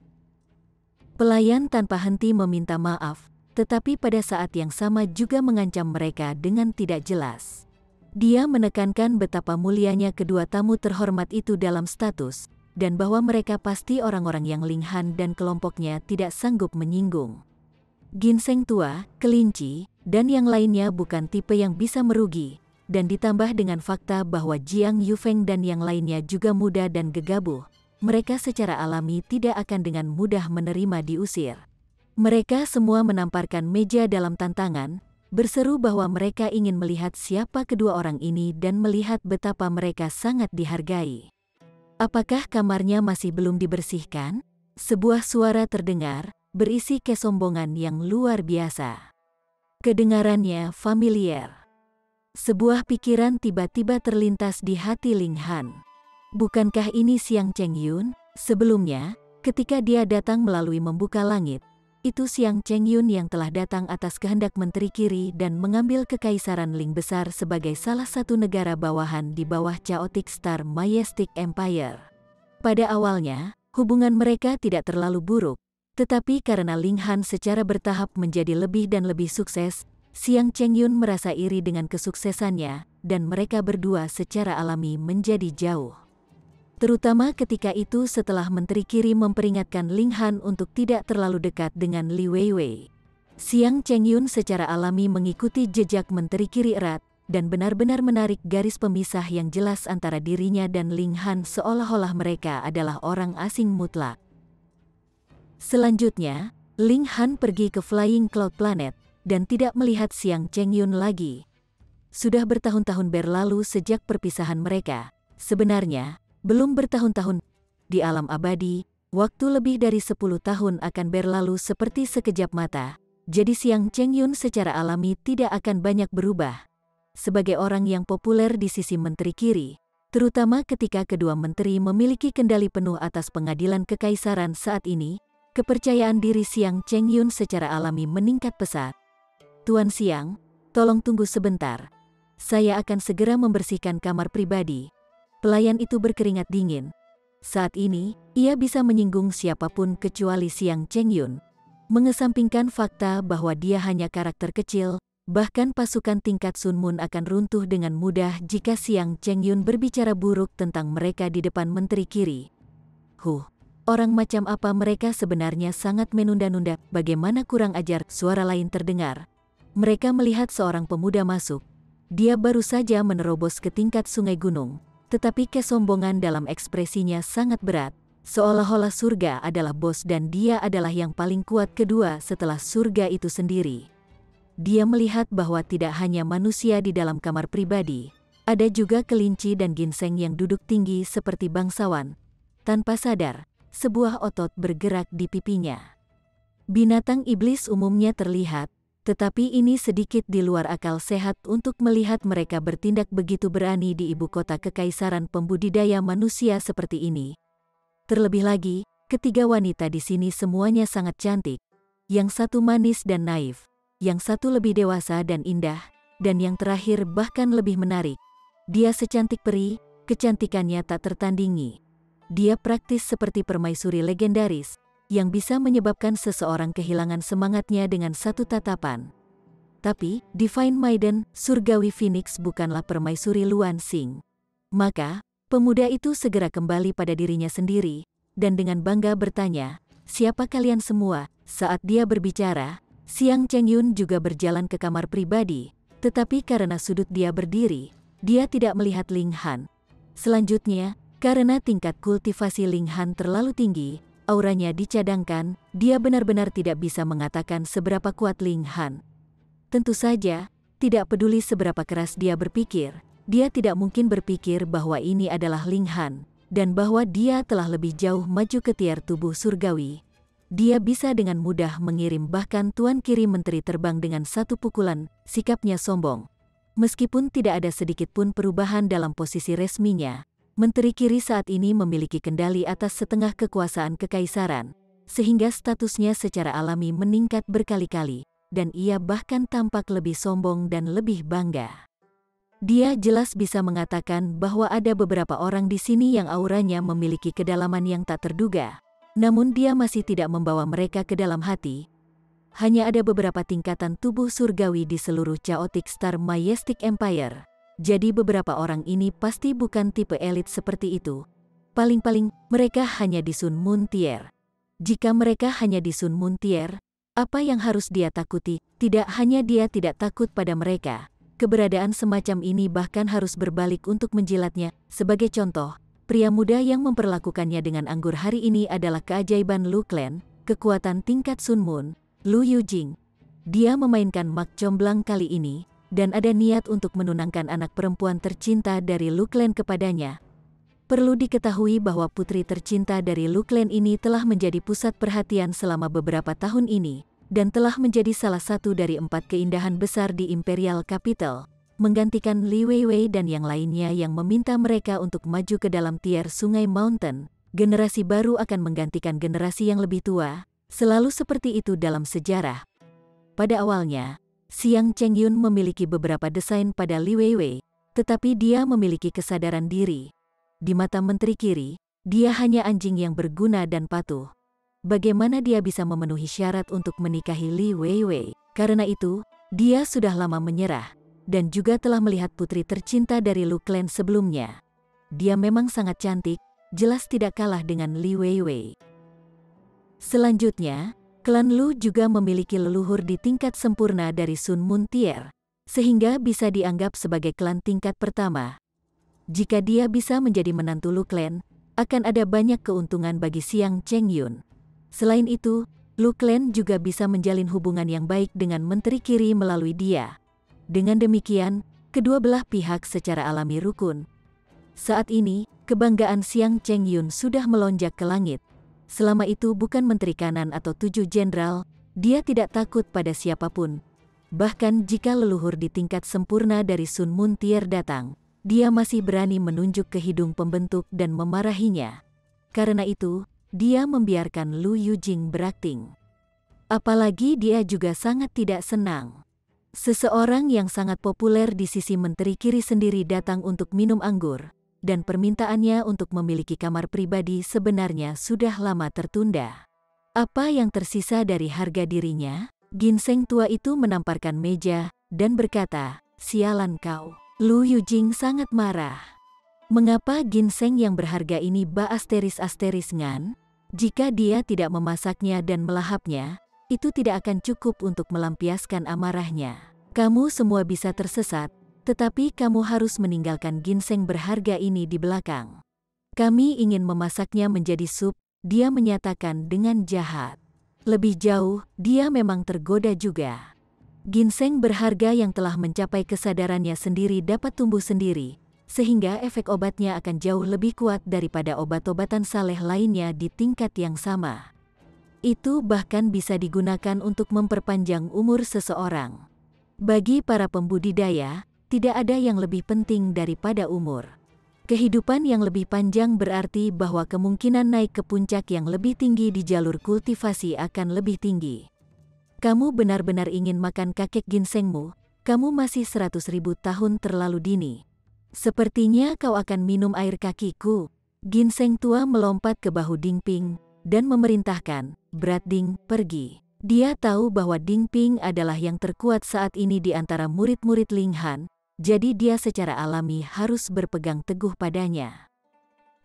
Pelayan tanpa henti meminta maaf, tetapi pada saat yang sama juga mengancam mereka dengan tidak jelas. Dia menekankan betapa mulianya kedua tamu terhormat itu dalam status, dan bahwa mereka pasti orang-orang yang Ling Han dan kelompoknya tidak sanggup menyinggung. Ginseng tua, kelinci, dan yang lainnya bukan tipe yang bisa merugi, dan ditambah dengan fakta bahwa Jiang Yufeng dan yang lainnya juga muda dan gegabah, mereka secara alami tidak akan dengan mudah menerima diusir. Mereka semua menamparkan meja dalam tantangan, berseru bahwa mereka ingin melihat siapa kedua orang ini dan melihat betapa mereka sangat dihargai. "Apakah kamarnya masih belum dibersihkan?" Sebuah suara terdengar, berisi kesombongan yang luar biasa. Kedengarannya familiar. Sebuah pikiran tiba-tiba terlintas di hati Ling Han. Bukankah ini Xiang Chengyun? Sebelumnya, ketika dia datang melalui membuka langit, itu Xiang Chengyun yang telah datang atas kehendak Menteri Kiri dan mengambil Kekaisaran Ling Besar sebagai salah satu negara bawahan di bawah Chaotic Star Majestic Empire. Pada awalnya, hubungan mereka tidak terlalu buruk, tetapi karena Ling Han secara bertahap menjadi lebih dan lebih sukses, Xiang Chengyun merasa iri dengan kesuksesannya, dan mereka berdua secara alami menjadi jauh. Terutama ketika itu setelah Menteri Kiri memperingatkan Ling Han untuk tidak terlalu dekat dengan Li Weiwei. Xiang Chengyun secara alami mengikuti jejak Menteri Kiri erat, dan benar-benar menarik garis pemisah yang jelas antara dirinya dan Ling Han seolah-olah mereka adalah orang asing mutlak. Selanjutnya, Ling Han pergi ke Flying Cloud Planet, dan tidak melihat Xiang Chengyun lagi. Sudah bertahun-tahun berlalu sejak perpisahan mereka. Sebenarnya, belum bertahun-tahun. Di alam abadi, waktu lebih dari 10 tahun akan berlalu seperti sekejap mata, jadi Xiang Chengyun secara alami tidak akan banyak berubah. Sebagai orang yang populer di sisi Menteri Kiri, terutama ketika kedua menteri memiliki kendali penuh atas pengadilan kekaisaran saat ini, kepercayaan diri Xiang Chengyun secara alami meningkat pesat. "Tuan Xiang, tolong tunggu sebentar. Saya akan segera membersihkan kamar pribadi." Pelayan itu berkeringat dingin. Saat ini, ia bisa menyinggung siapapun kecuali Xiang Chengyun. Mengesampingkan fakta bahwa dia hanya karakter kecil, bahkan pasukan tingkat Sun Moon akan runtuh dengan mudah jika Xiang Chengyun berbicara buruk tentang mereka di depan Menteri Kiri. Orang macam apa mereka sebenarnya sangat menunda-nunda, bagaimana kurang ajar, suara lain terdengar. Mereka melihat seorang pemuda masuk. Dia baru saja menerobos ke tingkat sungai gunung, tetapi kesombongan dalam ekspresinya sangat berat, seolah-olah surga adalah bos dan dia adalah yang paling kuat kedua setelah surga itu sendiri. Dia melihat bahwa tidak hanya manusia di dalam kamar pribadi, ada juga kelinci dan ginseng yang duduk tinggi seperti bangsawan. Tanpa sadar, sebuah otot bergerak di pipinya. Binatang iblis umumnya terlihat, tetapi ini sedikit di luar akal sehat untuk melihat mereka bertindak begitu berani di ibu kota kekaisaran pembudidaya manusia seperti ini. Terlebih lagi, ketiga wanita di sini semuanya sangat cantik. Yang satu manis dan naif, yang satu lebih dewasa dan indah, dan yang terakhir bahkan lebih menarik. Dia secantik peri, kecantikannya tak tertandingi. Dia praktis seperti permaisuri legendaris, yang bisa menyebabkan seseorang kehilangan semangatnya dengan satu tatapan. Tapi, Divine Maiden, surgawi Phoenix bukanlah permaisuri Luan Xing. Maka, pemuda itu segera kembali pada dirinya sendiri, dan dengan bangga bertanya, "Siapa kalian semua?" Saat dia berbicara, Xiang Chengyun juga berjalan ke kamar pribadi, tetapi karena sudut dia berdiri, dia tidak melihat Ling Han. Selanjutnya, karena tingkat kultivasi Ling Han terlalu tinggi, auranya dicadangkan, dia benar-benar tidak bisa mengatakan seberapa kuat Ling Han. Tentu saja, tidak peduli seberapa keras dia berpikir, dia tidak mungkin berpikir bahwa ini adalah Ling Han, dan bahwa dia telah lebih jauh maju ke tier tubuh surgawi. Dia bisa dengan mudah mengirim bahkan Tuan Kirim Menteri terbang dengan satu pukulan, sikapnya sombong. Meskipun tidak ada sedikit pun perubahan dalam posisi resminya, Menteri Kiri saat ini memiliki kendali atas setengah kekuasaan kekaisaran, sehingga statusnya secara alami meningkat berkali-kali, dan ia bahkan tampak lebih sombong dan lebih bangga. Dia jelas bisa mengatakan bahwa ada beberapa orang di sini yang auranya memiliki kedalaman yang tak terduga. Namun dia masih tidak membawa mereka ke dalam hati. Hanya ada beberapa tingkatan tubuh surgawi di seluruh Chaotic Star Majestic Empire. Jadi beberapa orang ini pasti bukan tipe elit seperti itu. Paling-paling, mereka hanya di Sun Moon Tier. Jika mereka hanya di Sun Moon Tier, apa yang harus dia takuti? Tidak hanya dia tidak takut pada mereka. Keberadaan semacam ini bahkan harus berbalik untuk menjilatnya. Sebagai contoh, pria muda yang memperlakukannya dengan anggur hari ini adalah keajaiban Lu Clan, kekuatan tingkat Sun Moon, Lu Yujing. Dia memainkan mak comblang kali ini, dan ada niat untuk menunangkan anak perempuan tercinta dari Lu Clan kepadanya. Perlu diketahui bahwa putri tercinta dari Lu Clan ini telah menjadi pusat perhatian selama beberapa tahun ini, dan telah menjadi salah satu dari 4 keindahan besar di Imperial Capital, menggantikan Li Weiwei dan yang lainnya yang meminta mereka untuk maju ke dalam tier Sungai Mountain. Generasi baru akan menggantikan generasi yang lebih tua, selalu seperti itu dalam sejarah. Pada awalnya, Xiang Chengyun memiliki beberapa desain pada Li Weiwei, tetapi dia memiliki kesadaran diri. Di mata Menteri Kiri, dia hanya anjing yang berguna dan patuh. Bagaimana dia bisa memenuhi syarat untuk menikahi Li Weiwei? Karena itu, dia sudah lama menyerah, dan juga telah melihat putri tercinta dari Lu Clan sebelumnya. Dia memang sangat cantik, jelas tidak kalah dengan Li Weiwei. Selanjutnya, klan Lu juga memiliki leluhur di tingkat sempurna dari Sun Moon Tier, sehingga bisa dianggap sebagai klan tingkat pertama. Jika dia bisa menjadi menantu Lu Clan, akan ada banyak keuntungan bagi Xiang Chengyun. Selain itu, Lu Clan juga bisa menjalin hubungan yang baik dengan Menteri Kiri melalui dia. Dengan demikian, kedua belah pihak secara alami rukun. Saat ini, kebanggaan Xiang Chengyun sudah melonjak ke langit. Selama itu bukan menteri kanan atau 7 jenderal, dia tidak takut pada siapapun. Bahkan jika leluhur di tingkat sempurna dari Sun Moon Tier datang, dia masih berani menunjuk ke hidung pembentuk dan memarahinya. Karena itu, dia membiarkan Lu Yujing berakting. Apalagi dia juga sangat tidak senang. Seseorang yang sangat populer di sisi Menteri Kiri sendiri datang untuk minum anggur, dan permintaannya untuk memiliki kamar pribadi sebenarnya sudah lama tertunda. Apa yang tersisa dari harga dirinya? Ginseng tua itu menamparkan meja, dan berkata, "Sialan kau." Lu Yujing sangat marah. Mengapa ginseng yang berharga ini ba-asteris-asteris ngan? Jika dia tidak memasaknya dan melahapnya, itu tidak akan cukup untuk melampiaskan amarahnya. Kamu semua bisa tersesat, tetapi kamu harus meninggalkan ginseng berharga ini di belakang. Kami ingin memasaknya menjadi sup, dia menyatakan dengan jahat. Lebih jauh, dia memang tergoda juga. Ginseng berharga yang telah mencapai kesadarannya sendiri dapat tumbuh sendiri, sehingga efek obatnya akan jauh lebih kuat daripada obat-obatan saleh lainnya di tingkat yang sama. Itu bahkan bisa digunakan untuk memperpanjang umur seseorang. Bagi para pembudidaya, tidak ada yang lebih penting daripada umur. Kehidupan yang lebih panjang berarti bahwa kemungkinan naik ke puncak yang lebih tinggi di jalur kultivasi akan lebih tinggi. Kamu benar-benar ingin makan kakek ginsengmu? Kamu masih 100.000 tahun terlalu dini. Sepertinya kau akan minum air kakiku." Ginseng tua melompat ke bahu Ding Ping dan memerintahkan, "Berat Ding, pergi." Dia tahu bahwa Ding Ping adalah yang terkuat saat ini di antara murid-murid Ling Han, jadi dia secara alami harus berpegang teguh padanya.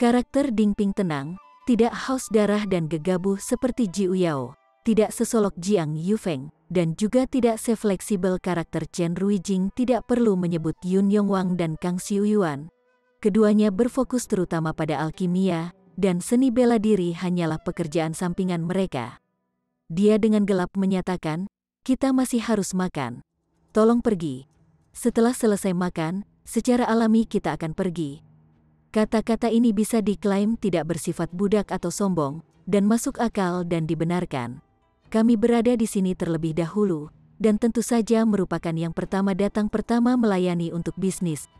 Karakter Ding Ping tenang, tidak haus darah dan gegabah seperti Ji Uyao, tidak sesolok Jiang Yufeng, dan juga tidak sefleksibel karakter Chen Ruijing. Tidak perlu menyebut Yun Yongwang dan Kang Xiuyuan. Keduanya berfokus terutama pada alkimia, dan seni bela diri hanyalah pekerjaan sampingan mereka. Dia dengan gelap menyatakan, "Kita masih harus makan. Tolong pergi. Setelah selesai makan, secara alami kita akan pergi." Kata-kata ini bisa diklaim tidak bersifat budak atau sombong, dan masuk akal dan dibenarkan. Kami berada di sini terlebih dahulu, dan tentu saja merupakan yang pertama datang pertama melayani untuk bisnis.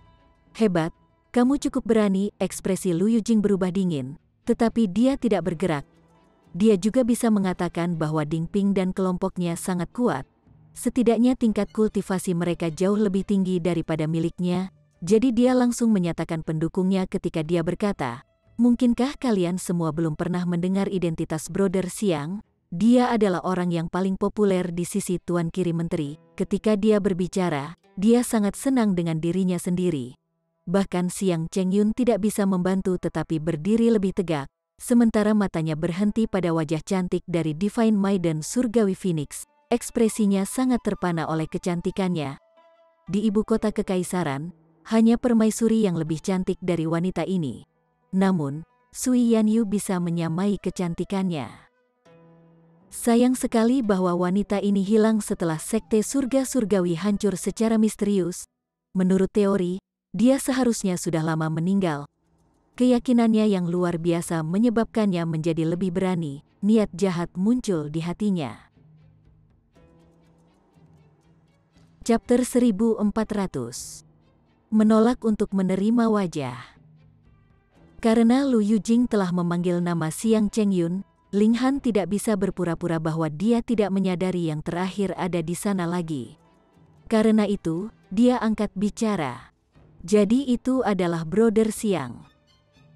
Hebat, kamu cukup berani. Ekspresi Lu Yujing berubah dingin, tetapi dia tidak bergerak. Dia juga bisa mengatakan bahwa Ding Ping dan kelompoknya sangat kuat. Setidaknya tingkat kultivasi mereka jauh lebih tinggi daripada miliknya, jadi dia langsung menyatakan pendukungnya ketika dia berkata, "Mungkinkah kalian semua belum pernah mendengar identitas Brother Xiang? Dia adalah orang yang paling populer di sisi Tuan Kiri Menteri." Ketika dia berbicara, dia sangat senang dengan dirinya sendiri. Bahkan Xiang Chengyun tidak bisa membantu tetapi berdiri lebih tegak, sementara matanya berhenti pada wajah cantik dari Divine Maiden Surgawi Phoenix. Ekspresinya sangat terpana oleh kecantikannya. Di ibu kota kekaisaran, hanya permaisuri yang lebih cantik dari wanita ini. Namun, Sui Yanyu bisa menyamai kecantikannya. Sayang sekali bahwa wanita ini hilang setelah sekte surga surgawi hancur secara misterius. Menurut teori, dia seharusnya sudah lama meninggal. Keyakinannya yang luar biasa menyebabkannya menjadi lebih berani. Niat jahat muncul di hatinya. Chapter 1400. Menolak untuk menerima wajah. Karena Lu Yujing telah memanggil nama Xiang Chengyun, Ling Han tidak bisa berpura-pura bahwa dia tidak menyadari yang terakhir ada di sana lagi. Karena itu, dia angkat bicara. "Jadi itu adalah Brother Xiang."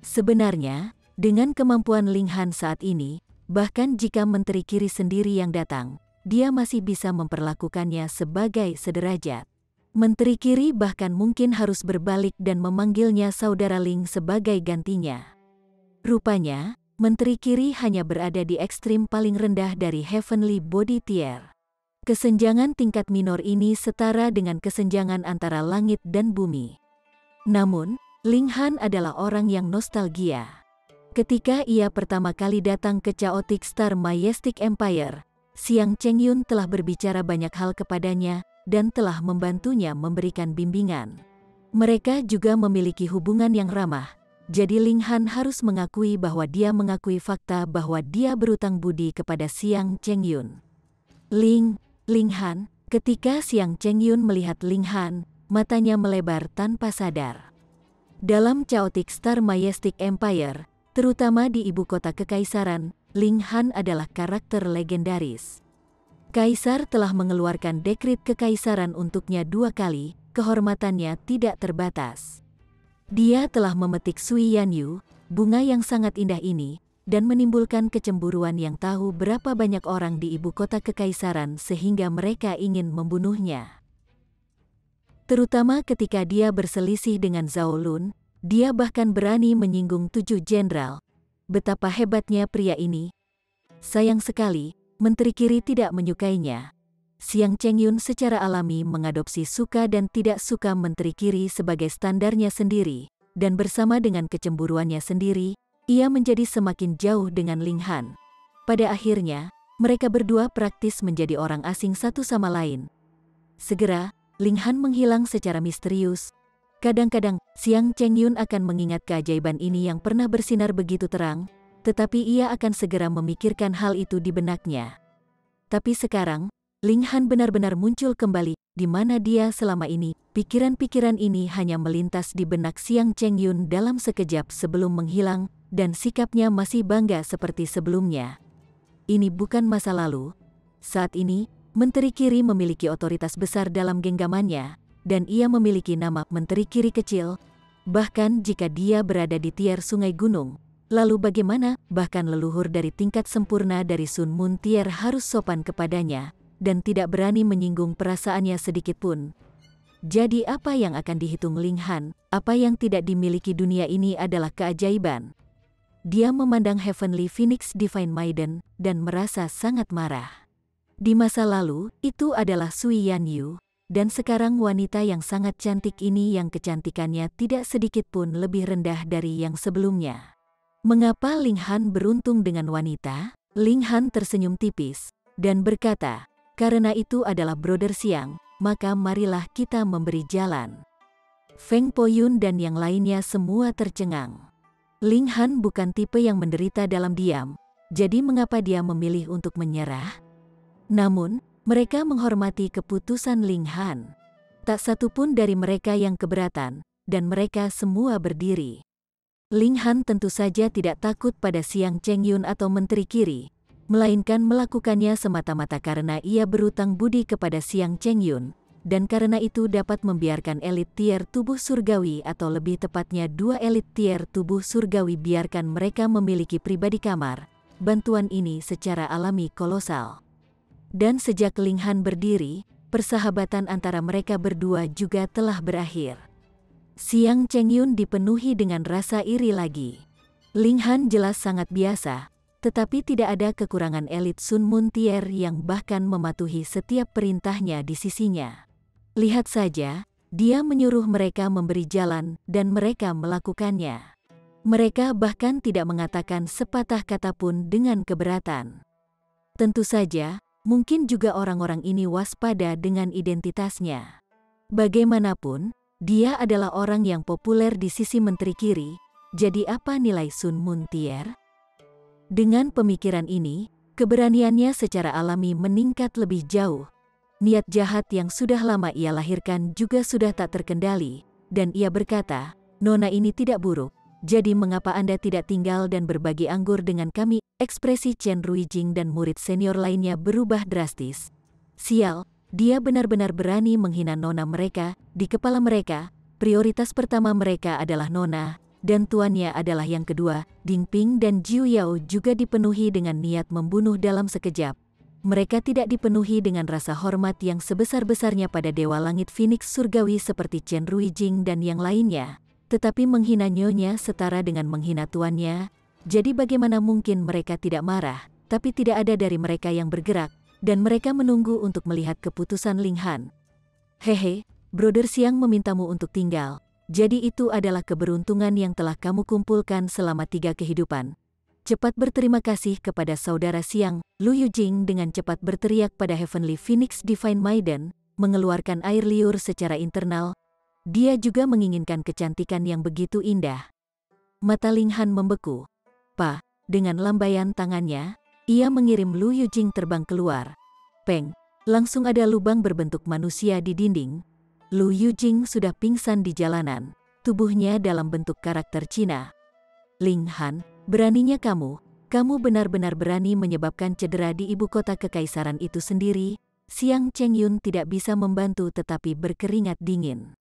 Sebenarnya, dengan kemampuan Ling Han saat ini, bahkan jika Menteri Kiri sendiri yang datang, dia masih bisa memperlakukannya sebagai sederajat. Menteri Kiri bahkan mungkin harus berbalik dan memanggilnya saudara Ling sebagai gantinya. Rupanya, Menteri Kiri hanya berada di ekstrim paling rendah dari Heavenly Body Tier. Kesenjangan tingkat minor ini setara dengan kesenjangan antara langit dan bumi. Namun, Ling Han adalah orang yang nostalgia. Ketika ia pertama kali datang ke Chaotic Star Majestic Empire, Xiang Chengyun telah berbicara banyak hal kepadanya dan telah membantunya memberikan bimbingan. Mereka juga memiliki hubungan yang ramah. Jadi Ling Han harus mengakui bahwa dia mengakui fakta bahwa dia berutang budi kepada Xiang Chengyun. Ling Han, ketika Xiang Chengyun melihat Ling Han, matanya melebar tanpa sadar. Dalam Chaotic Star Majestic Empire, terutama di ibu kota kekaisaran, Ling Han adalah karakter legendaris. Kaisar telah mengeluarkan dekrit kekaisaran untuknya 2 kali, kehormatannya tidak terbatas. Dia telah memetik Sui Yanyu, bunga yang sangat indah ini, dan menimbulkan kecemburuan yang tahu berapa banyak orang di ibu kota kekaisaran sehingga mereka ingin membunuhnya. Terutama ketika dia berselisih dengan Zhao Lun, dia bahkan berani menyinggung 7 jenderal. Betapa hebatnya pria ini. Sayang sekali, Menteri Kiri tidak menyukainya. Xiang Chengyun secara alami mengadopsi suka dan tidak suka Menteri Kiri sebagai standarnya sendiri, dan bersama dengan kecemburuannya sendiri, ia menjadi semakin jauh dengan Ling Han. Pada akhirnya, mereka berdua praktis menjadi orang asing satu sama lain. Segera, Ling Han menghilang secara misterius. Kadang-kadang, Xiang Chengyun akan mengingat keajaiban ini yang pernah bersinar begitu terang, tetapi ia akan segera memikirkan hal itu di benaknya. Tapi sekarang, Ling Han benar-benar muncul kembali, di mana dia selama ini. Pikiran-pikiran ini hanya melintas di benak Xiang Chengyun dalam sekejap sebelum menghilang, dan sikapnya masih bangga seperti sebelumnya. Ini bukan masa lalu. Saat ini, Menteri kiri memiliki otoritas besar dalam genggamannya, dan ia memiliki nama menteri kiri kecil. Bahkan jika dia berada di tier sungai gunung, lalu bagaimana? Bahkan leluhur dari tingkat sempurna dari Sun Moon Tier harus sopan kepadanya, dan tidak berani menyinggung perasaannya sedikit pun. Jadi apa yang akan dihitung Ling Han? Apa yang tidak dimiliki dunia ini adalah keajaiban. Dia memandang Heavenly Phoenix Divine Maiden, dan merasa sangat marah. Di masa lalu, itu adalah Sui Yanyu, dan sekarang wanita yang sangat cantik ini yang kecantikannya tidak sedikit pun lebih rendah dari yang sebelumnya. Mengapa Ling Han beruntung dengan wanita? Ling Han tersenyum tipis, dan berkata, karena itu adalah Brother Xiang, maka marilah kita memberi jalan. Feng Poyun dan yang lainnya semua tercengang. Ling Han bukan tipe yang menderita dalam diam, jadi mengapa dia memilih untuk menyerah? Namun, mereka menghormati keputusan Ling Han. Tak satu pun dari mereka yang keberatan, dan mereka semua berdiri. Ling Han tentu saja tidak takut pada Xiang Chengyun atau Menteri Kiri, melainkan melakukannya semata-mata karena ia berutang budi kepada Xiang Chengyun, dan karena itu dapat membiarkan elit tier tubuh surgawi atau lebih tepatnya dua elit tier tubuh surgawi biarkan mereka memiliki pribadi kamar. Bantuan ini secara alami kolosal. Dan sejak Ling Han berdiri, persahabatan antara mereka berdua juga telah berakhir. Xiang Chengyun dipenuhi dengan rasa iri lagi. Ling Han jelas sangat biasa, tetapi tidak ada kekurangan elit Sun Moon Tier yang bahkan mematuhi setiap perintahnya di sisinya. Lihat saja, dia menyuruh mereka memberi jalan dan mereka melakukannya. Mereka bahkan tidak mengatakan sepatah kata pun dengan keberatan. Tentu saja, mungkin juga orang-orang ini waspada dengan identitasnya. Bagaimanapun, dia adalah orang yang populer di sisi Menteri Kiri, jadi apa nilai Sun Moon Tier? Dengan pemikiran ini, keberaniannya secara alami meningkat lebih jauh. Niat jahat yang sudah lama ia lahirkan juga sudah tak terkendali, dan ia berkata, Nona ini tidak buruk, jadi mengapa Anda tidak tinggal dan berbagi anggur dengan kami? Ekspresi Chen Ruijing dan murid senior lainnya berubah drastis. Sial, dia benar-benar berani menghina nona mereka. Di kepala mereka, prioritas pertama mereka adalah nona, dan tuannya adalah yang kedua. Ding Ping dan Jiu Yao juga dipenuhi dengan niat membunuh dalam sekejap. Mereka tidak dipenuhi dengan rasa hormat yang sebesar-besarnya pada Dewa Langit Phoenix Surgawi seperti Chen Ruijing dan yang lainnya, tetapi menghina nyonya setara dengan menghina tuannya. Jadi bagaimana mungkin mereka tidak marah, tapi tidak ada dari mereka yang bergerak, dan mereka menunggu untuk melihat keputusan Ling Han. Hehe, Brother Xiang memintamu untuk tinggal, jadi itu adalah keberuntungan yang telah kamu kumpulkan selama 3 kehidupan. Cepat berterima kasih kepada saudara Xiang. Lu Yujing dengan cepat berteriak pada Heavenly Phoenix Divine Maiden, mengeluarkan air liur secara internal. Dia juga menginginkan kecantikan yang begitu indah. Mata Ling Han membeku. Dengan lambaian tangannya, ia mengirim Lu Yujing terbang keluar. Peng, langsung ada lubang berbentuk manusia di dinding. Lu Yujing sudah pingsan di jalanan, tubuhnya dalam bentuk karakter Cina. Ling Han, beraninya kamu benar-benar berani menyebabkan cedera di ibu kota kekaisaran itu sendiri. Xiang Chengyun tidak bisa membantu tetapi berkeringat dingin.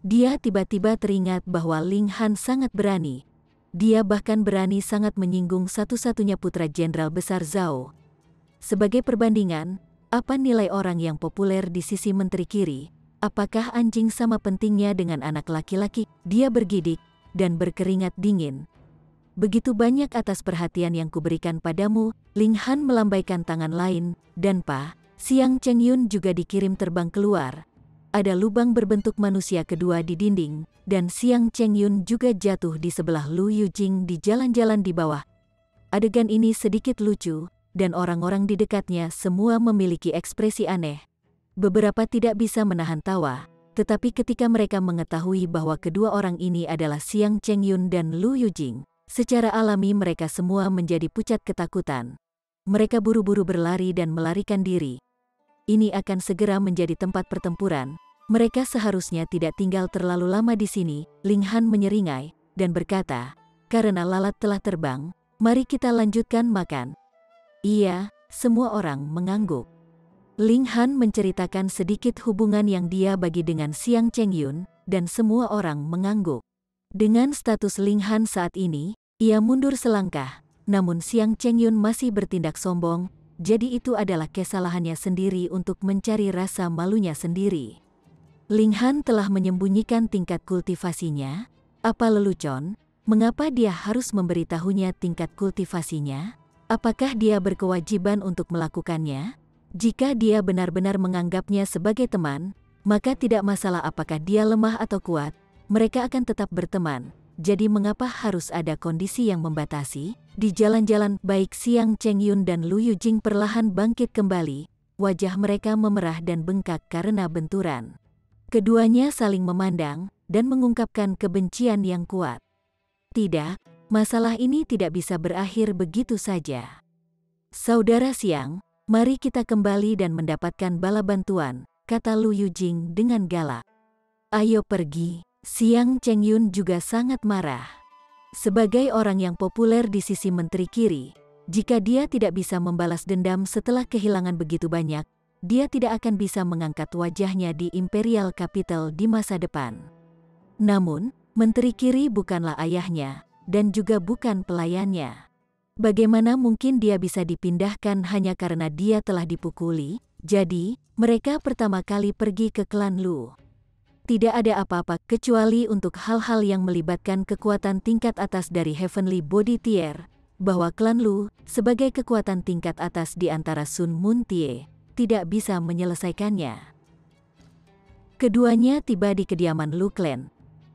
Dia tiba-tiba teringat bahwa Ling Han sangat berani. Dia bahkan berani sangat menyinggung satu-satunya putra jenderal besar Zhao. Sebagai perbandingan, apa nilai orang yang populer di sisi Menteri Kiri? Apakah anjing sama pentingnya dengan anak laki-laki? Dia bergidik dan berkeringat dingin. Begitu banyak atas perhatian yang kuberikan padamu. Ling Han melambaikan tangan lain, dan Xiang Chengyun juga dikirim terbang keluar. Ada lubang berbentuk manusia kedua di dinding, dan Xiang Chengyun juga jatuh di sebelah Lu Yujing di jalan-jalan di bawah. Adegan ini sedikit lucu, dan orang-orang di dekatnya semua memiliki ekspresi aneh. Beberapa tidak bisa menahan tawa, tetapi ketika mereka mengetahui bahwa kedua orang ini adalah Xiang Chengyun dan Lu Yujing, secara alami mereka semua menjadi pucat ketakutan. Mereka buru-buru berlari dan melarikan diri. Ini akan segera menjadi tempat pertempuran. Mereka seharusnya tidak tinggal terlalu lama di sini. Ling Han menyeringai dan berkata, karena lalat telah terbang, mari kita lanjutkan makan. Iya, semua orang mengangguk. Ling Han menceritakan sedikit hubungan yang dia bagi dengan Xiang Chengyun, dan semua orang mengangguk. Dengan status Ling Han saat ini, ia mundur selangkah, namun Xiang Chengyun masih bertindak sombong, jadi itu adalah kesalahannya sendiri untuk mencari rasa malunya sendiri. Ling Han telah menyembunyikan tingkat kultivasinya. Apa lelucon? Mengapa dia harus memberitahunya tingkat kultivasinya? Apakah dia berkewajiban untuk melakukannya? Jika dia benar-benar menganggapnya sebagai teman, maka tidak masalah apakah dia lemah atau kuat, mereka akan tetap berteman. Jadi mengapa harus ada kondisi yang membatasi? Di jalan-jalan, baik Xiang Chengyun dan Lu Yujing perlahan bangkit kembali, wajah mereka memerah dan bengkak karena benturan. Keduanya saling memandang, dan mengungkapkan kebencian yang kuat. Tidak, masalah ini tidak bisa berakhir begitu saja. Saudara Xiang, mari kita kembali dan mendapatkan bala bantuan, kata Lu Yujing dengan galak. Ayo pergi. Xiang Chengyun juga sangat marah. Sebagai orang yang populer di sisi menteri kiri, jika dia tidak bisa membalas dendam setelah kehilangan begitu banyak, dia tidak akan bisa mengangkat wajahnya di Imperial Capital di masa depan. Namun, menteri kiri bukanlah ayahnya, dan juga bukan pelayannya. Bagaimana mungkin dia bisa dipindahkan hanya karena dia telah dipukuli? Jadi, mereka pertama kali pergi ke klan Lu. Tidak ada apa-apa kecuali untuk hal-hal yang melibatkan kekuatan tingkat atas dari Heavenly Body Tier, bahwa klan Lu, sebagai kekuatan tingkat atas di antara Sun Moon Tie, tidak bisa menyelesaikannya. Keduanya tiba di kediaman Lu Clan.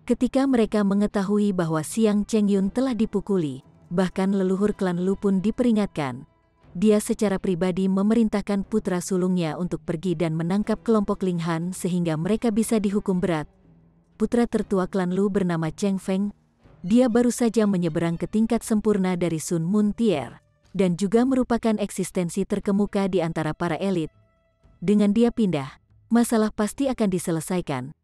Ketika mereka mengetahui bahwa Xiang Chengyun telah dipukuli, bahkan leluhur klan Lu pun diperingatkan, dia secara pribadi memerintahkan putra sulungnya untuk pergi dan menangkap kelompok Ling Han sehingga mereka bisa dihukum berat. Putra tertua klan Lu bernama Cheng Feng. Dia baru saja menyeberang ke tingkat sempurna dari Sun Moon Tier, dan juga merupakan eksistensi terkemuka di antara para elit. Dengan dia pindah, masalah pasti akan diselesaikan.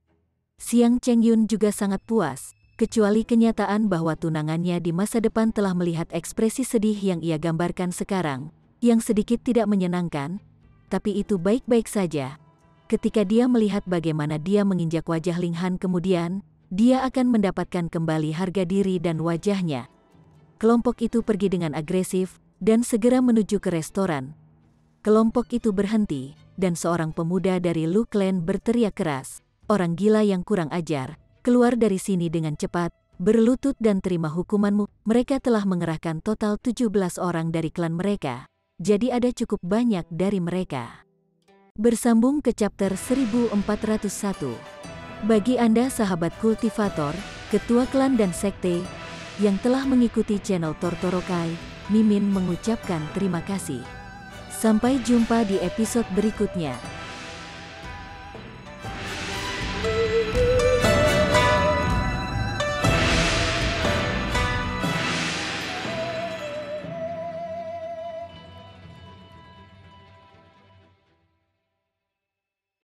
Xiang Chengyun juga sangat puas, kecuali kenyataan bahwa tunangannya di masa depan telah melihat ekspresi sedih yang ia gambarkan sekarang, yang sedikit tidak menyenangkan, tapi itu baik-baik saja. Ketika dia melihat bagaimana dia menginjak wajah Ling Han kemudian, dia akan mendapatkan kembali harga diri dan wajahnya. Kelompok itu pergi dengan agresif, dan segera menuju ke restoran. Kelompok itu berhenti, dan seorang pemuda dari Lu Clan berteriak keras, "Orang gila yang kurang ajar, keluar dari sini dengan cepat, berlutut dan terima hukumanmu." Mereka telah mengerahkan total 17 orang dari klan mereka. Jadi ada cukup banyak dari mereka. Bersambung ke chapter 1401. Bagi Anda sahabat kultivator, ketua klan dan sekte, yang telah mengikuti channel Tortorokai, Mimin mengucapkan terima kasih. Sampai jumpa di episode berikutnya.